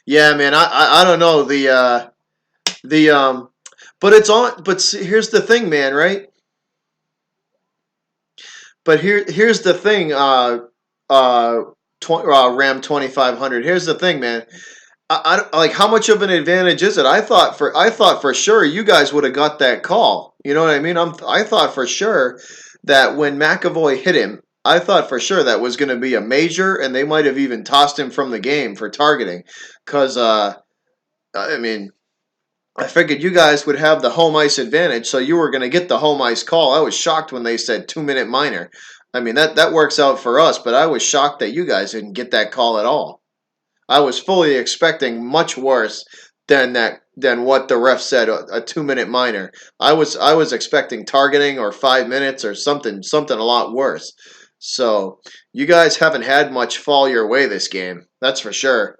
Yeah, man. I don't know the but it's on. But see, here's the thing, man. Right? But here's the thing. Ram 2500. Here's the thing, man. Like how much of an advantage is it? I thought for sure you guys would have got that call. You know what I mean? I thought for sure that when McAvoy hit him, I thought for sure that was going to be a major, and they might have even tossed him from the game for targeting, because I mean, I figured you guys would have the home ice advantage, so you were going to get the home ice call. I was shocked when they said 2 minute minor. I mean that works out for us, but I was shocked that you guys didn't get that call at all. I was fully expecting much worse than what the ref said, a 2 minute minor. I was expecting targeting or 5 minutes or something a lot worse. So you guys haven't had much fall your way this game. That's for sure.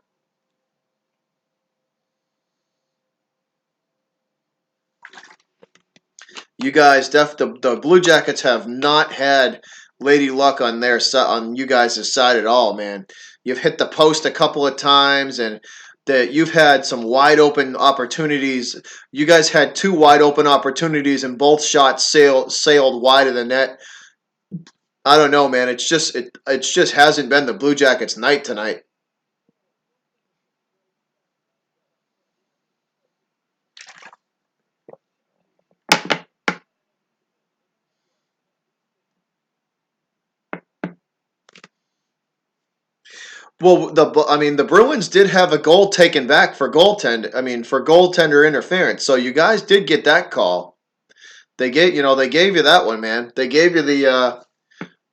You guys, the Blue Jackets have not had Lady Luck on their on you guys' side at all, man. You've hit the post a couple of times, and that you've had some wide open opportunities. You guys had two wide open opportunities, and both shots sailed wide of the net. I don't know, man. It just hasn't been the Blue Jackets' night tonight. Well, the Bruins did have a goal taken back for goaltender interference. So you guys did get that call. They gave you that one, man. They gave you the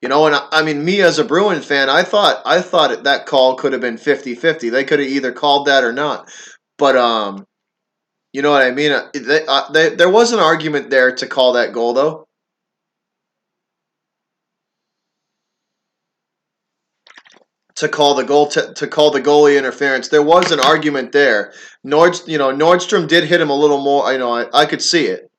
and I mean me as a Bruins fan, I thought that call could have been 50-50. They could have either called that or not. But you know what I mean? There was an argument there to call that goal though. To call the goalie interference. There was an argument there. Nordstrom did hit him a little more. I could see it.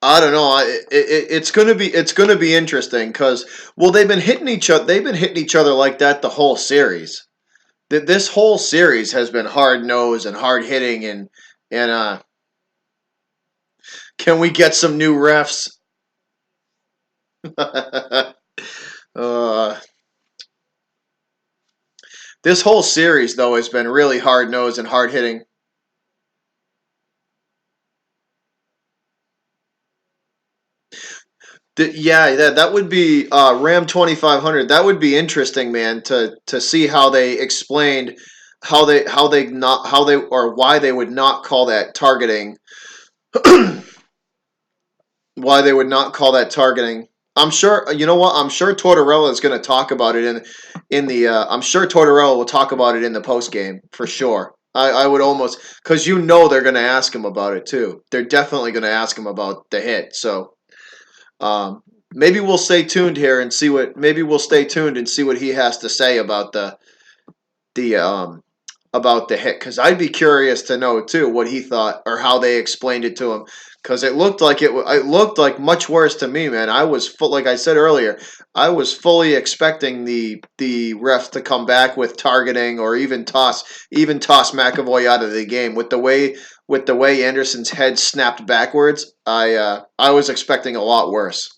I don't know. It's gonna be interesting because they've been hitting each other. They've been hitting each other like that the whole series. This whole series has been hard nosed and hard hitting and can we get some new refs? uh, this whole series though has been really hard nosed and hard hitting. Yeah, that would be Ram 2500. That would be interesting, man, to see how they explained how they or why they would not call that targeting. Why they would not call that targeting. I'm sure. You know what? I'm sure Tortorella is going to talk about it in the. I'm sure Tortorella will talk about it in the post game for sure. I would almost because they're going to ask him about it too. They're definitely going to ask him about the hit. So maybe we'll stay tuned here and see what. Maybe we'll stay tuned and see what he has to say the about the hit because I'd be curious to know too what he thought or how they explained it to him because it looked like much worse to me, man. Like I said earlier, I was fully expecting the refs to come back with targeting or even toss McAvoy out of the game with the way Anderson's head snapped backwards. I was expecting a lot worse.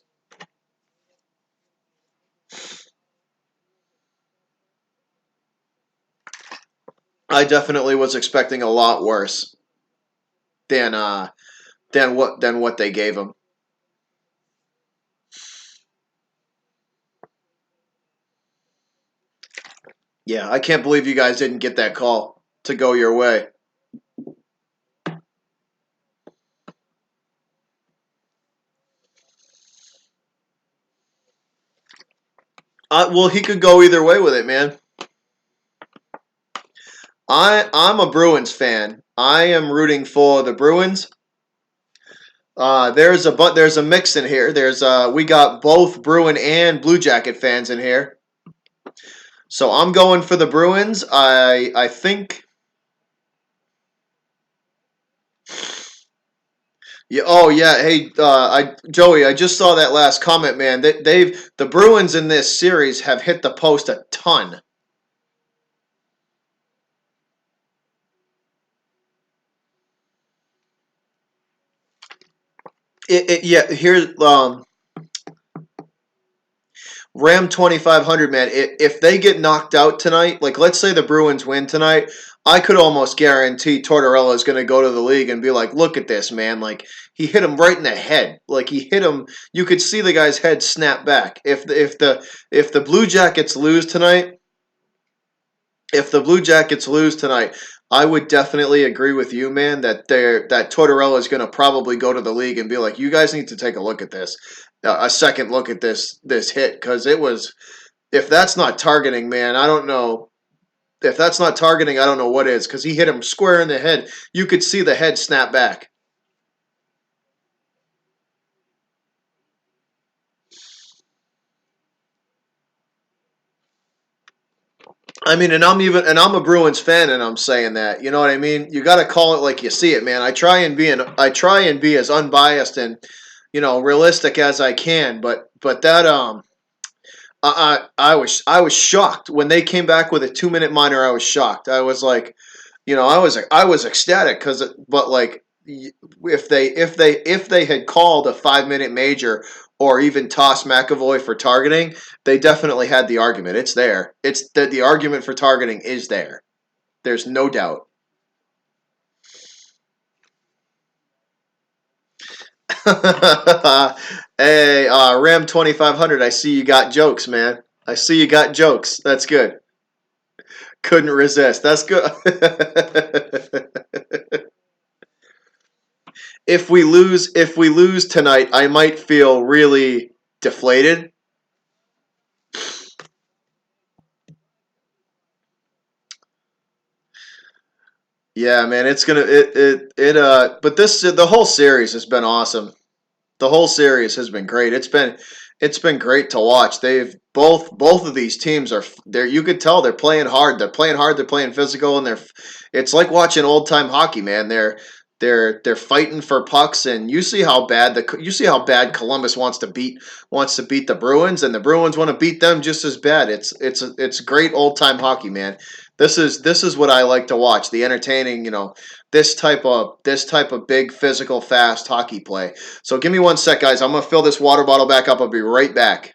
I definitely was expecting a lot worse than what they gave him. Yeah, I can't believe you guys didn't get that call to go your way. Well, he could go either way with it, man. I'm a Bruins fan. I am rooting for the Bruins. There's a mix in here. We got both Bruin and Blue Jacket fans in here. So I'm going for the Bruins. I think. Yeah. Oh yeah. Hey, Joey. I just saw that last comment, man. The Bruins in this series have hit the post a ton. Yeah. Here's Ram 2500, man. If they get knocked out tonight, like let's say the Bruins win tonight, I could almost guarantee Tortorella is going to go to the league and be like, "Look at this, man! Like he hit him right in the head. Like he hit him. You could see the guy's head snap back. If the Blue Jackets lose tonight, if the Blue Jackets lose tonight, I would definitely agree with you, man, that Tortorella is going to probably go to the league and be like, you guys need to take a look at this, a second look at this hit, because it was, if that's not targeting, man, I don't know. If that's not targeting, I don't know what is, because he hit him square in the head. You could see the head snap back. I mean, and I'm a Bruins fan, and I'm saying that. You know what I mean? You got to call it like you see it, man. I try and be as unbiased and realistic as I can. But that I was shocked when they came back with a 2 minute minor. I was shocked. I was like, I was ecstatic but like if they had called a 5 minute major or even tossed McAvoy for targeting, they definitely had the argument. It's there. It's the argument for targeting is there. There's no doubt. Hey, Ram 2500. I see you got jokes, man. I see you got jokes. That's good. Couldn't resist. That's good. If we lose tonight, I might feel really deflated. Yeah, man, it's gonna it but this the whole series has been awesome. The whole series has been great. It's been great to watch. They've both of these teams are there. You could tell they're playing hard. They're playing hard. They're playing physical, and they're. It's like watching old time hockey, man. They're fighting for pucks, and you see how bad Columbus wants to beat the Bruins, and the Bruins want to beat them just as bad. It's great old time hockey, man. This is what I like to watch. The entertaining, this type of big physical fast hockey play. So give me one sec, guys. I'm gonna fill this water bottle back up. I'll be right back.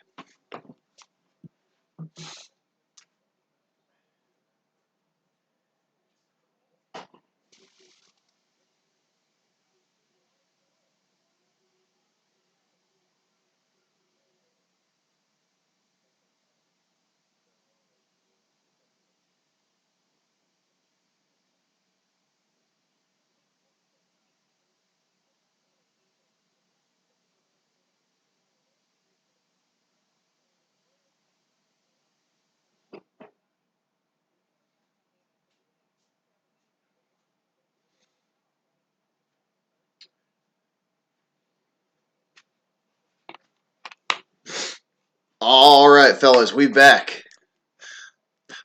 All right, fellas, we back.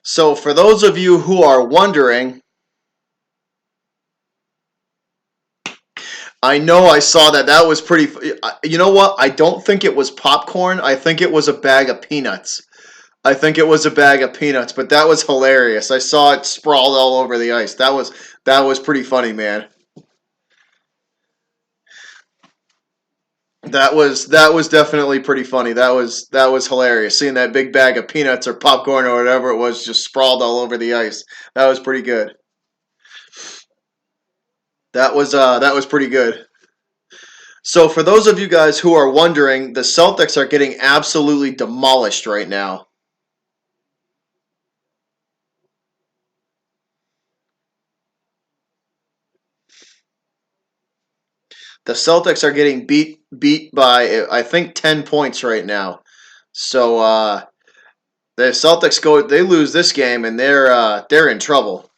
So for those of you who are wondering, I know I saw that. That was pretty. You know what? I don't think it was popcorn. I think it was a bag of peanuts. I think it was a bag of peanuts, but that was hilarious. I saw it sprawled all over the ice. That was pretty funny, man. That was definitely pretty funny. That was hilarious. Seeing that big bag of peanuts or popcorn or whatever it was just sprawled all over the ice. That was pretty good. That was pretty good. So for those of you guys who are wondering, the Celtics are getting absolutely demolished right now. The Celtics are getting beat by I think 10 points right now. So the Celtics they lose this game and they're in trouble.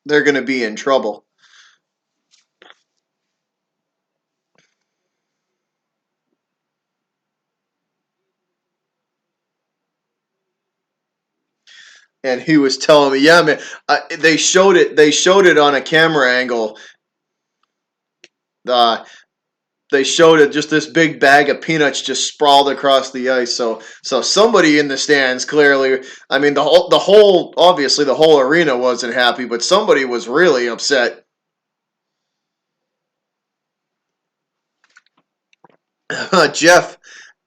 They're going to be in trouble. And he was telling me, "Yeah, man, they showed it. They showed it on a camera angle. Uh, they showed it just this big bag of peanuts just sprawled across the ice. So somebody in the stands clearly. I mean, obviously the whole arena wasn't happy, but somebody was really upset. Jeff,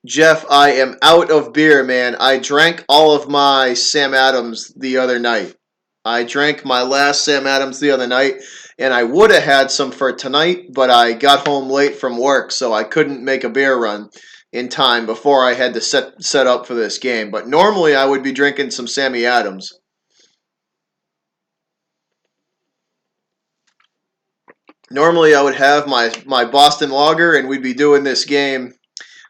Jeff, I am out of beer, man. I drank all of my Sam Adams the other night. I drank my last Sam Adams the other night, and I would have had some for tonight, but I got home late from work, so I couldn't make a beer run in time before I had to set up for this game. But normally I would be drinking some Sammy Adams. Normally, I would have my Boston Lager, and we'd be doing this game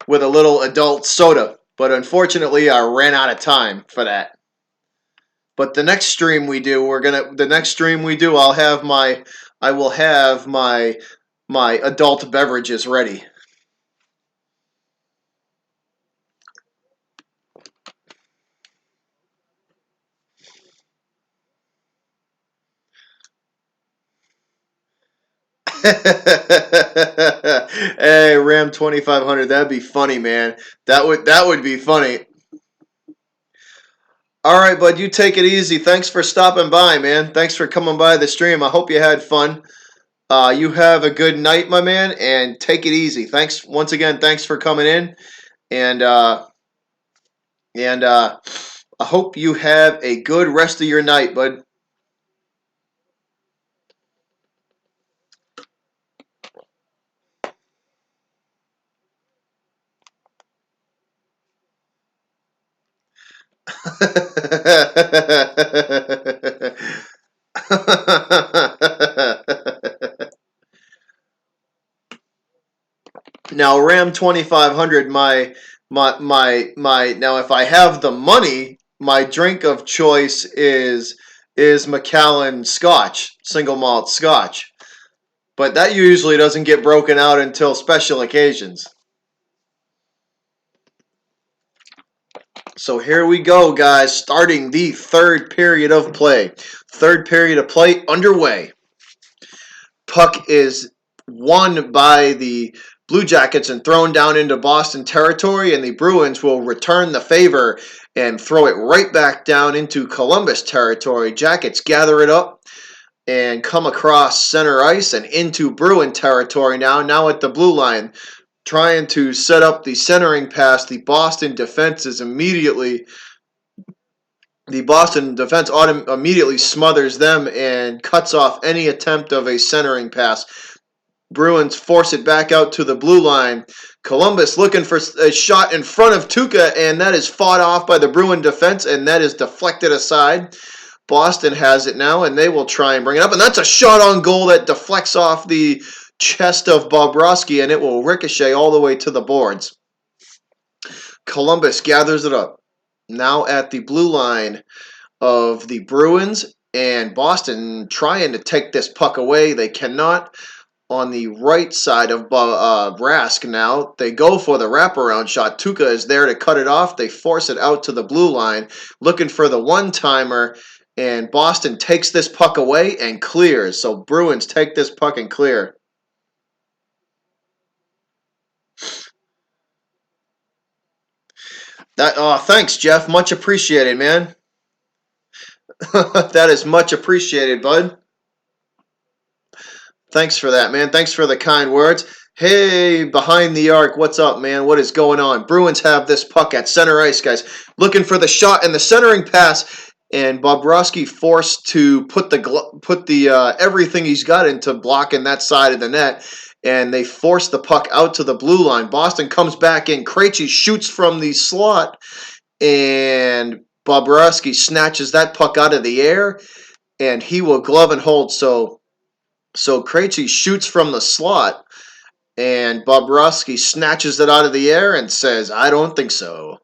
with a little adult soda. But unfortunately, I ran out of time for that. But the next stream we do, I will have my adult beverages ready. Hey, Ram 2500, that'd be funny, man. That would be funny. All right, bud, you take it easy. Thanks for stopping by, man. Thanks for coming by the stream. I hope you had fun. You have a good night, my man, and take it easy. Thanks once again. Thanks for coming in, and I hope you have a good rest of your night, bud. Now, Ram 2500, my now if I have the money, my drink of choice is Macallan Scotch, single malt Scotch. But that usually doesn't get broken out until special occasions. So here we go, guys, starting the third period of play. Third period of play underway. Puck is won by the Blue Jackets and thrown down into Boston territory, and the Bruins will return the favor and throw it right back down into Columbus territory. Jackets gather it up and come across center ice and into Bruin territory now at the blue line, trying to set up the centering pass. The Boston defense immediately smothers them and cuts off any attempt of a centering pass. Bruins force it back out to the blue line. Columbus looking for a shot in front of Tuukka, and that is fought off by the Bruin defense, and that is deflected aside. Boston has it now, and they will try and bring it up, and that's a shot on goal that deflects off the chest of Bobrovsky, and it will ricochet all the way to the boards. Columbus gathers it up. Now at the blue line of the Bruins, and Boston trying to take this puck away. They cannot. On the right side of Rask now, they go for the wraparound shot. Tuukka is there to cut it off. They force it out to the blue line, looking for the one-timer, and Boston takes this puck away and clears. So Bruins take this puck and clear. Thanks, Jeff. Much appreciated, man. That is much appreciated, bud. Thanks for that, man. Thanks for the kind words. Hey, behind the arc, what's up, man? What is going on? Bruins have this puck at center ice, guys. Looking for the shot and the centering pass, and Bobrovsky forced to put the everything he's got into blocking that side of the net, and they force the puck out to the blue line. Boston comes back in. Krejci shoots from the slot, and Bobrovsky snatches that puck out of the air, and he will glove and hold. So Krejci shoots from the slot, and Bobrovsky snatches it out of the air and says, "I don't think so."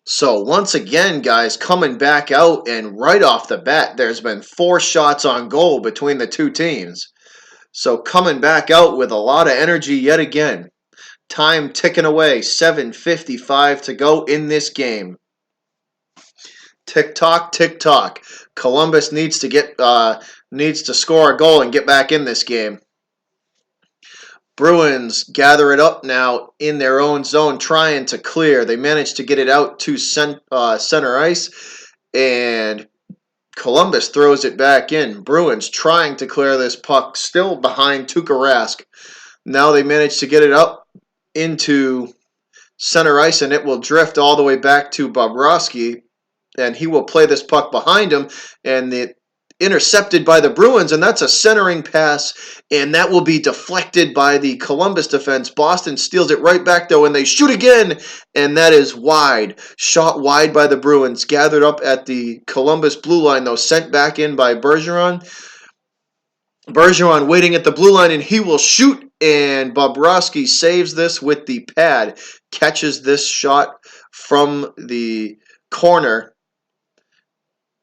So once again, guys, coming back out, and right off the bat, there's been 4 shots on goal between the two teams. So coming back out with a lot of energy yet again. Time ticking away, 7:55 to go in this game. Tick tock, tick tock. Columbus needs to score a goal and get back in this game. Bruins gather it up now in their own zone, trying to clear. They manage to get it out to center ice, and Columbus throws it back in. Bruins trying to clear this puck, still behind Tuukka Rask. Now they manage to get it up into center ice, and it will drift all the way back to Bobrovsky, and he will play this puck behind him, and intercepted by the Bruins, and that's a centering pass, and that will be deflected by the Columbus defense. Boston steals it right back, though, and they shoot again, and that is wide. Shot wide by the Bruins, gathered up at the Columbus blue line, though, sent back in by Bergeron. Bergeron waiting at the blue line, and he will shoot, and Bobrovsky saves this with the pad, catches this shot from the corner.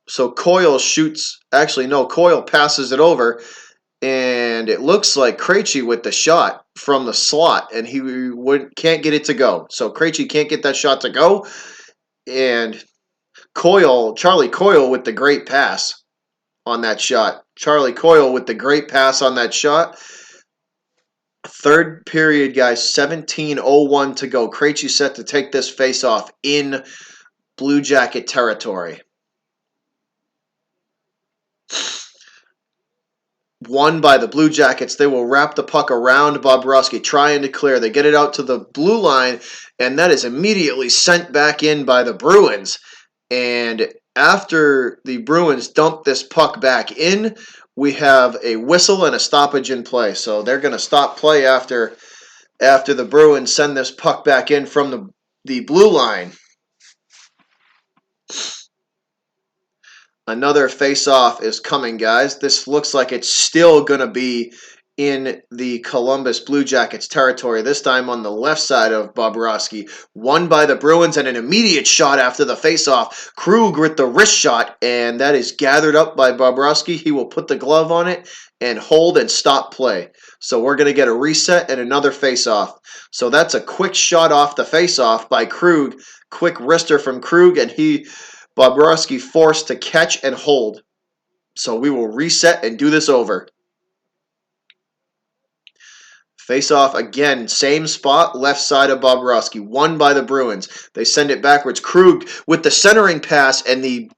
So Coyle shoots, actually no, Coyle passes it over, and it looks like Krejci with the shot from the slot, and he can't get it to go. So Krejci can't get that shot to go, and Charlie Coyle with the great pass on that shot. Charlie Coyle with the great pass on that shot. Third period, guys, 17:01 to go. Krejci set to take this face-off in Blue Jacket territory. Won by the Blue Jackets. They will wrap the puck around Bobrovsky, trying to clear. They get it out to the blue line, and that is immediately sent back in by the Bruins. And after the Bruins dump this puck back in, we have a whistle and a stoppage in play. So they're going to stop play after the Bruins send this puck back in from the blue line. Another face-off is coming, guys. This looks like it's still going to be in the Columbus Blue Jackets territory, this time on the left side of Bobrovsky. Won by the Bruins, and an immediate shot after the face-off. Krug with the wrist shot, and that is gathered up by Bobrovsky. He will put the glove on it and hold and stop play. So we're going to get a reset and another face-off. So that's a quick shot off the face-off by Krug. Quick wrister from Krug, and Bobrovsky forced to catch and hold. So we will reset and do this over. Face off again, same spot, left side of Bobrovsky. Won by the Bruins. They send it backwards. Krug with the centering pass, and the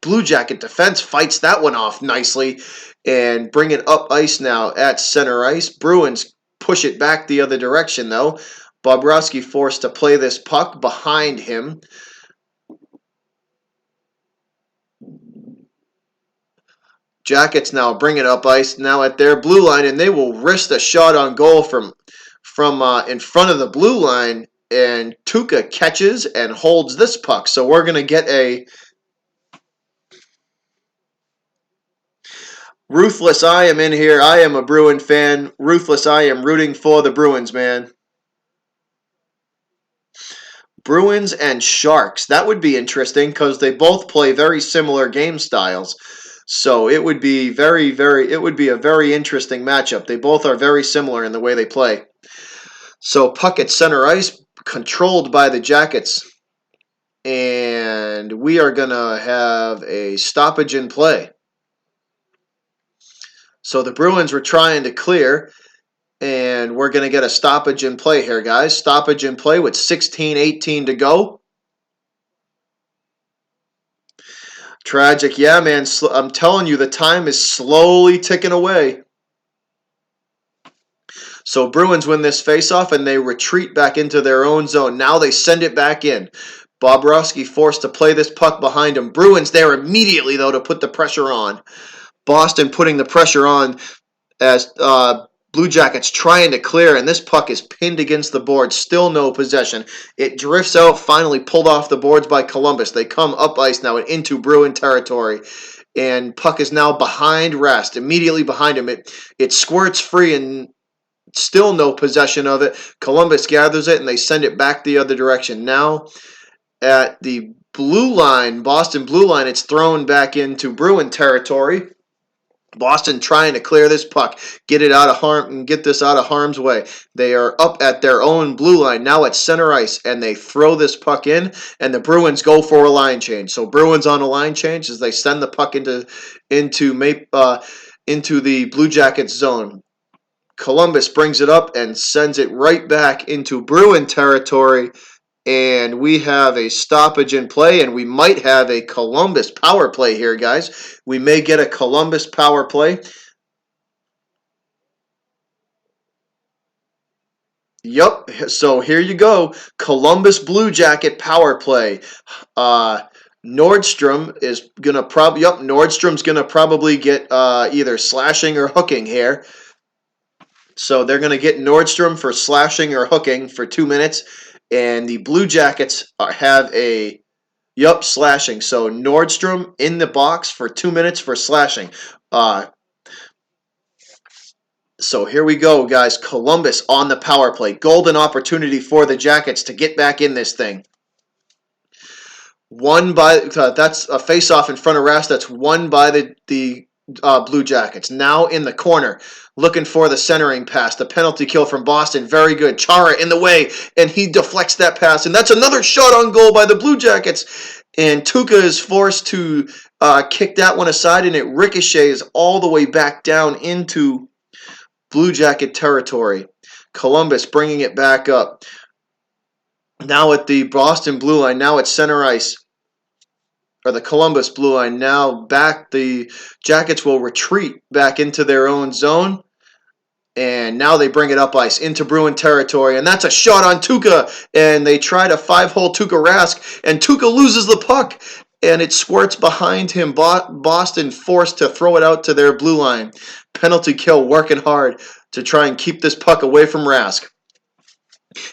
Blue Jacket defense fights that one off nicely and bring it up ice now at center ice. Bruins push it back the other direction, though. Bobrovsky forced to play this puck behind him. Jackets now bring it up ice now at their blue line, and they will risk a shot on goal from in front of the blue line, and Tuukka catches and holds this puck. So we're going to get a ruthless. I am in here. I am a Bruin fan. Ruthless. I am rooting for the Bruins, man. Bruins and Sharks. That would be interesting because they both play very similar game styles. So it would be a very interesting matchup. They both are very similar in the way they play. So puck at center ice, controlled by the Jackets. And we are going to have a stoppage in play. So the Bruins were trying to clear, and we're going to get a stoppage in play here, guys. Stoppage in play with 16:18 to go. Tragic. Yeah, man. I'm telling you, the time is slowly ticking away. So Bruins win this faceoff, and they retreat back into their own zone. Now they send it back in. Bobrovsky forced to play this puck behind him. Bruins there immediately, though, to put the pressure on. Boston putting the pressure on as Blue Jackets trying to clear, and this puck is pinned against the board. Still no possession. It drifts out, finally pulled off the boards by Columbus. They come up ice now and into Bruin territory, and puck is now behind Rest, immediately behind him. It squirts free, and still no possession of it. Columbus gathers it, and they send it back the other direction. Now at the blue line, Boston blue line, it's thrown back into Bruin territory. Boston trying to clear this puck, get it out of harm, and get this out of harm's way. They are up at their own blue line now at center ice, and they throw this puck in, and the Bruins go for a line change. So Bruins on a line change as they send the puck into the Blue Jackets zone. Columbus brings it up and sends it right back into Bruin territory. And we have a stoppage in play, and we might have a Columbus power play here, guys. We may get a Columbus power play. Yup, so here you go. Columbus Blue Jacket power play. Nordstrom is gonna Nordstrom's gonna probably get either slashing or hooking here. So they're gonna get Nordstrom for slashing or hooking for 2 minutes, and the Blue Jackets have a slashing. So Nordstrom in the box for 2 minutes for slashing. So here we go, guys. Columbus on the power play. Golden opportunity for the Jackets to get back in this thing. Won by that's a face-off in front of Rask. That's won by the Blue Jackets. Now in the corner, looking for the centering pass. The penalty kill from Boston, very good. Chara in the way, and he deflects that pass, and that's another shot on goal by the Blue Jackets. And Tuukka is forced to kick that one aside, and it ricochets all the way back down into Blue Jacket territory. Columbus bringing it back up. Now at the Boston blue line, now at center ice, or the Columbus blue line, now back, the Jackets will retreat back into their own zone, and now they bring it up ice into Bruin territory, and that's a shot on Tuukka, and they try to 5-hole Tuukka Rask, and Tuukka loses the puck, and it squirts behind him. Boston forced to throw it out to their blue line. Penalty kill working hard to try and keep this puck away from Rask.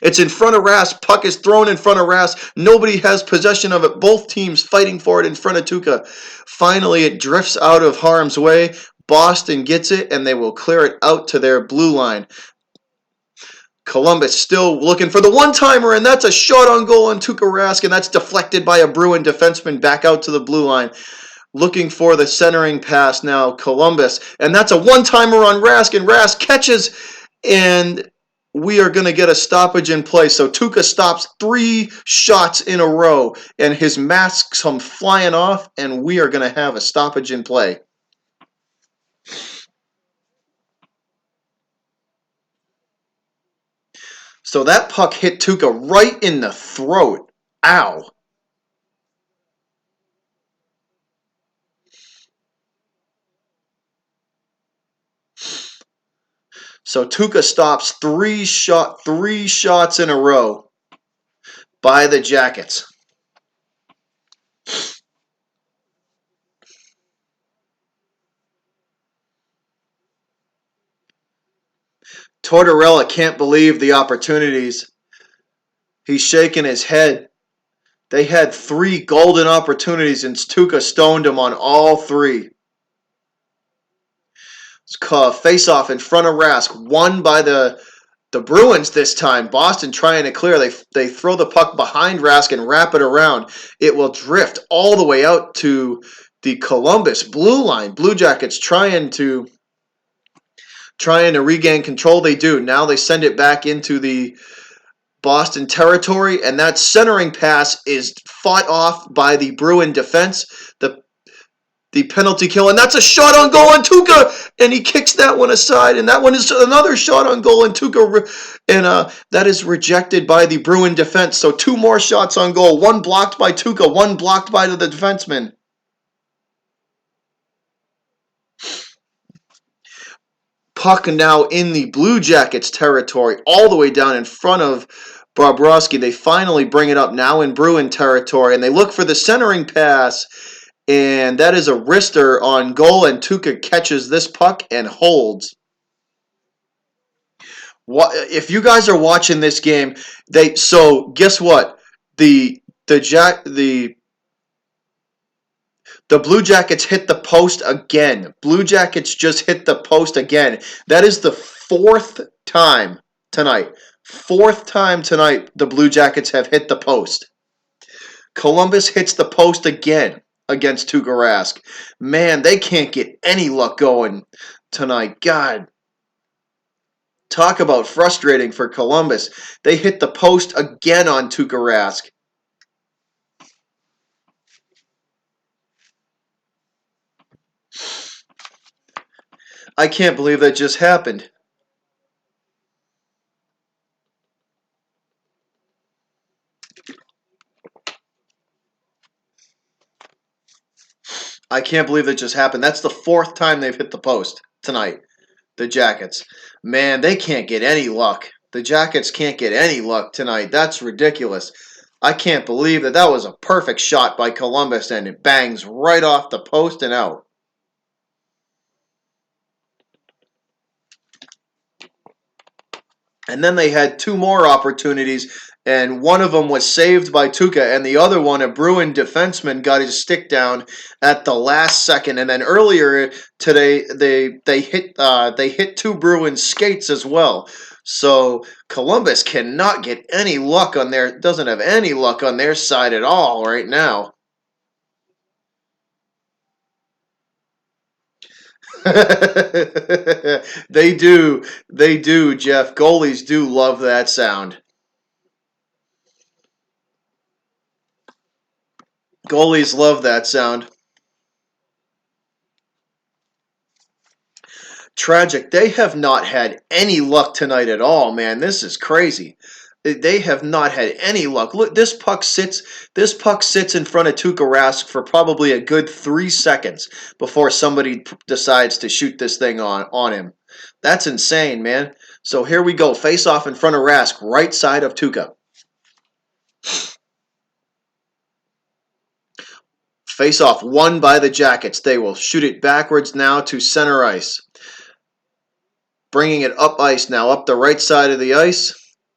It's in front of Rask. Puck is thrown in front of Rask. Nobody has possession of it. Both teams fighting for it in front of Tuukka. Finally, it drifts out of harm's way. Boston gets it, and they will clear it out to their blue line. Columbus still looking for the one-timer, and that's a shot on goal on Tuukka Rask, and that's deflected by a Bruin defenseman back out to the blue line. Looking for the centering pass now, Columbus, and that's a one-timer on Rask, and Rask catches, and we are going to get a stoppage in play. So Tuukka stops 3 shots in a row, and his masks come flying off, and we are going to have a stoppage in play. So that puck hit Tuukka right in the throat. Ow. So Tuukka stops 3 shots in a row by the Jackets. Tortorella can't believe the opportunities. He's shaking his head. They had 3 golden opportunities, and Tuukka stoned him on all 3. Face-off in front of Rask, won by the Bruins this time. Boston trying to clear. They throw the puck behind Rask and wrap it around. It will drift all the way out to the Columbus blue line. Blue Jackets trying to regain control. They do. Now they send it back into the Boston territory, and that centering pass is fought off by the Bruin defense. The penalty kill, and that's a shot on goal on Tuukka, and he kicks that one aside, and that one is another shot on goal, and Tuukka, and that is rejected by the Bruin defense. So 2 more shots on goal, one blocked by Tuukka, one blocked by the defenseman. Puck now in the Blue Jackets territory, all the way down in front of Bobrovsky. They finally bring it up now in Bruin territory, and they look for the centering pass, and that is a wrister on goal, and Tuukka catches this puck and holds. If you guys are watching this game, guess what? The Blue Jackets hit the post again. Blue Jackets just hit the post again. That is the 4th time tonight. 4th time tonight the Blue Jackets have hit the post. Columbus hits the post again against Tuukka Rask. Man, they can't get any luck going tonight. God. Talk about frustrating for Columbus. They hit the post again on Tuukka Rask. I can't believe that just happened. I can't believe that just happened. That's the 4th time they've hit the post tonight. The Jackets. Man, they can't get any luck. The Jackets can't get any luck tonight. That's ridiculous. I can't believe that that was a perfect shot by Columbus and it bangs right off the post and out. And then they had two more opportunities, and one of them was saved by Tuca, and the other one, a Bruin defenseman, got his stick down at the last second. And then earlier today, they hit two Bruin skates as well. So Columbus cannot get any luck on their doesn't have any luck on their side at all right now. They do, Jeff. Goalies do love that sound. Goalies love that sound. Tragic. They have not had any luck tonight at all, man. This is crazy. They have not had any luck. Look, this puck sits. This puck sits in front of Tuukka Rask for probably a good 3 seconds before somebody decides to shoot this thing on him. That's insane, man. So here we go. Face off in front of Rask, right side of Tuukka. Face off won by the Jackets. They will shoot it backwards now to center ice. Bringing it up ice now, up the right side of the ice.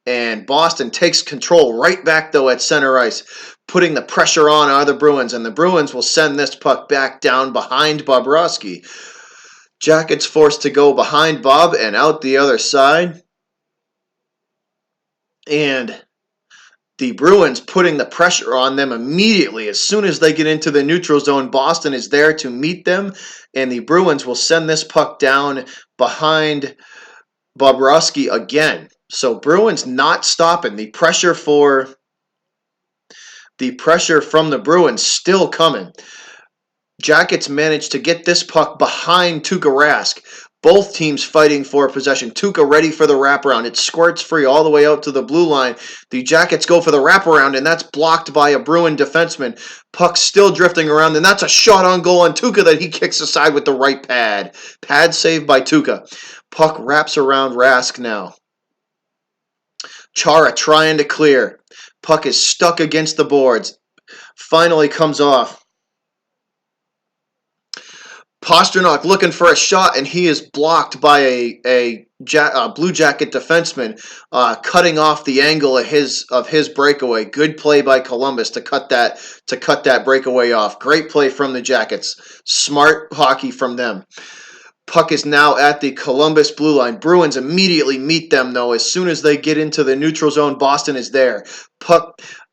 And Boston takes control right back, though, at center ice, putting the pressure on the Bruins. And the Bruins will send this puck back down behind Bobrovsky. Jackets forced to go behind Bob and out the other side. And the Bruins putting the pressure on them immediately. As soon as they get into the neutral zone, Boston is there to meet them. And the Bruins will send this puck down behind Bobrovsky again. So Bruins not stopping. The pressure from the Bruins still coming. Jackets managed to get this puck behind Tuukka Rask. Both teams fighting for possession. Tuukka ready for the wraparound. It squirts free all the way out to the blue line. The Jackets go for the wraparound, and that's blocked by a Bruin defenseman. Puck still drifting around, and that's a shot on goal on Tuukka that he kicks aside with the right pad. Pad saved by Tuukka. Puck wraps around Rask now. Chara trying to clear. Puck is stuck against the boards. Finally comes off. Pastrnak looking for a shot, and he is blocked by a Blue Jacket defenseman, cutting off the angle of his breakaway. Good play by Columbus to cut that breakaway off. Great play from the Jackets. Smart hockey from them. Puck is now at the Columbus blue line. Bruins immediately meet them, though. As soon as they get into the neutral zone, Boston is there.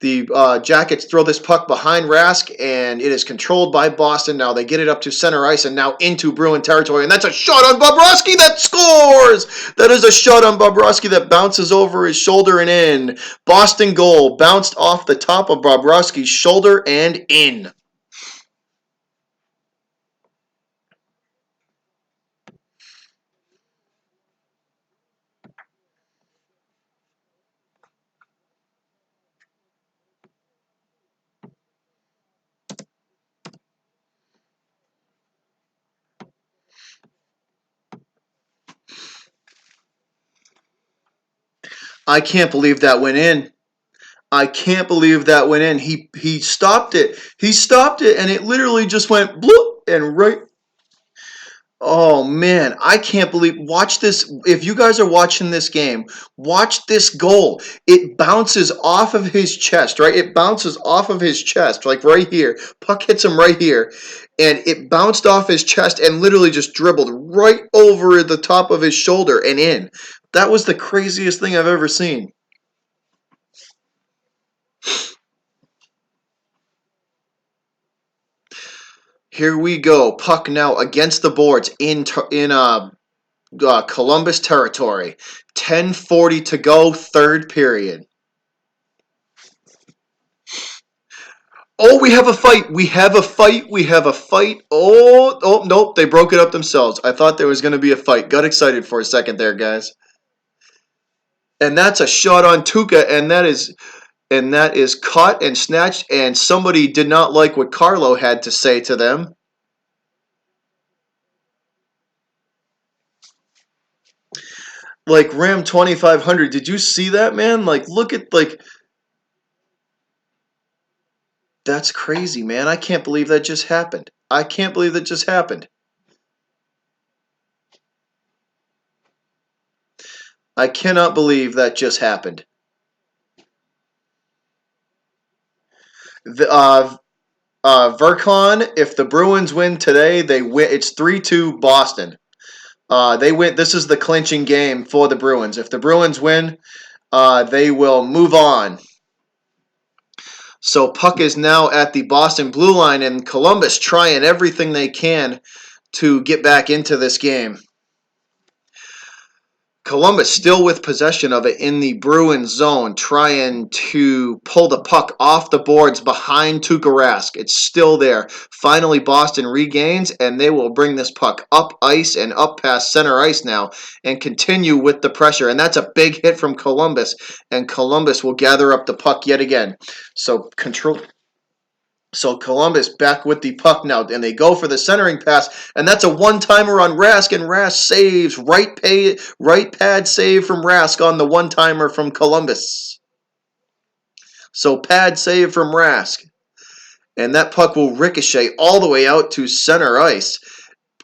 The Jackets throw this puck behind Rask, and it is controlled by Boston. Now they get it up to center ice and now into Bruin territory, and that's a shot on Bobrovsky that scores! That is a shot on Bobrovsky that bounces over his shoulder and in. Boston goal bounced off the top of Bobrovsky's shoulder and in. I can't believe that went in. I can't believe that went in. He stopped it. He stopped it, and it literally just went bloop and right. Oh man, I can't believe. Watch this. If you guys are watching this game, watch this goal. It bounces off of his chest, right? It bounces off of his chest, like right here. Puck hits him right here, and it bounced off his chest and literally just dribbled right over the top of his shoulder and in. That was the craziest thing I've ever seen. Here we go. Puck now against the boards in Columbus territory. 10:40 to go, third period. Oh, we have a fight. We have a fight. We have a fight. Oh, nope. They broke it up themselves. I thought there was going to be a fight. Got excited for a second there, guys. And that's a shot on Tuukka, and that is caught and snatched, and somebody did not like what Carlo had to say to them. Like Ram 2500, did you see that, man? Like look at That's crazy, man. I can't believe that just happened. I can't believe that just happened. I cannot believe that just happened. The, Vercon, if the Bruins win today, they win. It's 3-2 Boston. They win. This is the clinching game for the Bruins. If the Bruins win, they will move on. So puck is now at the Boston blue line, and Columbus trying everything they can to get back into this game. Columbus still with possession of it in the Bruins zone, trying to pull the puck off the boards behind Tuukka Rask. It's still there. Finally, Boston regains, and they will bring this puck up ice and up past center ice now and continue with the pressure. And that's a big hit from Columbus, and Columbus will gather up the puck yet again. So Columbus back with the puck now, and they go for the centering pass, and that's a one-timer on Rask, and Rask saves. Right pad save from Rask on the one-timer from Columbus. So pad save from Rask, and that puck will ricochet all the way out to center ice.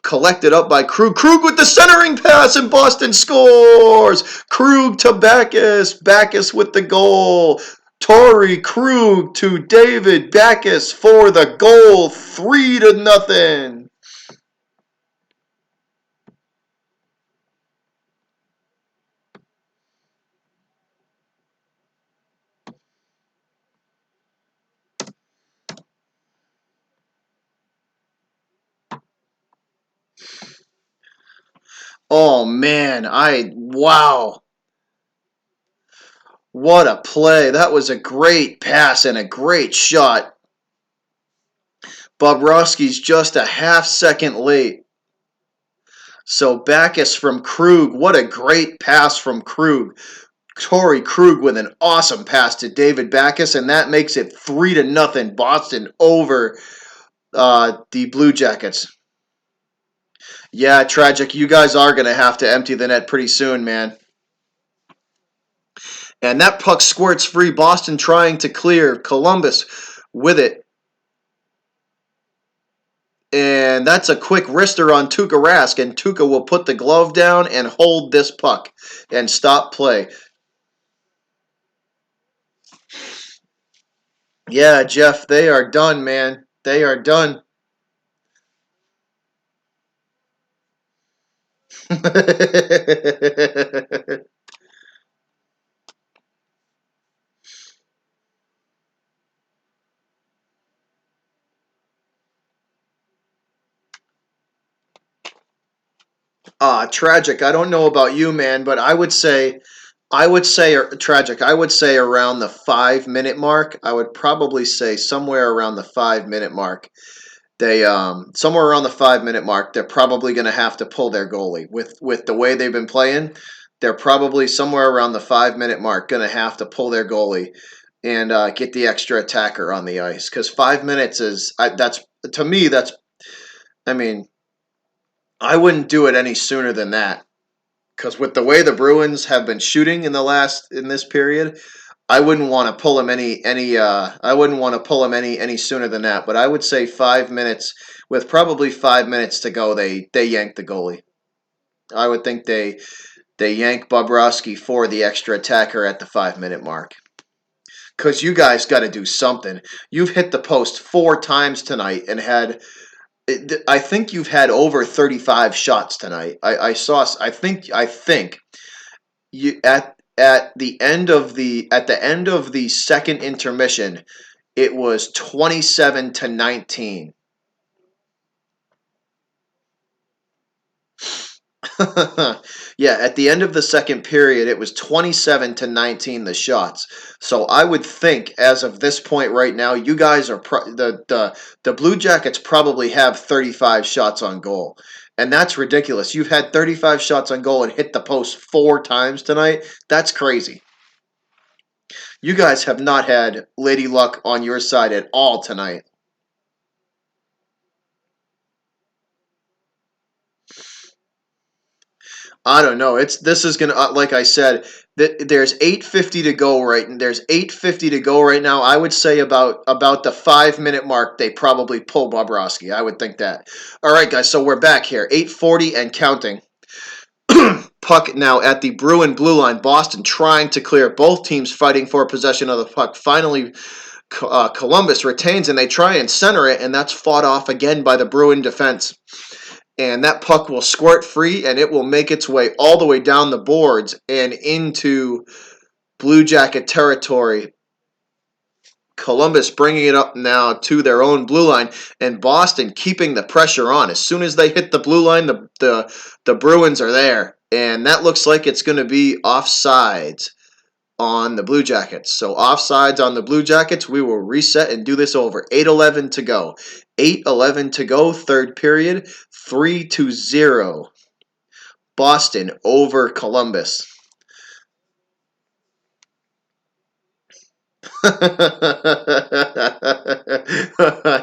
Collected up by Krug. Krug with the centering pass, and Boston scores! Krug to Backes. Backes with the goal. Torrey Krug to David Backes for the goal. 3-0. Oh man, wow. What a play. That was a great pass and a great shot. Bobrovsky's just a half second late. So Backes from Krug. What a great pass from Krug. Torrey Krug with an awesome pass to David Backes, and that makes it 3-0 Boston over the Blue Jackets. Yeah, tragic. You guys are going to have to empty the net pretty soon, man. And that puck squirts free. Boston trying to clear. Columbus with it. And that's a quick wrister on Tuukka Rask, and Tuukka will put the glove down and hold this puck and stop play. Yeah, Jeff, they are done, man. They are done. Tragic. I don't know about you, man, but I would say tragic. I would say around the 5 minute mark. I would probably say somewhere around the 5 minute mark. They somewhere around the 5 minute mark, they're probably going to have to pull their goalie with the way they've been playing. They're probably somewhere around the 5 minute mark going to have to pull their goalie and get the extra attacker on the ice because 5 minutes that's to me that's I mean I wouldn't do it any sooner than that because with the way the Bruins have been shooting in this period, I wouldn't want to pull him I wouldn't want to pull him any sooner than that. But I would say 5 minutes with probably 5 minutes to go, they yank the goalie. I would think they yank Bobrovsky for the extra attacker at the 5 minute mark. Because you guys got to do something. You've hit the post 4 times tonight and I think you've had over 35 shots tonight. I think you at the end of the second intermission, it was 27-19. Yeah, at the end of the second period, it was 27-19 the shots. So I would think, as of this point right now, you guys are the Blue Jackets probably have 35 shots on goal, and that's ridiculous. You've had 35 shots on goal and hit the post 4 times tonight. That's crazy. You guys have not had Lady Luck on your side at all tonight. I don't know. This is gonna like I said. There's 8:50 to go right, and there's 8:50 to go right now. I would say about the 5 minute mark, they probably pull Bobrovsky. I would think that. All right, guys. So we're back here, 8:40 and counting. Puck now at the Bruin blue line. Boston trying to clear. Both teams fighting for possession of the puck. Finally, Columbus retains and they try and center it, and that's fought off again by the Bruin defense. And that puck will squirt free and it will make its way all the way down the boards and into Blue Jacket territory. Columbus bringing it up now to their own blue line, and Boston keeping the pressure on. As soon as they hit the blue line, the Bruins are there, and that looks like it's going to be offsides on the Blue Jackets. So offsides on the Blue Jackets. We will reset and do this over. 8:11 to go. 8:11 to go. Third period. 3-0. Boston over Columbus.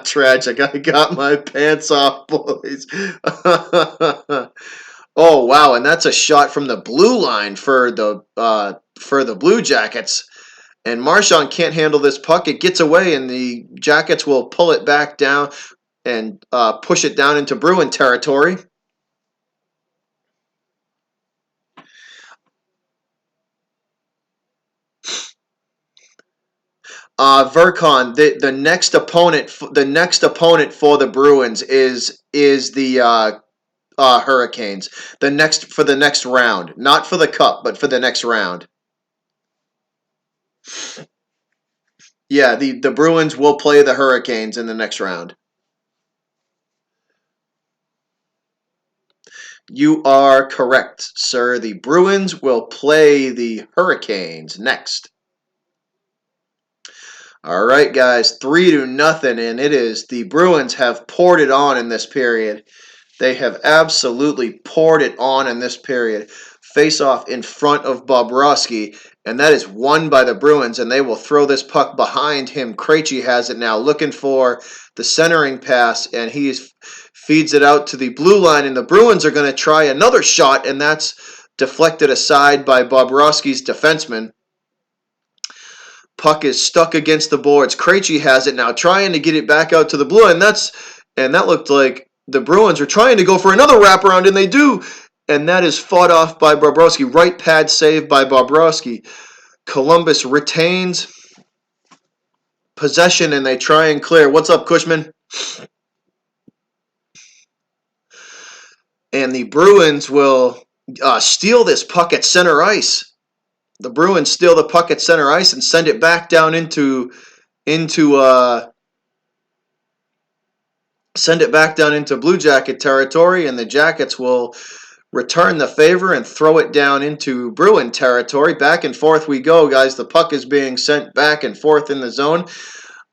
Tragic. I got my pants off, boys. Oh wow, and that's a shot from the blue line for the Blue Jackets. And Marchand can't handle this puck. It gets away, and the Jackets will pull it back down and push it down into Bruin territory. Vercon, the next opponent for the Bruins is the Hurricanes. The next round, not for the cup, but for the next round. Yeah, the Bruins will play the Hurricanes in the next round. You are correct, sir. The Bruins will play the Hurricanes next. All right, guys, 3-0, and it is the Bruins have poured it on in this period. They have absolutely poured it on in this period. Face off in front of Bobrovsky, and that is won by the Bruins, and they will throw this puck behind him. Krejci has it now, looking for the centering pass, and he feeds it out to the blue line, and the Bruins are going to try another shot, and that's deflected aside by Bobrovsky's defenseman. Puck is stuck against the boards. Krejci has it now, trying to get it back out to the blue, and that looked like the Bruins are trying to go for another wraparound, and they do, and that is fought off by Bobrovsky. Right pad save by Bobrovsky. Columbus retains possession, and they try and clear. What's up, Cushman? And the Bruins will steal this puck at center ice. The Bruins steal the puck at center ice and send it back down into Blue Jacket territory, and the Jackets will return the favor and throw it down into Bruin territory. Back and forth we go, guys. The puck is being sent back and forth in the zone.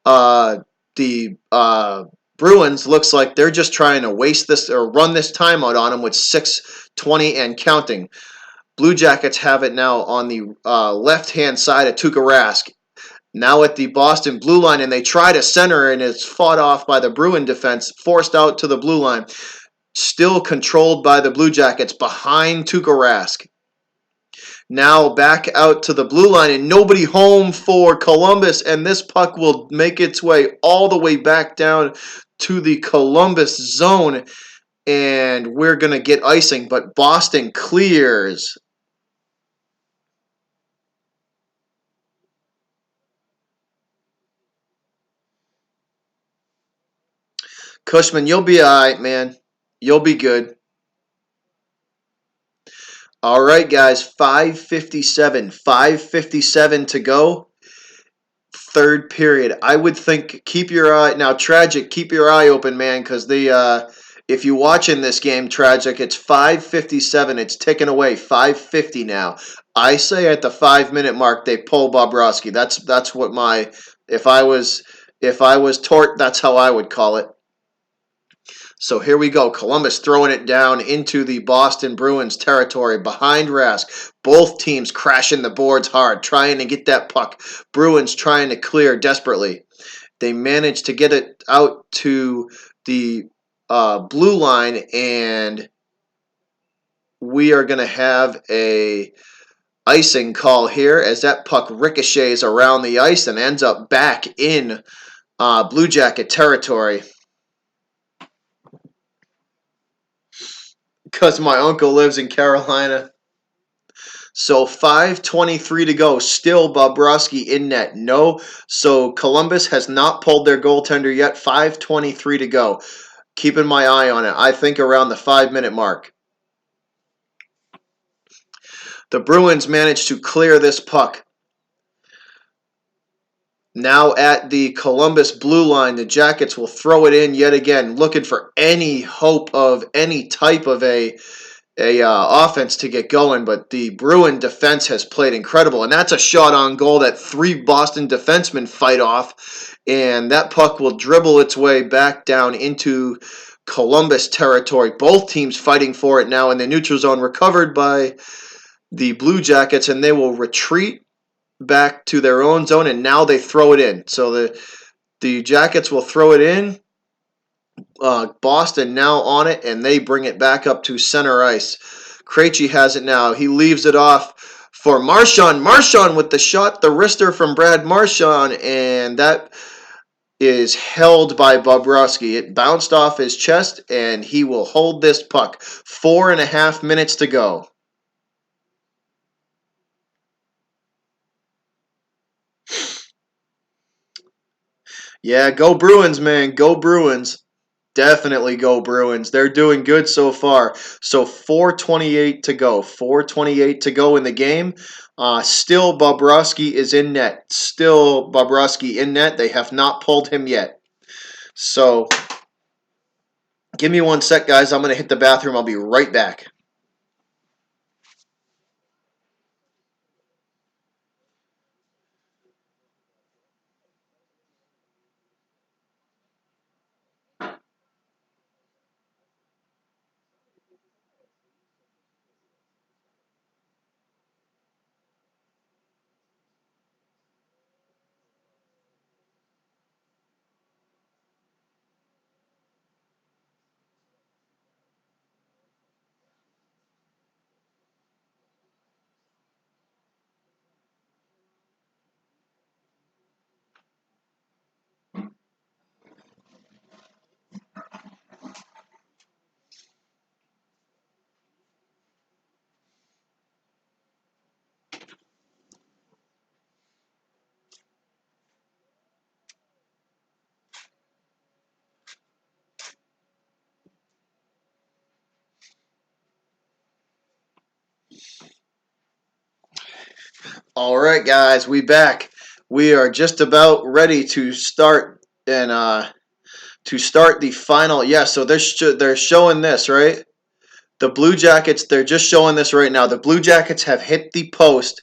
The Bruins looks like they're just trying to waste this or run this timeout on them with 6:20 and counting. Blue Jackets have it now on the left-hand side of Tuukka Rask. Now at the Boston blue line, and they try to center, and it's fought off by the Bruin defense, forced out to the blue line. Still controlled by the Blue Jackets behind Tuukka Rask. Now back out to the blue line, and nobody home for Columbus, and this puck will make its way all the way back down to the Columbus zone, and we're going to get icing, but Boston clears. Cushman, you'll be all right, man. You'll be good. All right, guys, 5:57. 5:57 to go. Third period. I would think keep your eye now. Tragic, keep your eye open, man, because if you watching this game, Tragic, it's 5:57. It's ticking away. 5:50 now. I say at the 5 minute mark they pull Bobrovsky. That's what my if I was Tort, that's how I would call it. So here we go. Columbus throwing it down into the Boston Bruins territory behind Rask. Both teams crashing the boards hard, trying to get that puck. Bruins trying to clear desperately. They managed to get it out to the blue line, and we are going to have a icing call here as that puck ricochets around the ice and ends up back in Blue Jacket territory. Because my uncle lives in Carolina. So 5:23 to go. Still Bobrovsky in net. No. So Columbus has not pulled their goaltender yet. 5:23 to go. Keeping my eye on it. I think around the 5-minute mark. The Bruins managed to clear this puck. Now at the Columbus blue line, the Jackets will throw it in yet again, looking for any hope of any type of a offense to get going, but the Bruin defense has played incredible, and that's a shot on goal that 3 Boston defensemen fight off, and that puck will dribble its way back down into Columbus territory. Both teams fighting for it now in the neutral zone, recovered by the Blue Jackets, and they will retreat back to their own zone, and now they throw it in. So the Jackets will throw it in. Boston now on it, and they bring it back up to center ice. Krejci has it now. He leaves it off for Marchand. Marchand with the shot, the wrister from Brad Marchand, and that is held by Bobrovsky. It bounced off his chest, and he will hold this puck. 4.5 minutes to go. Yeah, go Bruins, man. Go Bruins. Definitely go Bruins. They're doing good so far. So 4:28 to go. 4:28 to go in the game. Still Bobrovsky is in net. Still Bobrovsky in net. They have not pulled him yet. So give me 1 sec, guys. I'm going to hit the bathroom. I'll be right back. All right, guys, we back. We are just about ready to start and to start the final. Yeah, so they're showing this, right? The Blue Jackets, they're just showing this right now. The Blue Jackets have hit the post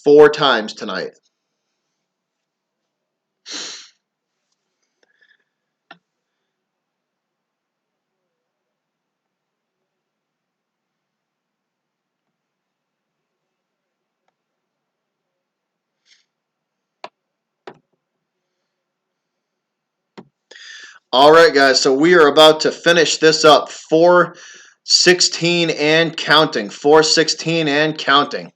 4 times tonight. All right, guys, so we are about to finish this up. 4:16 and counting. 4:16 and counting.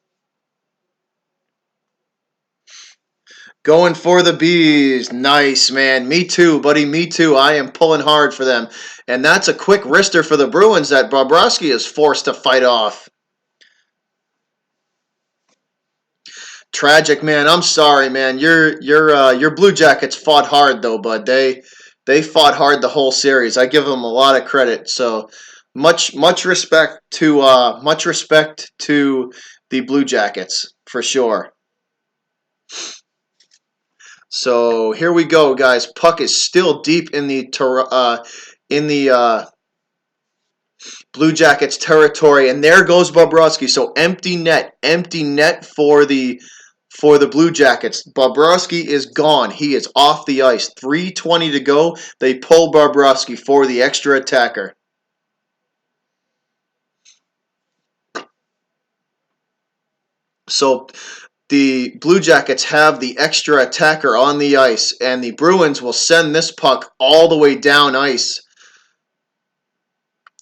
Going for the bees. Nice, man. Me too, buddy. Me too. I am pulling hard for them. And that's a quick wrister for the Bruins that Bobrovsky is forced to fight off. Tragic, man. I'm sorry, man. Your Blue Jackets fought hard though, bud. They fought hard the whole series. I give them a lot of credit. So much respect to the Blue Jackets for sure. So here we go, guys. Puck is still deep in the Blue Jackets territory, and there goes Bobrovsky. So empty net for the Blue Jackets. Bobrovsky is gone. He is off the ice. 3:20 to go. They pull Bobrovsky for the extra attacker. So the Blue Jackets have the extra attacker on the ice, and the Bruins will send this puck all the way down ice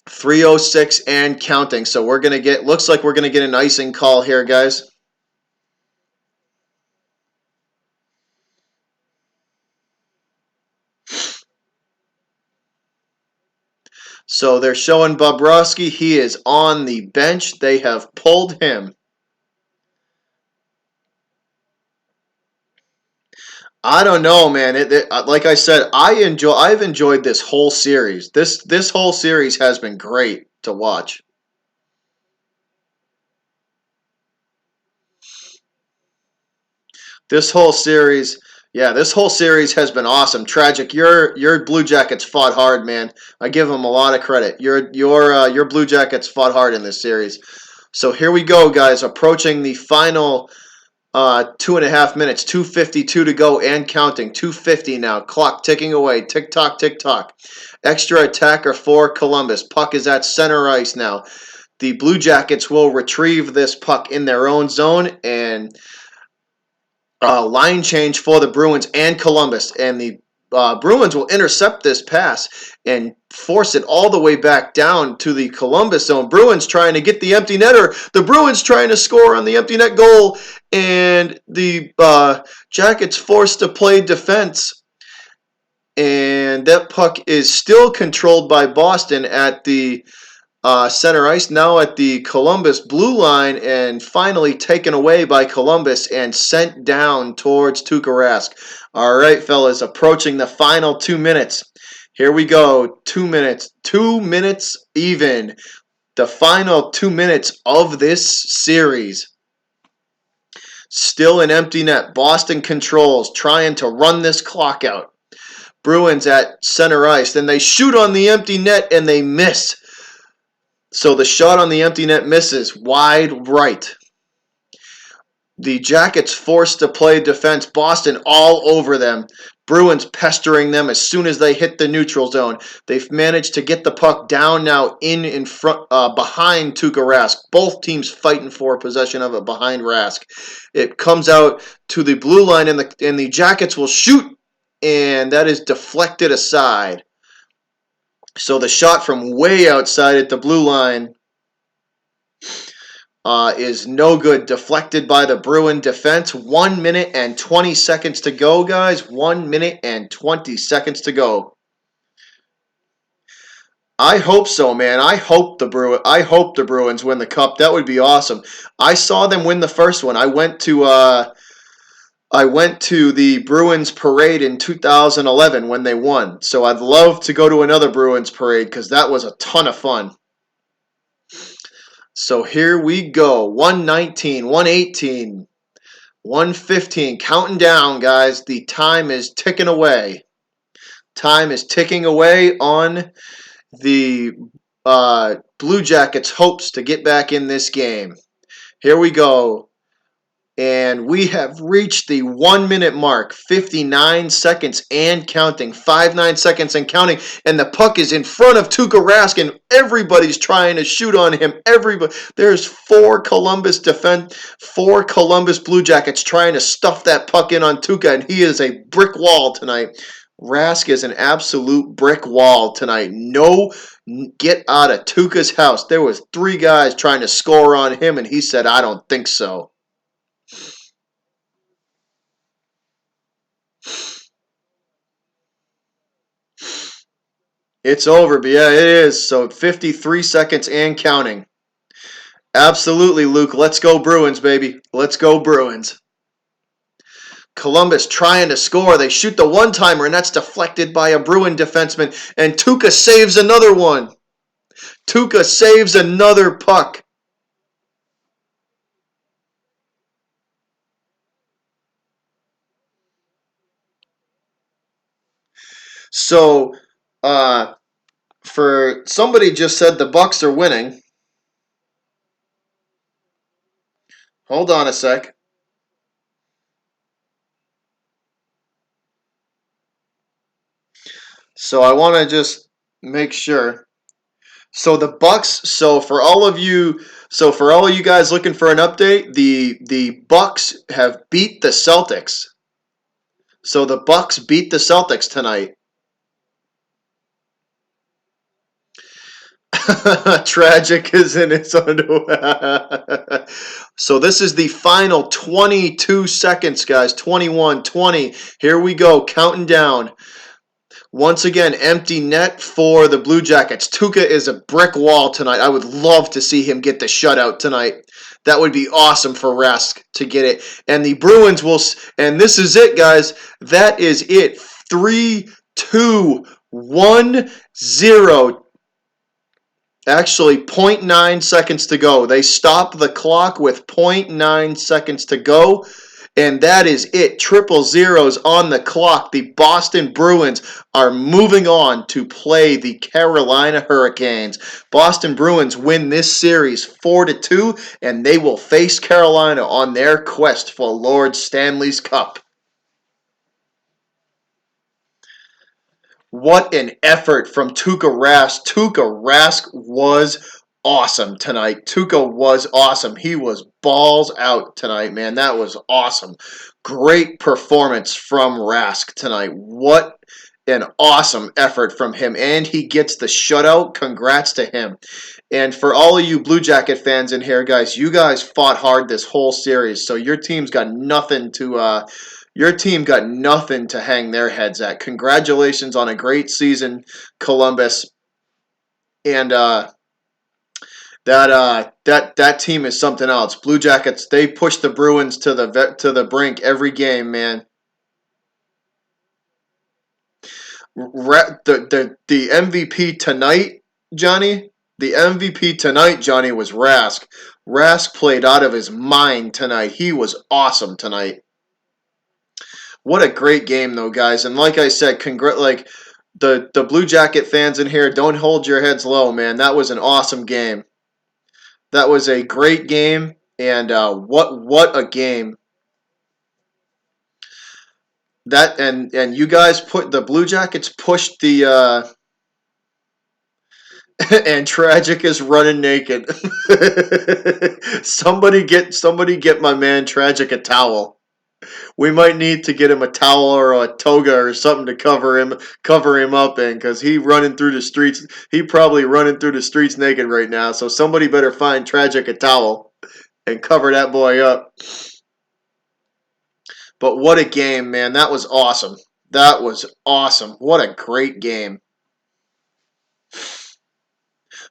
3:06 and counting. So we're gonna get. Looks like we're gonna get an icing call here, guys. So they're showing Bobrovsky. He is on the bench. They have pulled him. I don't know, man. Like I said, I've enjoyed this whole series. This whole series has been great to watch. This whole series, yeah, this whole series has been awesome. Tragic. Your Blue Jackets fought hard, man. I give them a lot of credit. Your Blue Jackets fought hard in this series. So here we go, guys. Approaching the final 2.5 minutes, 2:52 to go and counting. 2:50 now. Clock ticking away. Tick tock, tick tock. Extra attacker for Columbus. Puck is at center ice now. The Blue Jackets will retrieve this puck in their own zone and line change for the Bruins and Columbus. And the Bruins will intercept this pass and force it all the way back down to the Columbus zone. Bruins trying to get the empty netter. The Bruins trying to score on the empty net goal. And the Jackets forced to play defense. And that puck is still controlled by Boston at the center ice, now at the Columbus blue line, and finally taken away by Columbus and sent down towards Tuukka Rask. All right, fellas, approaching the final 2 minutes. Here we go. 2 minutes. 2 minutes even. The final 2 minutes of this series. Still an empty net. Boston controls, trying to run this clock out. Bruins at center ice. Then they shoot on the empty net and they miss. So the shot on the empty net misses wide right. The Jackets forced to play defense. Boston all over them. Bruins pestering them as soon as they hit the neutral zone. They've managed to get the puck down now in front behind Tuukka Rask. Both teams fighting for possession of it behind Rask. It comes out to the blue line and the Jackets will shoot, and that is deflected aside. So the shot from way outside at the blue line is no good. Deflected by the Bruin defense. 1 minute and 20 seconds to go, guys. 1 minute and 20 seconds to go. I hope so, man. I hope the Bruins win the cup. That would be awesome. I saw them win the first one. I went to the Bruins parade in 2011 when they won. So I'd love to go to another Bruins parade because that was a ton of fun. So here we go. 119, 118, 115. Counting down, guys. The time is ticking away. Time is ticking away on the Blue Jackets' hopes to get back in this game. Here we go. And we have reached the 1 minute mark, 59 seconds and counting, 59 seconds and counting, and the puck is in front of Tuukka Rask, and everybody's trying to shoot on him. There's four Columbus Blue Jackets trying to stuff that puck in on Tuukka, and he is a brick wall tonight. Rask is an absolute brick wall tonight. No, get out of Tuukka's house. There was 3 guys trying to score on him, and he said, "I don't think so." It's over, but yeah, it is. So 53 seconds and counting. Absolutely, Luke. Let's go Bruins, baby. Let's go Bruins. Columbus trying to score. They shoot the one-timer, and that's deflected by a Bruin defenseman. And Tuukka saves another one. Tuukka saves another puck. So, for somebody just said the Bucks are winning. Hold on a sec. So I want to just make sure. So the Bucks. For all of you guys looking for an update, the Bucks have beat the Celtics. So the Bucks beat the Celtics tonight. Tragic is in its underwear. So this is the final 22 seconds, guys. 21, 20. Here we go, counting down. Once again, empty net for the Blue Jackets. Tuukka is a brick wall tonight. I would love to see him get the shutout tonight. That would be awesome for Rask to get it. And the Bruins will, and this is it, guys. That is it. 3, 2, 1, 0. Actually, zero point 0.9 seconds to go. They stop the clock with 0.9 seconds to go. And that is it. Triple zeros on the clock. The Boston Bruins are moving on to play the Carolina Hurricanes. Boston Bruins win this series 4-2, and they will face Carolina on their quest for Lord Stanley's Cup. What an effort from Tuukka Rask. Tuukka Rask was awesome tonight. Tuukka was awesome. He was balls out tonight, man. That was awesome. Great performance from Rask tonight. What an awesome effort from him. And he gets the shutout. Congrats to him. And for all of you Blue Jacket fans in here, guys, you guys fought hard this whole series. So your team's got nothing to hang their heads at. Congratulations on a great season, Columbus. And that team is something else. Blue Jackets, they push the Bruins to the brink every game, man. The MVP tonight, Johnny. The MVP tonight, Johnny, was Rask. Rask played out of his mind tonight. He was awesome tonight. What a great game, though, guys. And like I said, the Blue Jacket fans in here, don't hold your heads low, man. That was an awesome game. That was a great game, and what a game. That and you guys put the Blue Jackets pushed the and Tragic is running naked. somebody get my man Tragic a towel. We might need to get him a towel or a toga or something to cover him up in, because he running through the streets. He probably running through the streets naked right now. So somebody better find Tragic a towel and cover that boy up. But what a game, man. That was awesome. That was awesome. What a great game.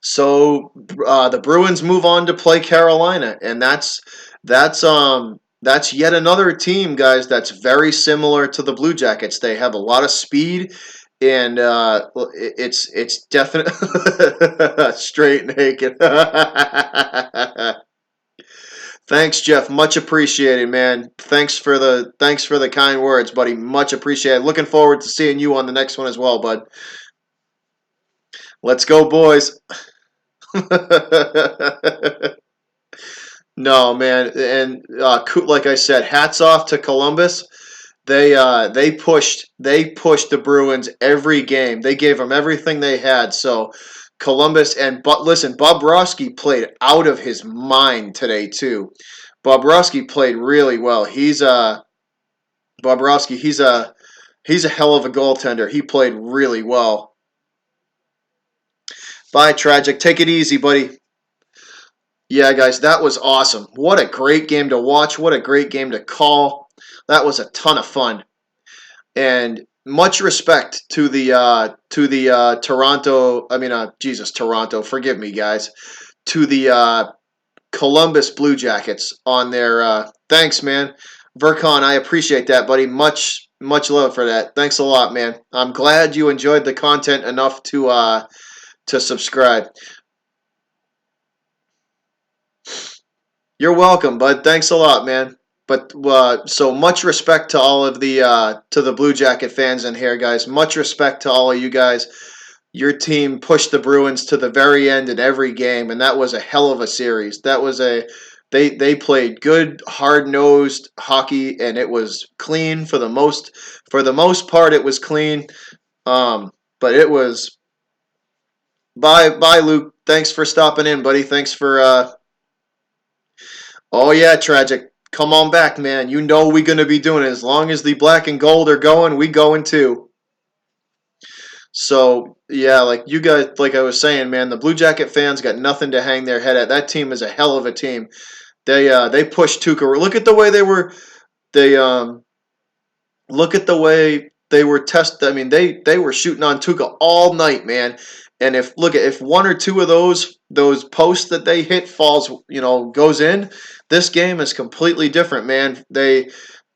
So the Bruins move on to play Carolina, and that's yet another team, guys, that's very similar to the Blue Jackets. They have a lot of speed, and it's definitely straight naked. Thanks, Jeff. Much appreciated, man. Thanks for the kind words, buddy. Much appreciated. Looking forward to seeing you on the next one as well, bud. Let's go, boys. No, man, and like I said, hats off to Columbus. They pushed the Bruins every game. They gave them everything they had. So Columbus but listen, Bobrovsky played out of his mind today too. Bobrovsky played really well. Bobrovsky. He's a hell of a goaltender. He played really well. Bye, Tragic. Take it easy, buddy. Yeah, guys, that was awesome. What a great game to watch. What a great game to call. That was a ton of fun. And much respect to the Toronto. Toronto. Forgive me, guys. To the Columbus Blue Jackets on their. Thanks, man. Vercon, I appreciate that, buddy. Much love for that. Thanks a lot, man. I'm glad you enjoyed the content enough to subscribe. You're welcome, bud. Thanks a lot, man. But so much respect to all of the Blue Jacket fans in here, guys. Much respect to all of you guys. Your team pushed the Bruins to the very end in every game, and that was a hell of a series. They played good, hard-nosed hockey, and it was clean for the most part. It was clean, but it was. Bye, Luke. Thanks for stopping in, buddy. Thanks for. Oh yeah, Tragic. Come on back, man. You know we're gonna be doing it. As long as the black and gold are going, we going too. So yeah, like you guys, like I was saying, man, the Blue Jacket fans got nothing to hang their head at. That team is a hell of a team. They pushed Tuca. Look at the way they were. They look at the way they were tested. I mean, they were shooting on Tuca all night, man. And if one or two of those posts that they hit falls, goes in, this game is completely different, man. They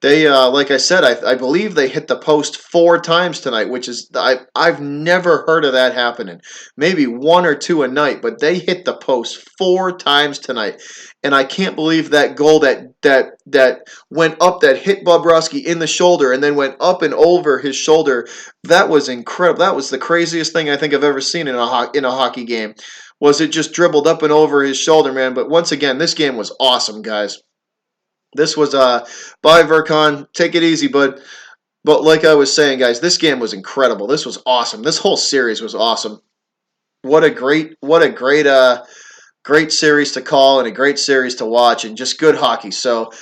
like I said, I believe they hit the post 4 times tonight, which is I've never heard of that happening. Maybe one or two a night, but they hit the post 4 times tonight, and I can't believe that goal that went up, that hit Bobrovsky in the shoulder and then went up and over his shoulder. That was incredible. That was the craziest thing I think I've ever seen in a hockey game. Was it just dribbled up and over his shoulder, man? But once again, this game was awesome, guys. This was by Vercon. Take it easy, bud. But like I was saying, guys, this game was incredible. This was awesome. This whole series was awesome. What a great series to call and a great series to watch and just good hockey. So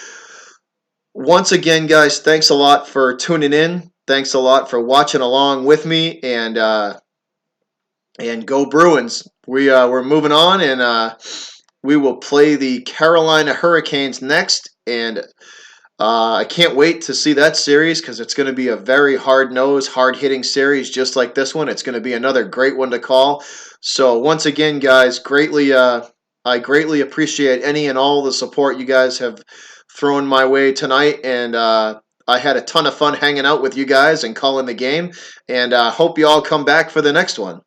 once again, guys, thanks a lot for tuning in. Thanks a lot for watching along with me, and go Bruins. We're moving on, and we will play the Carolina Hurricanes next, and I can't wait to see that series because it's going to be a very hard-nosed, hard-hitting series just like this one. It's going to be another great one to call. So once again, guys, I greatly appreciate any and all the support you guys have thrown my way tonight, and I had a ton of fun hanging out with you guys and calling the game, and hope you all come back for the next one.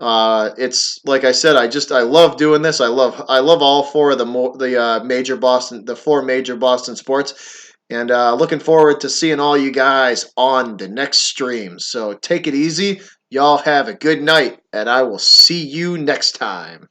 It's like I said, I love doing this. I love all four of the four major Boston sports, and looking forward to seeing all you guys on the next stream. So take it easy, y'all have a good night, and I will see you next time.